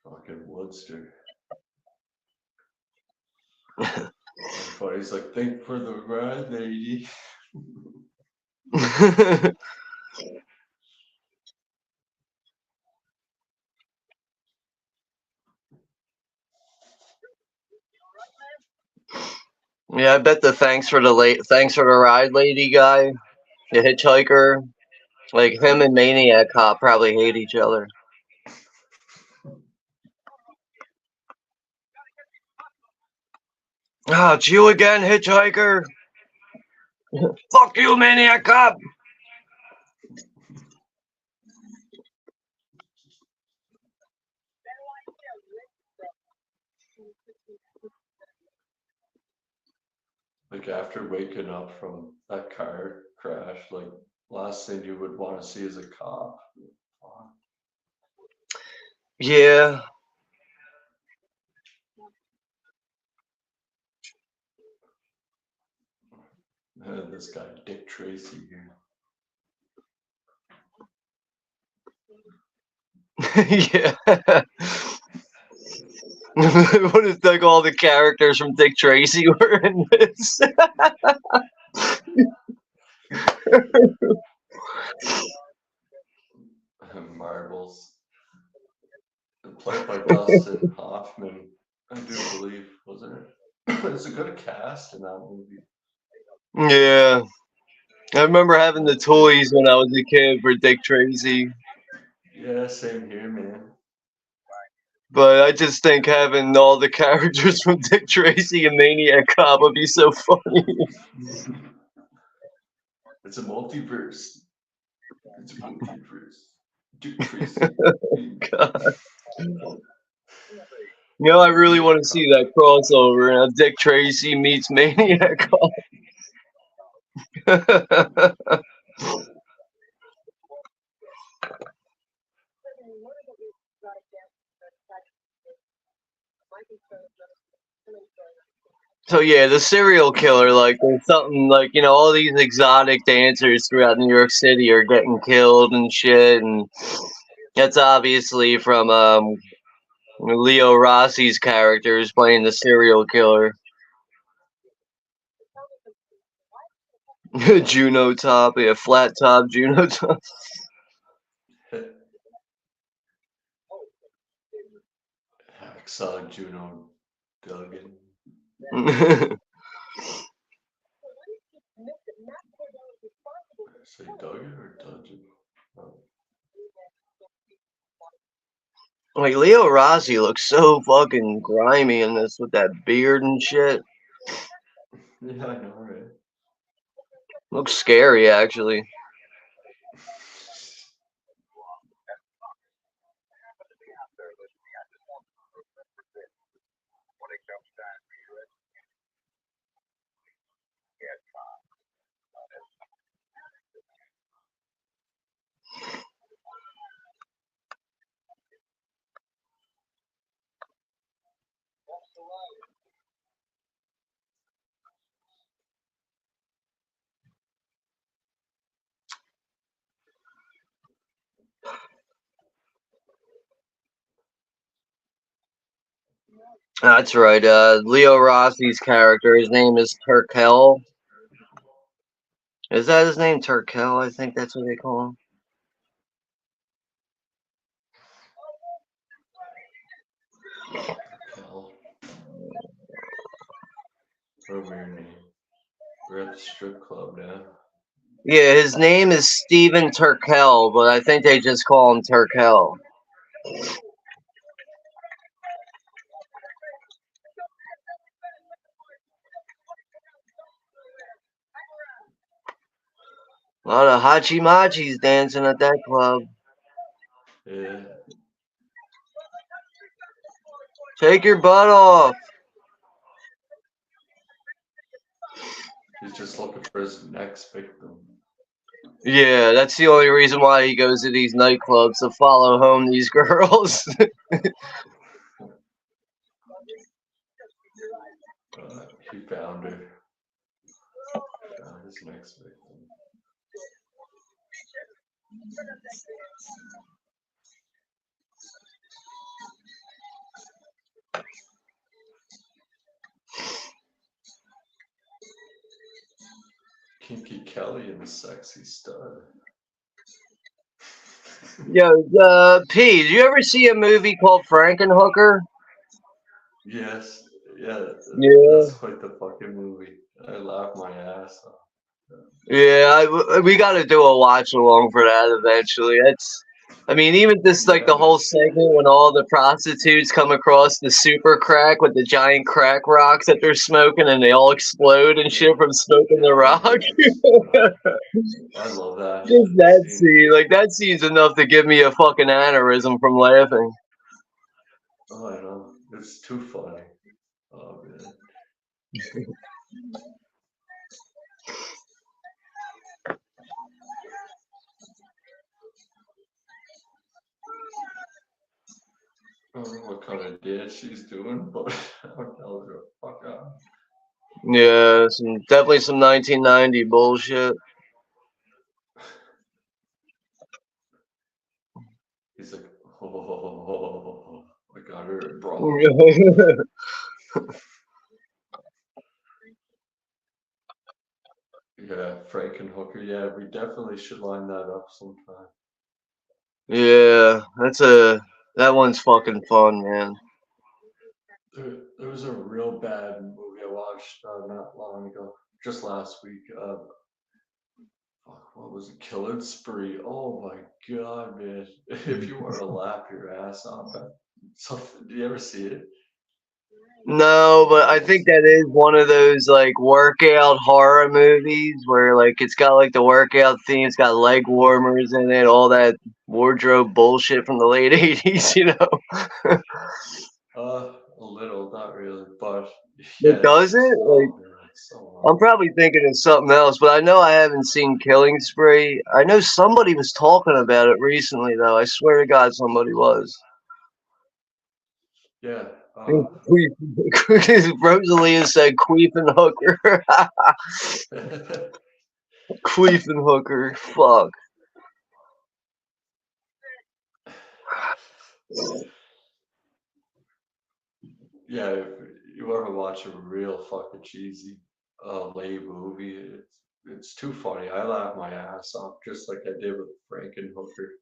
Fucking Woodster. But he's like, think for the ride, lady. Yeah, I bet the thanks for the ride lady guy, the hitchhiker, like him and Maniac Cop probably hate each other. Ah, it's you again, hitchhiker. Fuck you, Maniac Cop. Like after waking up from that car crash, like last thing you would want to see is a cop. Fuck. Yeah. This guy Dick Tracy here. Yeah. What if like all the characters from Dick Tracy were in this? Marbles. Played by Dustin Hoffman, I do believe, wasn't it? It's a good cast in that movie. Yeah. I remember having the toys when I was a kid for Dick Tracy. Yeah, same here, man. But I just think having all the characters from Dick Tracy and Maniac Cop would be so funny. It's a multiverse. It's a multiverse. Dick Tracy. God. You know, I really want to see that crossover. Dick Tracy meets Maniac Cop. So yeah, the serial killer, like there's something like, you know, all these exotic dancers throughout New York City are getting killed and shit, and that's obviously from Leo Rossi's character who's playing the serial killer. Juno top, yeah, flat top Juno top. Hacksaw Juno Duggan. Say Duggan or Dudgeon? Oh. Like Leo Rossi looks so fucking grimy in this with that beard and shit. Yeah, I know, right? Looks scary actually. That's right. Leo Rossi's character, his name is Turkel. Is that his name, Turkel? I think that's what they call him. Cal. What a weird name. We're at the strip club now. Yeah, his name is Steven Turkel, but I think they just call him Turkel. A lot of hachi machis dancing at that club. Yeah. Take your butt off. He's just looking for his next victim. Yeah, that's the only reason why he goes to these nightclubs to follow home these girls. He found her. Found his next victim. Kinky Kelly and the Sexy Stud. Yo, P, did you ever see a movie called Frankenhooker? Yes, yeah, Yeah. that's quite the fucking movie. I laughed my ass off. Yeah, we got to do a watch along for that eventually. I mean, even this, like the whole segment when all the prostitutes come across the super crack with the giant crack rocks that they're smoking and they all explode and shit from smoking the rock. I love that. Just that scene. Like, that scene's enough to give me a fucking aneurysm from laughing. Oh, I know. It's too funny. Oh, man. I don't know what kind of dance she's doing, but I'll tell her to fuck off. Yeah, definitely some 1990 bullshit. He's like, oh, I got her, bro. Yeah, Frankenhooker. Yeah, we definitely should line that up sometime. Yeah, that one's fucking fun, man. There was a real bad movie I watched not long ago, just last week. Fuck, what was it? Killing Spree. Oh my god, man! If you want to laugh your ass off at something, do you ever see it? No, but I think that is one of those like workout horror movies where like it's got like the workout theme, it's got leg warmers in it, all that wardrobe bullshit from the late 80s, you know. A little, not really, but It yeah, does it's it? Like oh man, it's so I'm awful. probably thinking of something else, but I know I haven't seen Killing Spree. I know somebody was talking about it recently though. I swear to God somebody was. Yeah, Rosalia said queef and hooker. Queef and hooker. Fuck. yeah. If you want to watch a real fucking cheesy, lame movie, it's too funny. I laugh my ass off just like I did with Frankenhooker.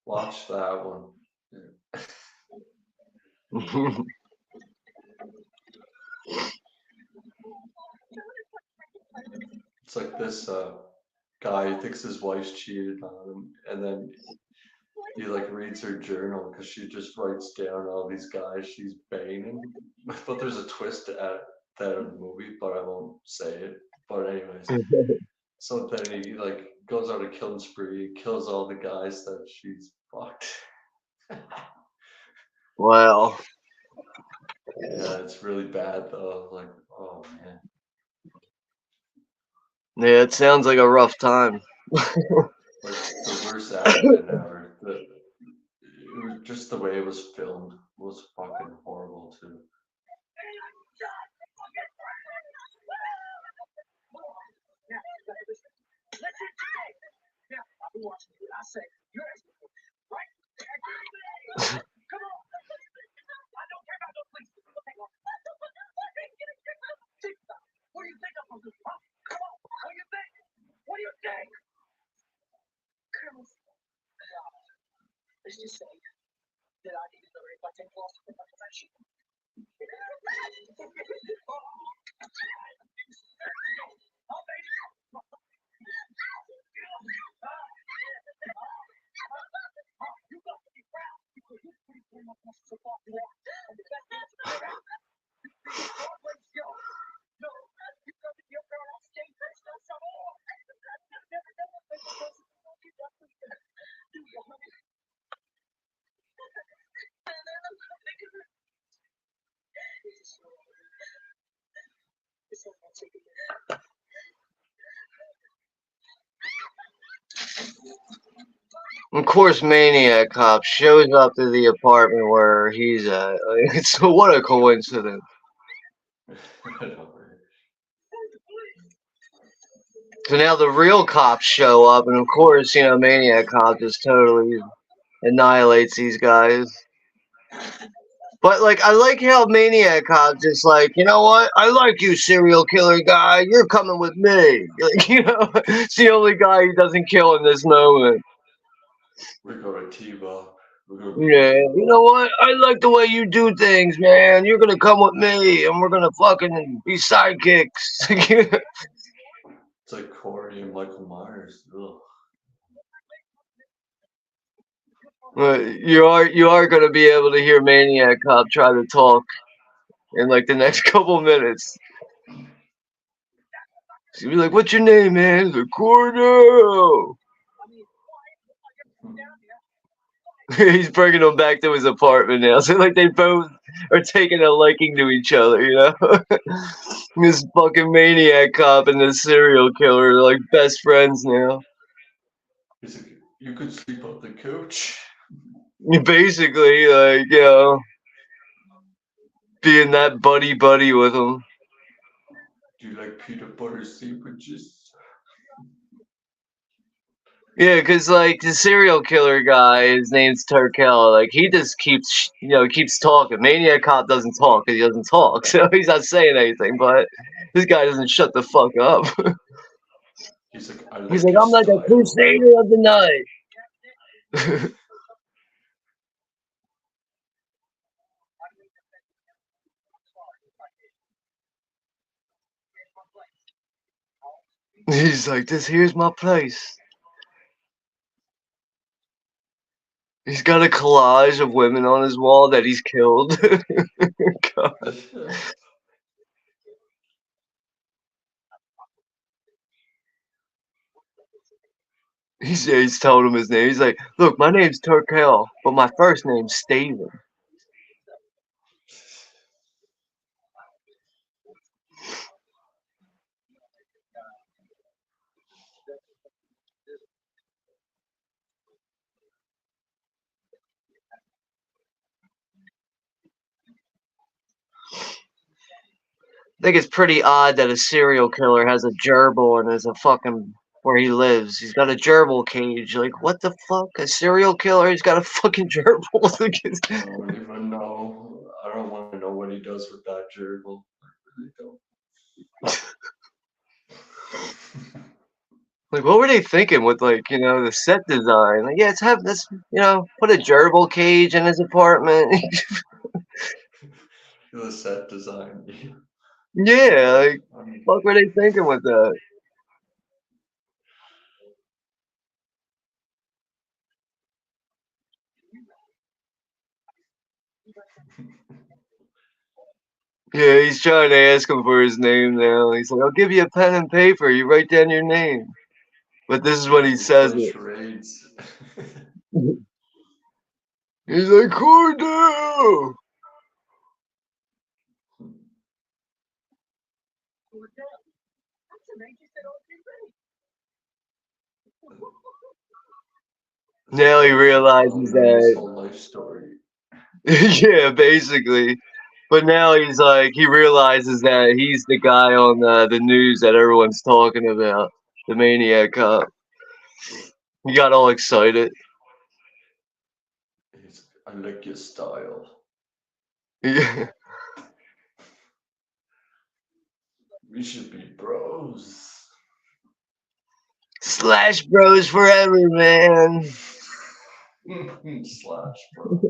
Watch that one. Yeah. It's like this guy thinks his wife's cheated on him, and then he like reads her journal because she just writes down all these guys she's banging. But there's a twist at that in the movie, but I won't say it. But anyways, so then he like goes on a killing spree, kills all the guys that she's fucked. Wow. Yeah, it's really bad though. Like, oh man. Yeah, it sounds like a rough time. Like the worst acting ever. It was just the way it was filmed was fucking horrible too. Of course, Maniac Cop shows up to the apartment where he's at. Like, it's what a coincidence. So now the real cops show up, and of course, you know, Maniac Cop just totally annihilates these guys. But like, I like how Maniac Cop just like, you know what? I like you, serial killer guy. You're coming with me. Like, you know, it's the only guy he doesn't kill in this moment. We're gonna team up. We're gonna be Yeah, you know what? I like the way you do things, man. You're gonna come with me, and we're gonna fucking be sidekicks. It's like Corey and Michael Myers. Ugh. You are gonna be able to hear Maniac Cop try to talk in like the next couple minutes. She'll be like, "What's your name, man?" He's like, "Cornell." He's bringing him back to his apartment now. So like they both are taking a liking to each other, you know. This fucking Maniac Cop and this serial killer are like best friends now. He's like, you could sleep on the couch. Basically, like, you know, being that buddy with him. Do you like peanut butter sandwiches? Yeah, because like the serial killer guy, his name's Turkel. Like he just keeps, keeps talking. Maniac Cop doesn't talk because he doesn't talk, so he's not saying anything. But this guy doesn't shut the fuck up. He's like, I He's like like, your I'm like a style. crusader of the night. He's like, this here's my place. He's got a collage of women on his wall that he's killed. God. He's told him his name. He's like, look, my name's Turkel, but my first name's Steven. I think it's pretty odd that a serial killer has a gerbil and is a fucking where he lives. He's got a gerbil cage. Like, what the fuck? A serial killer? He's got a fucking gerbil. I don't even know. I don't want to know what he does with that gerbil. I really don't. Like, what were they thinking with, like, the set design? Like, yeah, let's have this, put a gerbil cage in his apartment. The set design. Yeah, like, Um, what were they thinking with that? Yeah, he's trying to ask him for his name now. He's like, I'll give you a pen and paper. You write down your name. But this is when he he's says playing it. charades. He's like, Cordell! Now he realizes His that, whole life story. yeah, basically. But now he's like, he realizes that he's the guy on the news that everyone's talking about, the Maniac Cop. He got all excited. I like your style. Yeah. We should be bros. Slash Bros forever, man. Slash bros.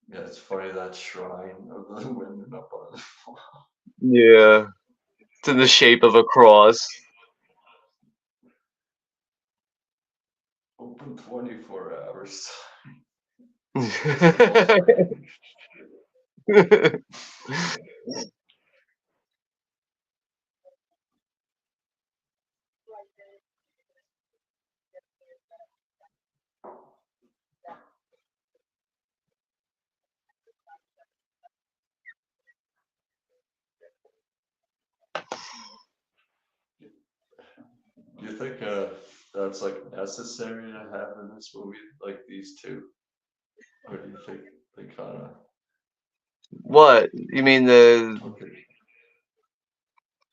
Yeah, it's funny that shrine of the women up on the wall. Yeah. It's in the shape of a cross. Open 24 hours. Do you think that's like necessary to have in this movie, like these two, or do you think they kind of What? You mean the okay,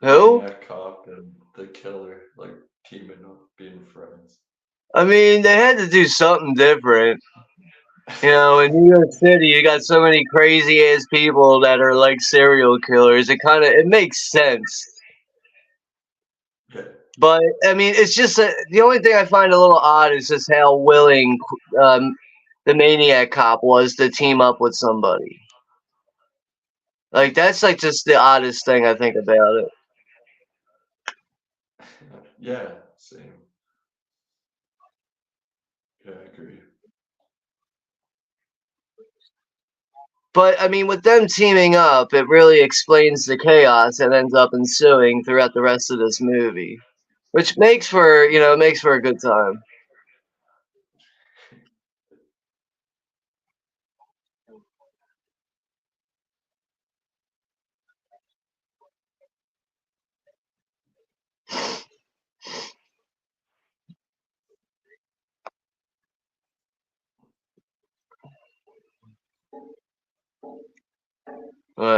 who? Maniac Cop and the killer like teaming up, being friends? I mean, they had to do something different. In New York City, you got so many crazy ass people that are like serial killers. It makes sense. Yeah, But I mean, it's just the only thing I find a little odd is just how willing the Maniac Cop was to team up with somebody. Like that's like just the oddest thing I think about it. yeah, same. Yeah, I agree. But I mean, with them teaming up, it really explains the chaos that ends up ensuing throughout the rest of this movie, which makes for a good time.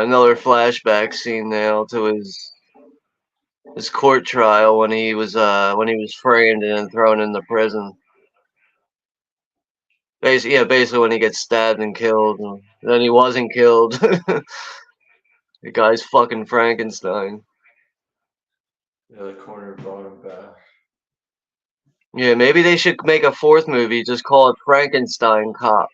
Another flashback scene now to his court trial when he was framed and then thrown into prison. Basically when he gets stabbed and killed, and then he wasn't killed. The guy's fucking Frankenstein. Yeah, the corner brought him back. Yeah, maybe they should make a fourth movie. Just call it Frankenstein Cop.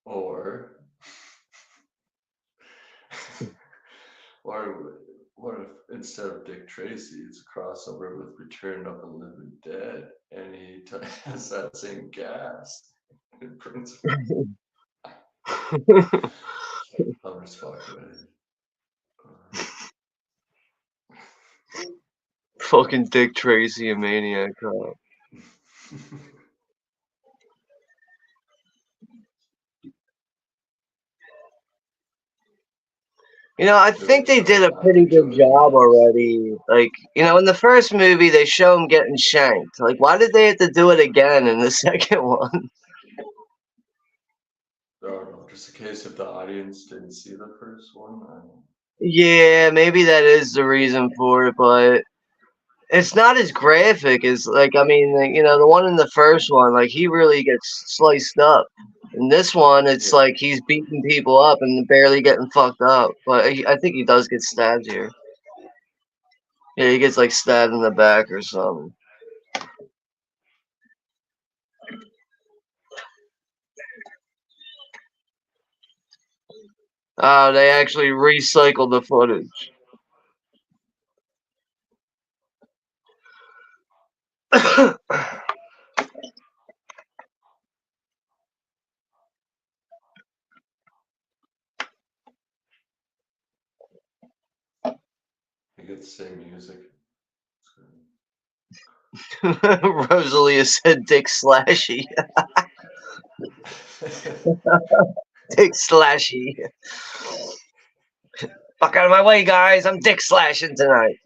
Or what if instead of Dick Tracy, it's a crossover with Return of the Living Dead, and he has that same gas in principle. I'm just fucking with it. Fucking Dick Tracy and Maniac Cop. I think they did a pretty good job already. Like, in the first movie, they show him getting shanked. Like, why did they have to do it again in the second one? I don't know, just in case if the audience didn't see the first one. I don't know. Yeah, maybe that is the reason for it, but it's not as graphic as, the one in the first one, like, he really gets sliced up. In this one, it's like he's beating people up and barely getting fucked up. But I think he does get stabbed here. Yeah, he gets, like, stabbed in the back or something. Oh, they actually recycled the footage. You get the same music. Rosalia said Dick Slashy. Dick Slashy. Fuck out of my way, guys. I'm Dick Slashing tonight.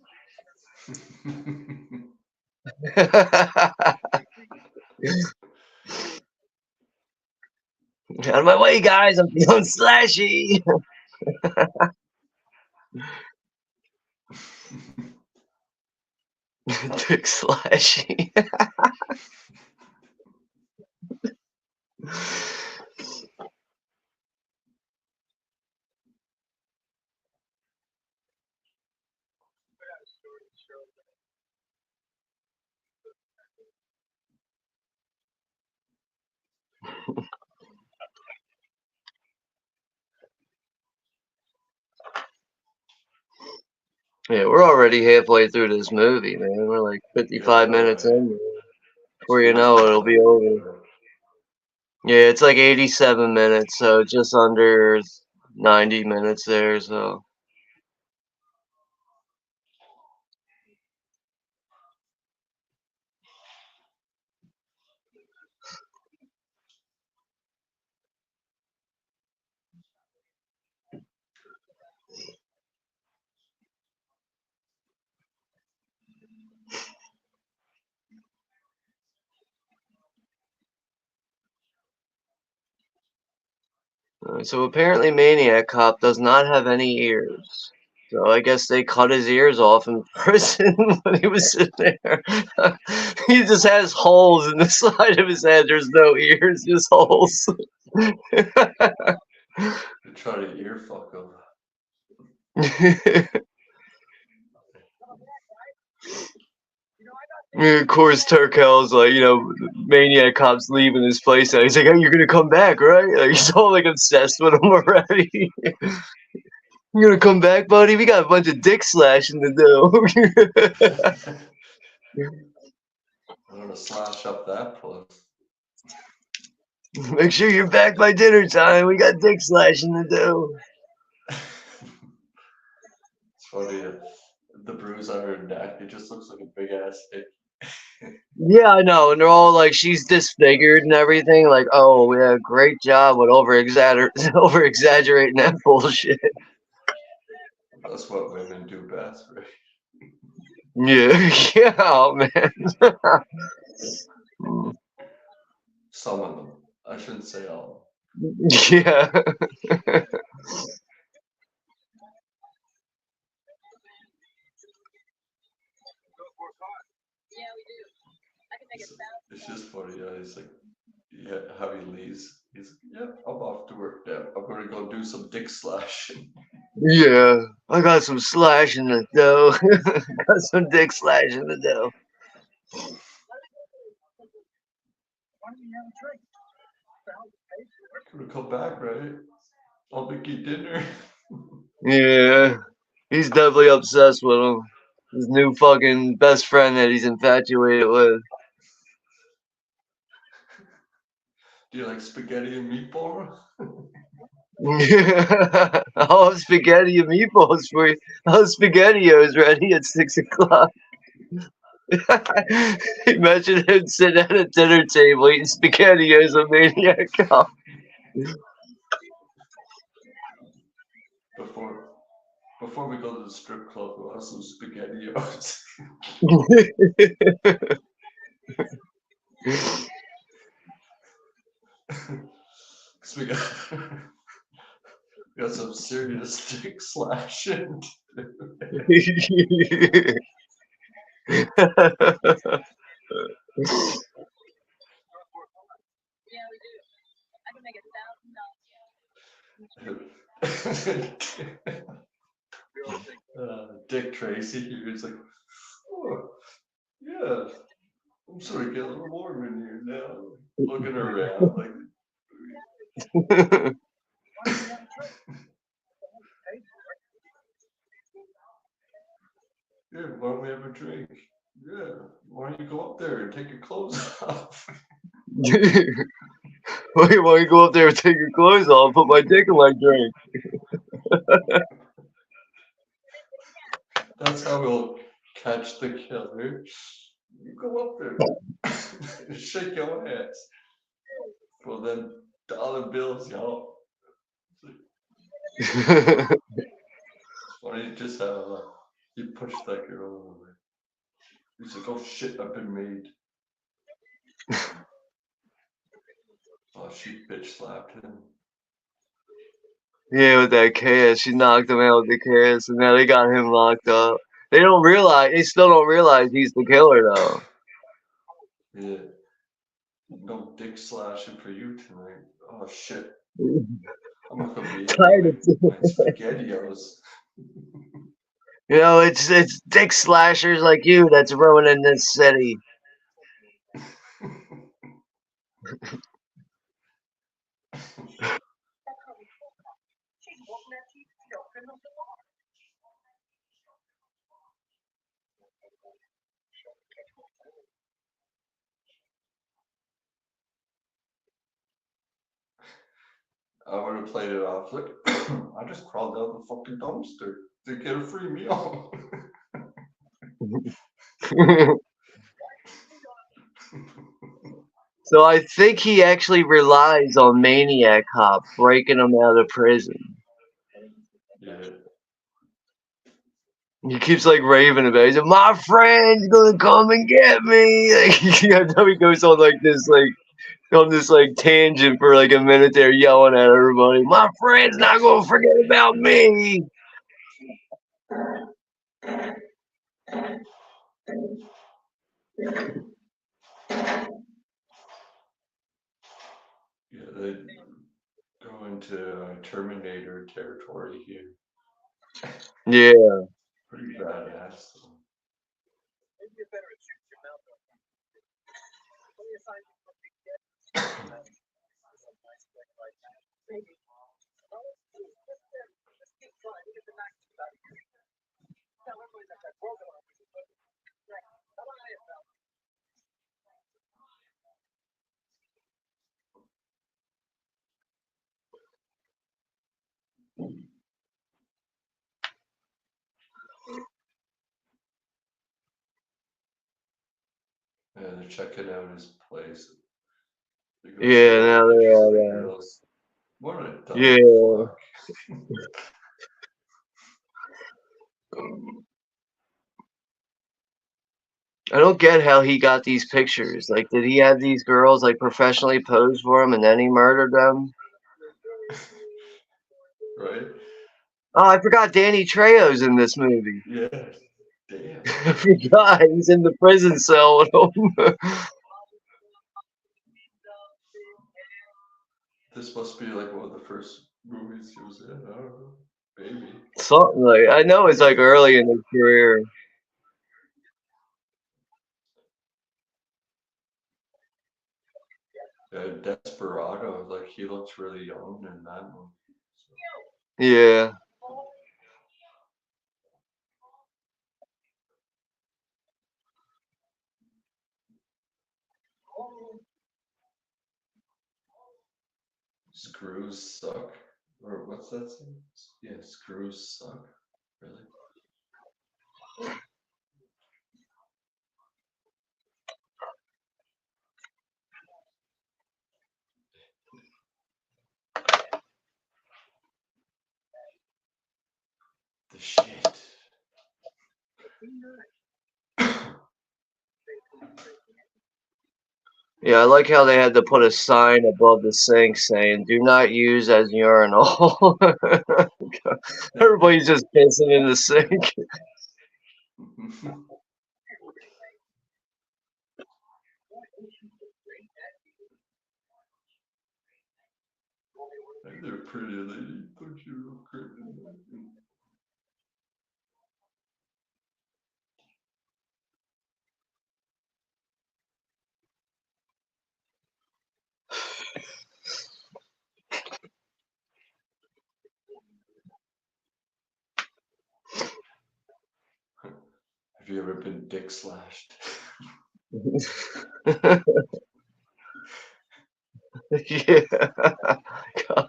Out of my way, guys. I'm feeling slashy. Dick Slashy. Yeah, we're already halfway through this movie, man. We're like 55 minutes in. Before you know it, it'll be over. Yeah, it's like 87 minutes, so just under 90 minutes there, so. So apparently Maniac Cop does not have any ears. So I guess they cut his ears off in prison when he was sitting there. He just has holes in the side of his head. There's no ears, just holes. They try to ear fuck him. Of course, Turkel's like, Maniac Cop's leaving his place, and he's like, "Hey, you're gonna come back, right?" Like, he's all like obsessed with him already. You gonna come back, buddy? We got a bunch of dick slashing to do. I'm gonna slash up that puss. Make sure you're back by dinner time. We got dick slashing to do. It's funny, the bruise on her neck, it just looks like a big ass dick. Yeah, I know, and they're all like, she's disfigured and everything. Like, oh, yeah, great job with over exaggerating that bullshit. That's what women do best, right? Yeah, yeah, oh, man. Mm, Some of them. I shouldn't say all. yeah. It's just funny. Yeah, he's like, yeah, how he leaves. He's like, yeah, I'm off to work now. I'm gonna go do some dick slashing. Yeah, I got some slash in the dough. Got some dick slash in the dough. Gonna come back, right? I'll make you dinner. Yeah, he's definitely obsessed with him. His new fucking best friend that he's infatuated with. Do you like spaghetti and meatball? Oh, spaghetti and meatballs for you. Oh, SpaghettiOs ready at 6 o'clock. Imagine him sitting at a dinner table eating SpaghettiOs with Maniac Cop. Before we go to the strip club, we'll have some spaghettios. Cause we got some serious dick slashing. Dick Tracy here is like, oh, yeah, I'm sort of getting a little warm in here now. Looking around like, yeah, why don't we have a drink? Yeah, why don't you go up there and take your clothes off? Why don't you go up there and take your clothes off and put my dick in my drink? That's how we'll catch the killer. You go up there, shake your ass. Well, then dollar bills, y'all. It's funny just how he pushed that girl away. He's like, oh shit, I've been made. Oh, she bitch slapped him. Yeah, with that KS, she knocked him out with the KS, and now they got him locked up. They don't realize, they still don't realize he's the killer though. Yeah. No dick slashing for you tonight. Oh shit. I'm not gonna be Tired eating of my spaghettios. You know, it's dick slashers like you that's ruining this city. I would have played it off like, I just crawled out the fucking dumpster to get a free meal. So I think he actually relies on Maniac Cop breaking him out of prison. Yeah. He keeps like raving about it. He's like, my friend's gonna come and get me. Like, I know he goes on this tangent for like a minute there, yelling at everybody. My friend's not gonna forget about me. Yeah, they go into Terminator territory here. Yeah. Pretty badass. Yeah, they're checking out his place. They go Yeah, show now the they're pictures of all the there. girls. What a dumb Yeah. fuck. I don't get how he got these pictures. Like, did he have these girls like professionally pose for him and then he murdered them? Right? Oh, I forgot Danny Trejo's in this movie. Yeah. Damn. I forgot he's in the prison cell with him. This must be like one of the first movies he was in. I don't know. Maybe. Something like, I know it's like early in his career. Desperado, like he looks really young in that one. So. Yeah. Screws suck. Or what's that saying? Yeah, screws suck. Really? The shit. Yeah, I like how they had to put a sign above the sink saying, "Do not use as urinal." Everybody's just pissing in the sink. Hey there, pretty lady. Don't you look great? Have you ever been dick slashed? Yeah. God.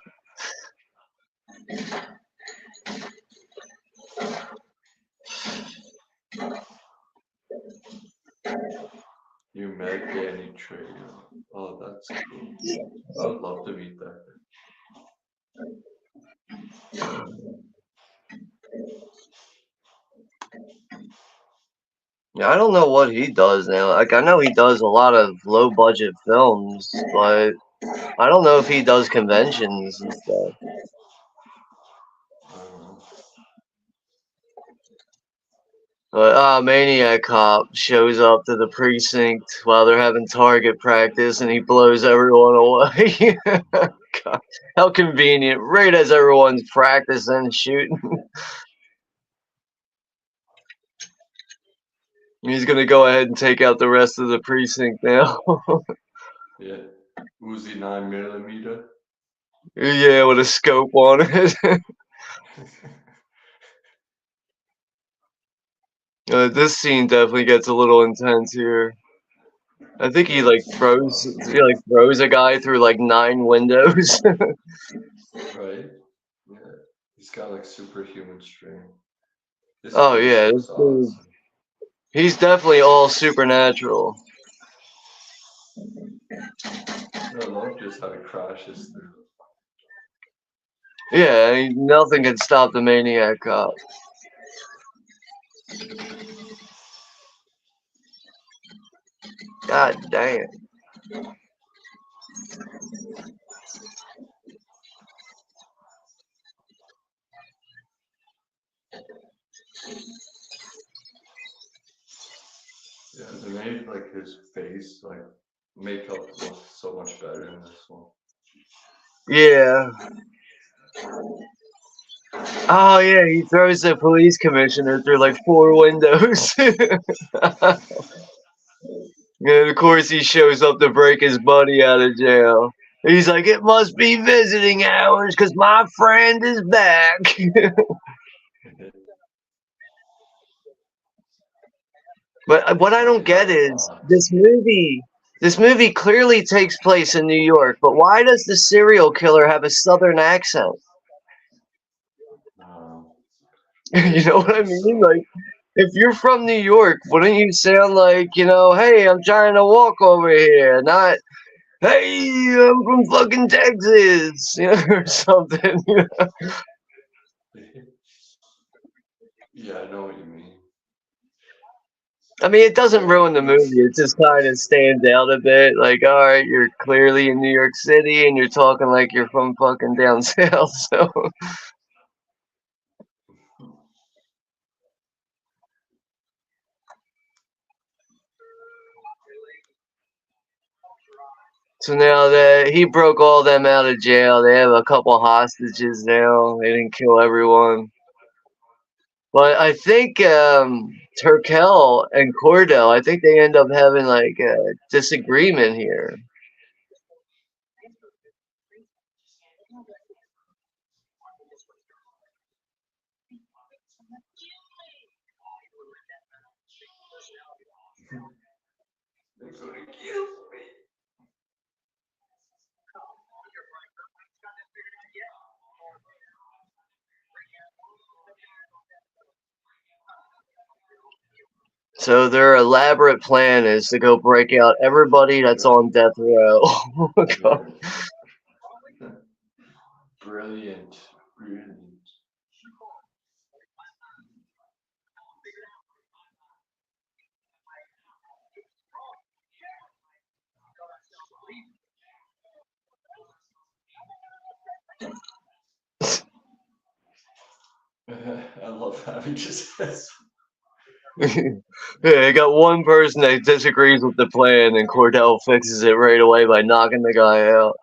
You met Danny Trejo. Oh, that's cool. I would love to meet that guy. Yeah, I don't know what he does now. Like, I know he does a lot of low budget films, but I don't know if he does conventions and stuff. I don't know. But Maniac Cop shows up to the precinct while they're having target practice and he blows everyone away. God, how convenient. Right as everyone's practicing shooting. He's gonna go ahead and take out the rest of the precinct now. Yeah. Uzi 9mm. Yeah, with a scope on it. This scene definitely gets a little intense here. I think he like throws a guy through like 9 windows. Right? Yeah. He's got like superhuman strength. This Oh place yeah, looks this dude, awesome. he's definitely all supernatural. I love just how he crashes through. Yeah, nothing can stop the Maniac Cop. God damn. Yeah, they made like his face, like makeup look so much better in this one. Yeah. Oh yeah, he throws the police commissioner through like 4 windows. And of course he shows up to break his buddy out of jail. He's like, it must be visiting hours because my friend is back. But what I don't get is this movie. This movie clearly takes place in New York, but why does the serial killer have a southern accent? You know what I mean? Like, if you're from New York, wouldn't you sound like, hey, I'm trying to walk over here, not, hey, I'm from fucking Texas, or something. Yeah, I know what you mean. I mean, it doesn't ruin the movie. It just kind of stands out a bit. Like, all right, you're clearly in New York City, and you're talking like you're from fucking down south. So, so now that he broke all them out of jail, they have a couple hostages now. They didn't kill everyone, but I think Turkel and Cordell, I think they end up having like a disagreement here. They're gonna kill me. So their elaborate plan is to go break out everybody that's on death row. Oh my God. Yeah. Brilliant. Brilliant. I love how he just says. Yeah, you got one person that disagrees with the plan, and Cordell fixes it right away by knocking the guy out.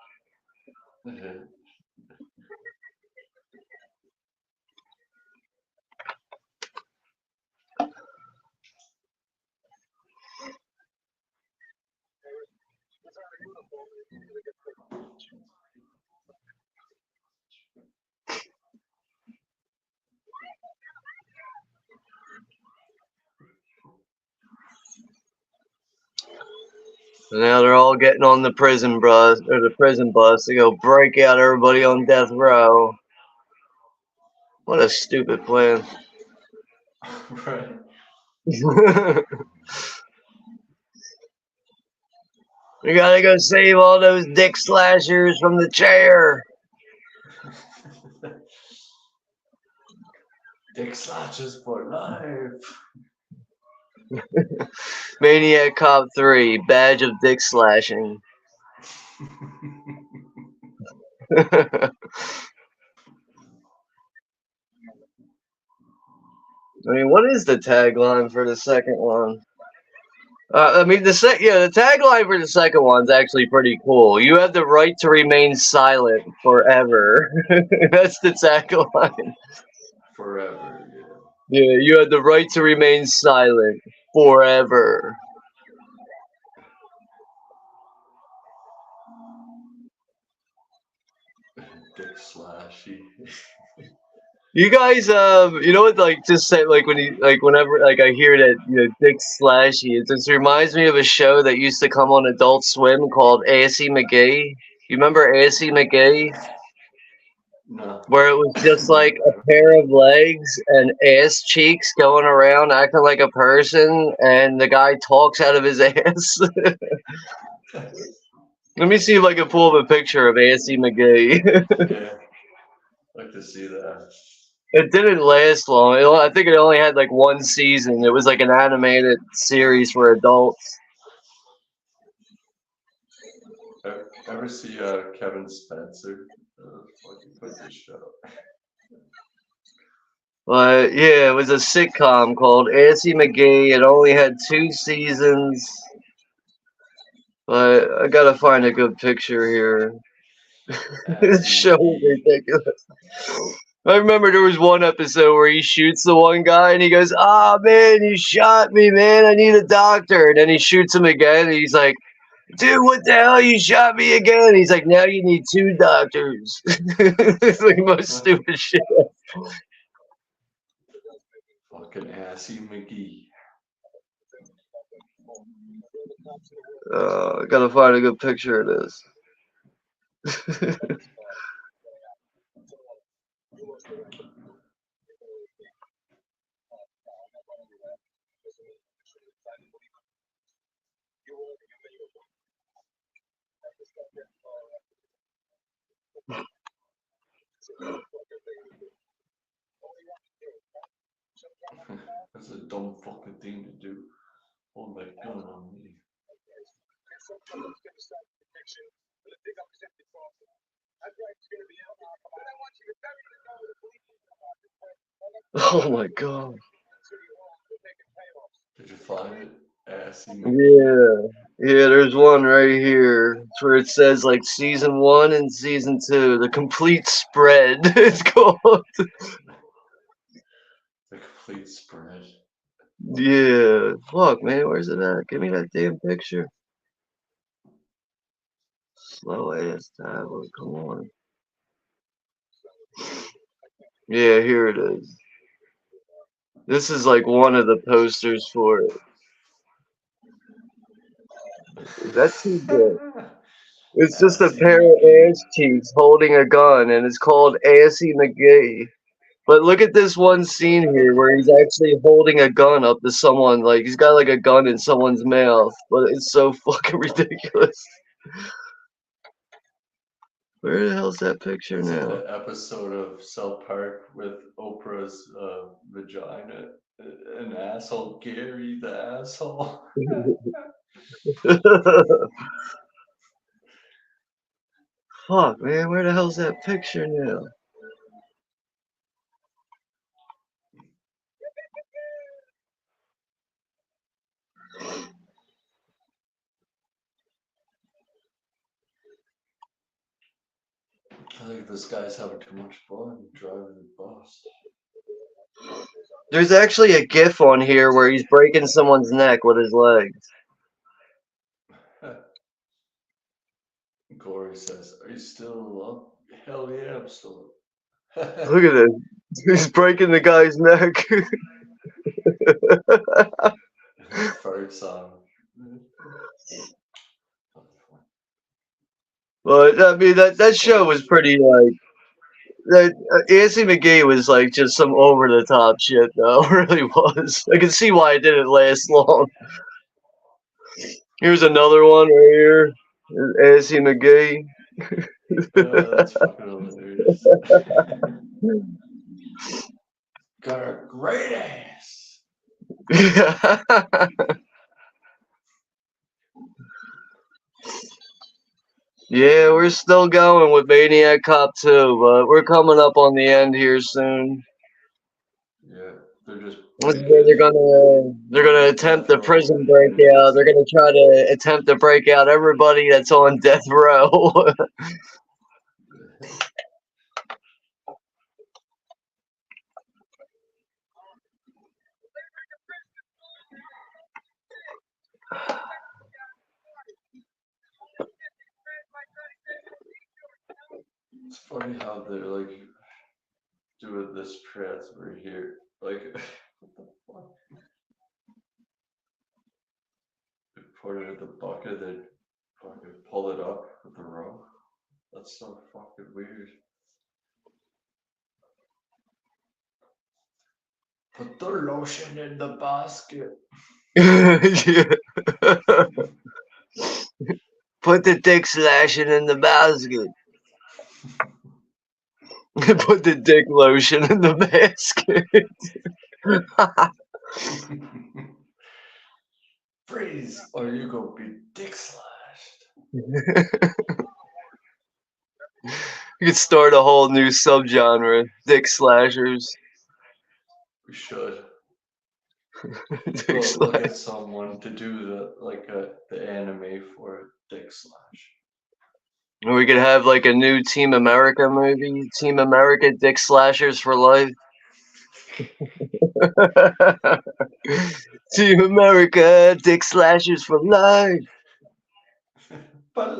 So now they're all getting on the prison bus to go break out everybody on death row. What a stupid plan. Right. We gotta go save all those dick slashers from the chair. Dick slashes for life. Maniac Cop 3, badge of dick slashing. I mean, what is the tagline for the second one? I mean, the tagline for the second one's actually pretty cool. You have the right to remain silent forever. That's the tagline. Forever, yeah. Yeah, you have the right to remain silent forever. Dick slashy. You guys, you know what? Like, just say, like, whenever, like, I hear that, Dick Slashy, it just reminds me of a show that used to come on Adult Swim called Assy McGee. You remember Assy McGee? No. Where it was just like a pair of legs and ass cheeks going around acting like a person, and the guy talks out of his ass. Let me see if I can pull up a picture of Assy McGee. Yeah. Like to see that. It didn't last long. I think it only had like one season. It was like an animated series for adults. Ever see Kevin Spencer? Fucking put this show. But yeah, it was a sitcom called Assy McGee. It only had 2 seasons. But I gotta find a good picture here. This show is ridiculous. I remember there was one episode where he shoots the one guy and he goes, "Ah, man, you shot me, man. I need a doctor." And then he shoots him again and he's like, "Dude, what the hell? You shot me again." He's like, "Now you need 2 doctors." It's like the most stupid shit. Fucking Assy McGee. I gotta find a good picture of this. It's a dumb fucking thing to do. Hold my gun on me. Oh my god. Did you find it? Assy Yeah. Yeah, there's one right here. It's where it says like season 1 and season 2. The complete spread. It's called. The complete spread. Yeah. Fuck, man. Where's it at? Give me that damn picture. Slow ass tablet. Come on. Yeah, here it is. This is like one of the posters for it. That's too good. It's just a Assy pair of McGee. ass cheeks holding a gun, and it's called Assy McGee. But look at this one scene here where he's actually holding a gun up to someone. Like, he's got like a gun in someone's mouth. But it's so fucking ridiculous. Where the hell's that picture It's like now? that episode of South Park with Oprah's vagina. An asshole, Gary the asshole. Fuck, man. Where the hell's that picture now? I think this guy's having too much fun driving the bus. There's actually a gif on here where he's breaking someone's neck with his legs. Corey says, "Are you still up?" Hell yeah, I'm still up. Look at this. He's breaking the guy's neck. First song. But I mean that show was pretty like that. Nancy McGee was like just some over the top shit though. It really was. I can see why it didn't last long. Here's another one right here. Nancy McGee. That's fucking hilarious. Got a great ass. Yeah, we're still going with Maniac Cop 2, but we're coming up on the end here soon. Yeah, they're just This is where they're gonna attempt the prison breakout. They're gonna try to attempt to break out everybody that's on death row. It's funny how they're like doing this transfer here. Like, what the fuck? They put it in the bucket, then fucking pull it up with the rope. That's so fucking weird. Put the lotion in the basket. Yeah. Put the dick slashing in the basket. Put the dick lotion in the basket. Freeze, or you gonna be dick slashed. You could start a whole new subgenre, dick slashers. We should. Dick We'll get slash. someone to do the anime for it, dick slash. We could have like a new Team America movie, Team America Dick Slashers for life. Team America Dick Slashers for life. But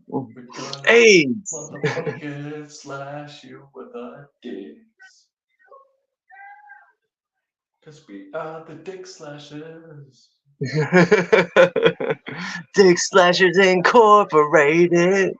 we're gonna AIDS. motherfucking slash you with our dicks. Cause we are the dick slashers. Dick Slashers Incorporated.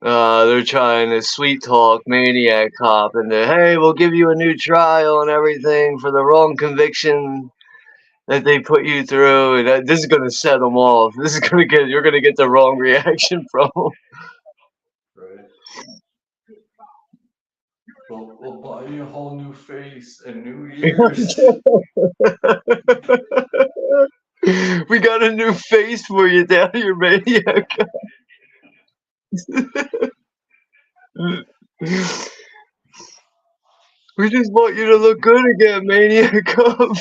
They're trying to sweet talk Maniac Cop into, hey, we'll give you a new trial and everything for the wrong conviction that they put you through, and this is gonna set them off. This is gonna get you're gonna get the wrong reaction from them. Right. We'll buy you a whole new face and New Year's. We got a new face for you down here, Maniac. We just want you to look good again, Maniac Cop.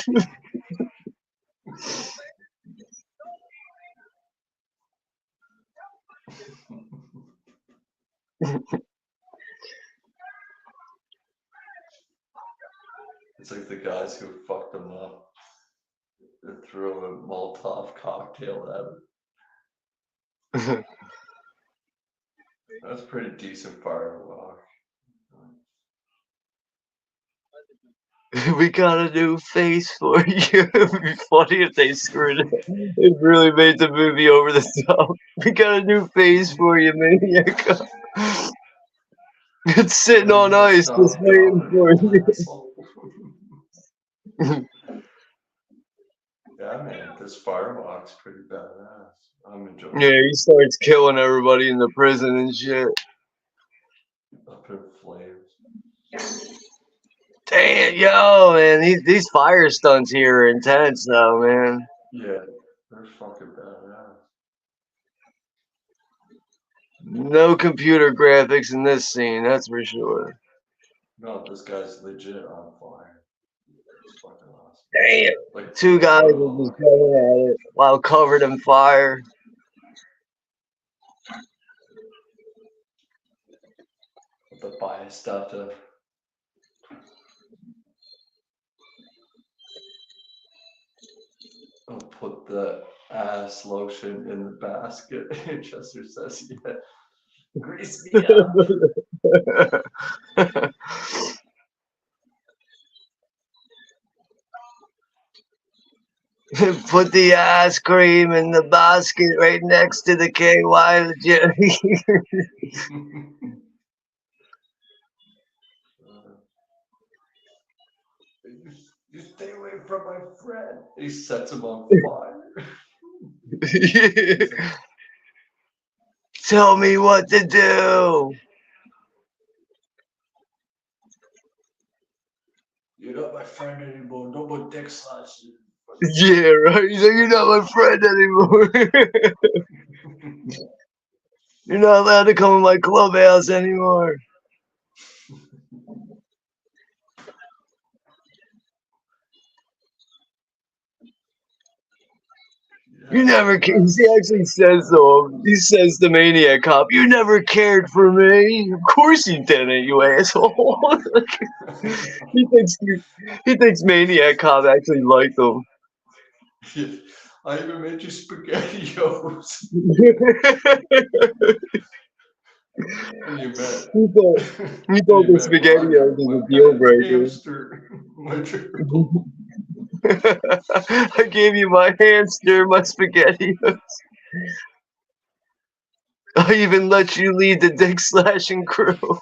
It's like the guys who fucked him up and threw a Molotov cocktail at him. That's pretty decent firewalk. We got a new face for you. It'd be funny if they screwed it. It really made the movie over the top. We got a new face for you, Maniac Cop. It's sitting on ice, just waiting for you. Yeah, man, this firewalk's pretty badass. I'm enjoying Yeah, it. he starts killing everybody in the prison and shit. Up in flames. Damn, yo, man, these fire stunts here are intense, though, man. Yeah, they're fucking badass. No computer graphics in this scene, that's for sure. No, this guy's legit on fire. It's fucking awesome. Damn. Like, Two guys are just going at it while covered in fire. the bias data. I'll put the ass lotion in the basket. Chester says, yeah. Grease me up. Put the ice cream in the basket right next to the KY jelly. You stay away from my friend. He sets him on fire. Tell me what to do. You're not my friend anymore. No more dick slashes. Yeah, right. He's like, you're not my friend anymore. You're not allowed to come in my clubhouse anymore. You never. He actually says though. He says the Maniac Cop, "You never cared for me." Of course you didn't, you asshole. he thinks Maniac Cop actually liked him. Yeah, I even made you spaghettios. And you met. He thought the SpaghettiOs was a deal breaker. I gave you my hamster, my SpaghettiOs. I even let you lead the dick slashing crew.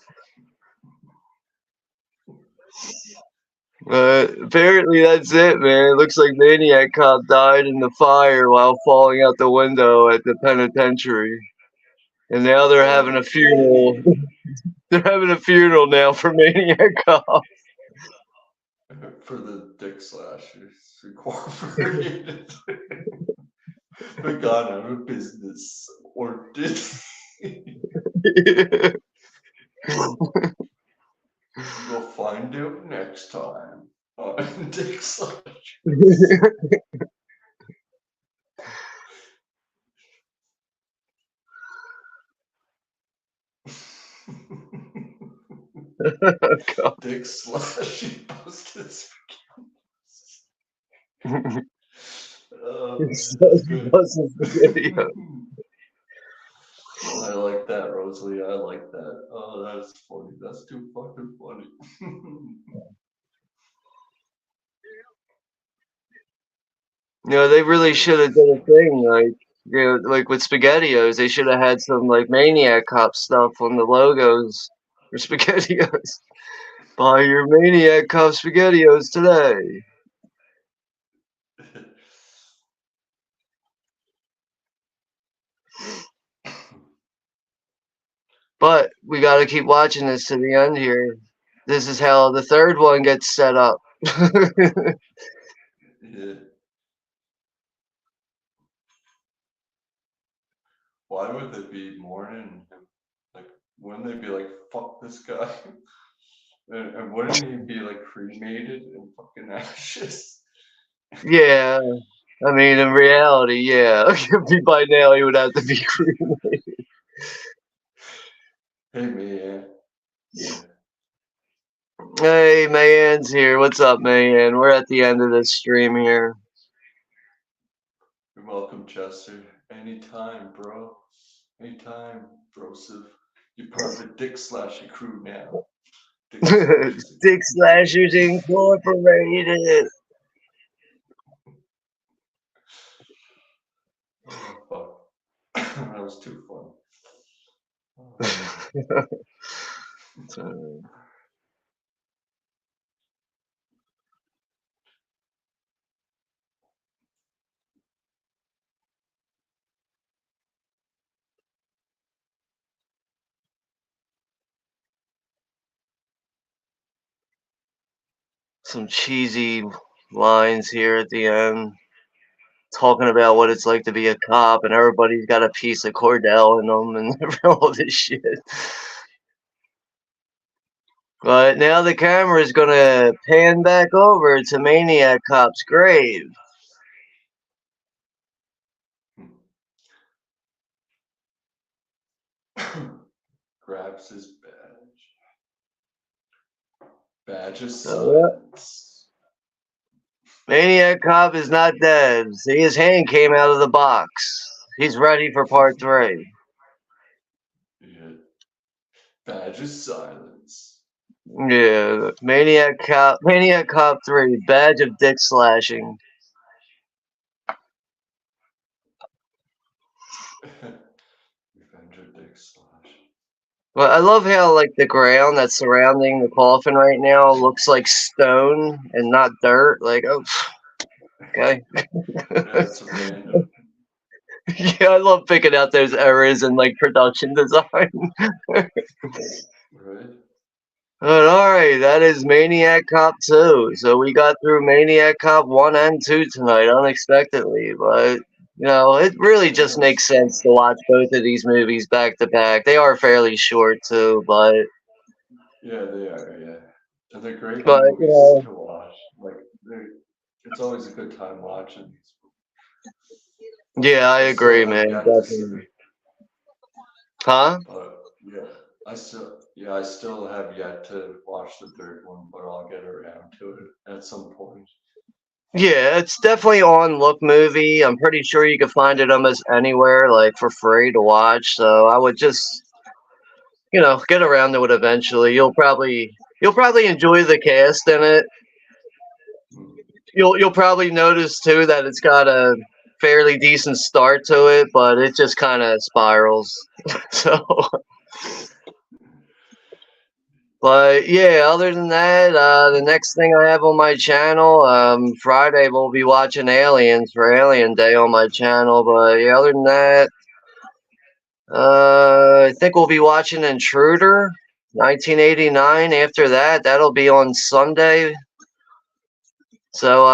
Apparently that's it, man. It looks like Maniac Cop died in the fire while falling out the window at the penitentiary. And now they're having a funeral. They're having a funeral now for Maniac Cop. For the dick slashers incorporated. They're gone out of business. Or did We'll find out next time on Dick Slashers. Dick Slash posted I like that, Rosalie. I like that. Oh, that's funny. That's too fucking funny. You know, they really should have done a thing like Yeah, like with SpaghettiOs, they should have had some like Maniac Cop stuff on the logos for SpaghettiOs. Buy your Maniac Cop SpaghettiOs today. But we got to keep watching this to the end here. This is how the third one gets set up. Yeah. Why would they be mourning him? Like, wouldn't they be like, fuck this guy? And wouldn't he be like cremated in fucking ashes? Yeah, I mean, in reality, yeah. By now, he would have to be cremated. Hey man. Yeah. Hey, Mayan's here. What's up, Mayan? We're at the end of this stream here. You're welcome, Chester. Anytime, bro. Anytime, brosive. You're part of the Dick Slasher crew now. Dick Slashers. Dick Slashers Incorporated. Oh, fuck. That was too fun. Some cheesy lines here at the end, talking about what it's like to be a cop, and everybody's got a piece of Cordell in them, and all this shit. But now the camera is gonna pan back over to Maniac Cop's grave. Grabs his badge. Badge of So, silence. Maniac Cop is not dead. See, his hand came out of the box. He's ready for part 3. Yeah. Badge of silence. Yeah, Maniac Cop 3, Badge of Dick Slashing. Revenge of Dick Slash. Well, I love how like the ground that's surrounding the coffin right now looks like stone and not dirt. Like, oh, okay. Yeah, it's random. Yeah, I love picking out those errors in like production design. Right? But all right, that is Maniac Cop 2. So we got through Maniac Cop 1 and 2 tonight unexpectedly, but it really just Yeah, it's makes sense to fun. watch both of these movies back to back. They are fairly short too, but Yeah, they are, yeah. And they're great but movies to watch. Like, it's always a good time watching these. yeah, I I agree, still have man. yet to see, Definitely. Huh? but yeah, I still have yet to watch the third one, but I'll get around to it at some point. Yeah, it's definitely on Look Movie. I'm pretty sure you can find it almost anywhere, like for free to watch. So I would just, get around to it eventually. You'll probably enjoy the cast in it. You'll probably notice too that it's got a fairly decent start to it, but it just kind of spirals. So, but yeah, other than that, the next thing I have on my channel, Friday we'll be watching Aliens for Alien Day on my channel. But yeah, other than that, I think we'll be watching Intruder, 1989. After that, that'll be on Sunday. So,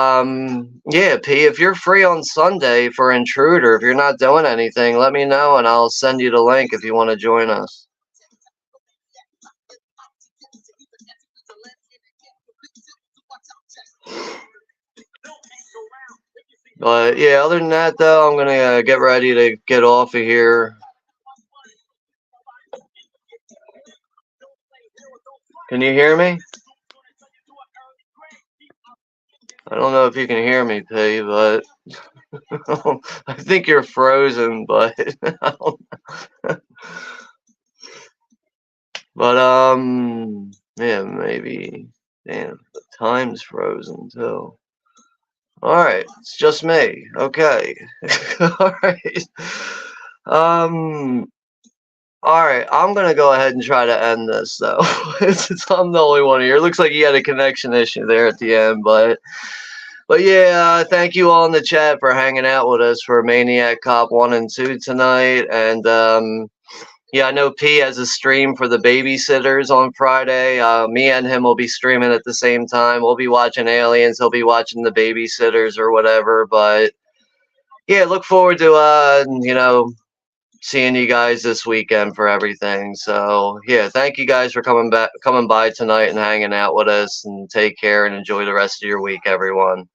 yeah, P, if you're free on Sunday for Intruder, if you're not doing anything, let me know and I'll send you the link if you want to join us. But yeah, other than that, though, I'm gonna get ready to get off of here. Can you hear me? I don't know if you can hear me, P, but I think you're frozen. But but yeah, maybe. Damn, the time's frozen too. All right, it's just me. Okay. All right. Um. All right, I'm gonna go ahead and try to end this though. I'm the only one here. It looks like you had a connection issue there at the end, but yeah, thank you all in the chat for hanging out with us for Maniac Cop 1 and 2 tonight. And yeah, I know P has a stream for the babysitters on Friday. Me and him will be streaming at the same time. We'll be watching Aliens. He'll be watching the babysitters or whatever. But yeah, look forward to seeing you guys this weekend for everything. So yeah, thank you guys for coming by tonight and hanging out with us. And take care and enjoy the rest of your week, everyone.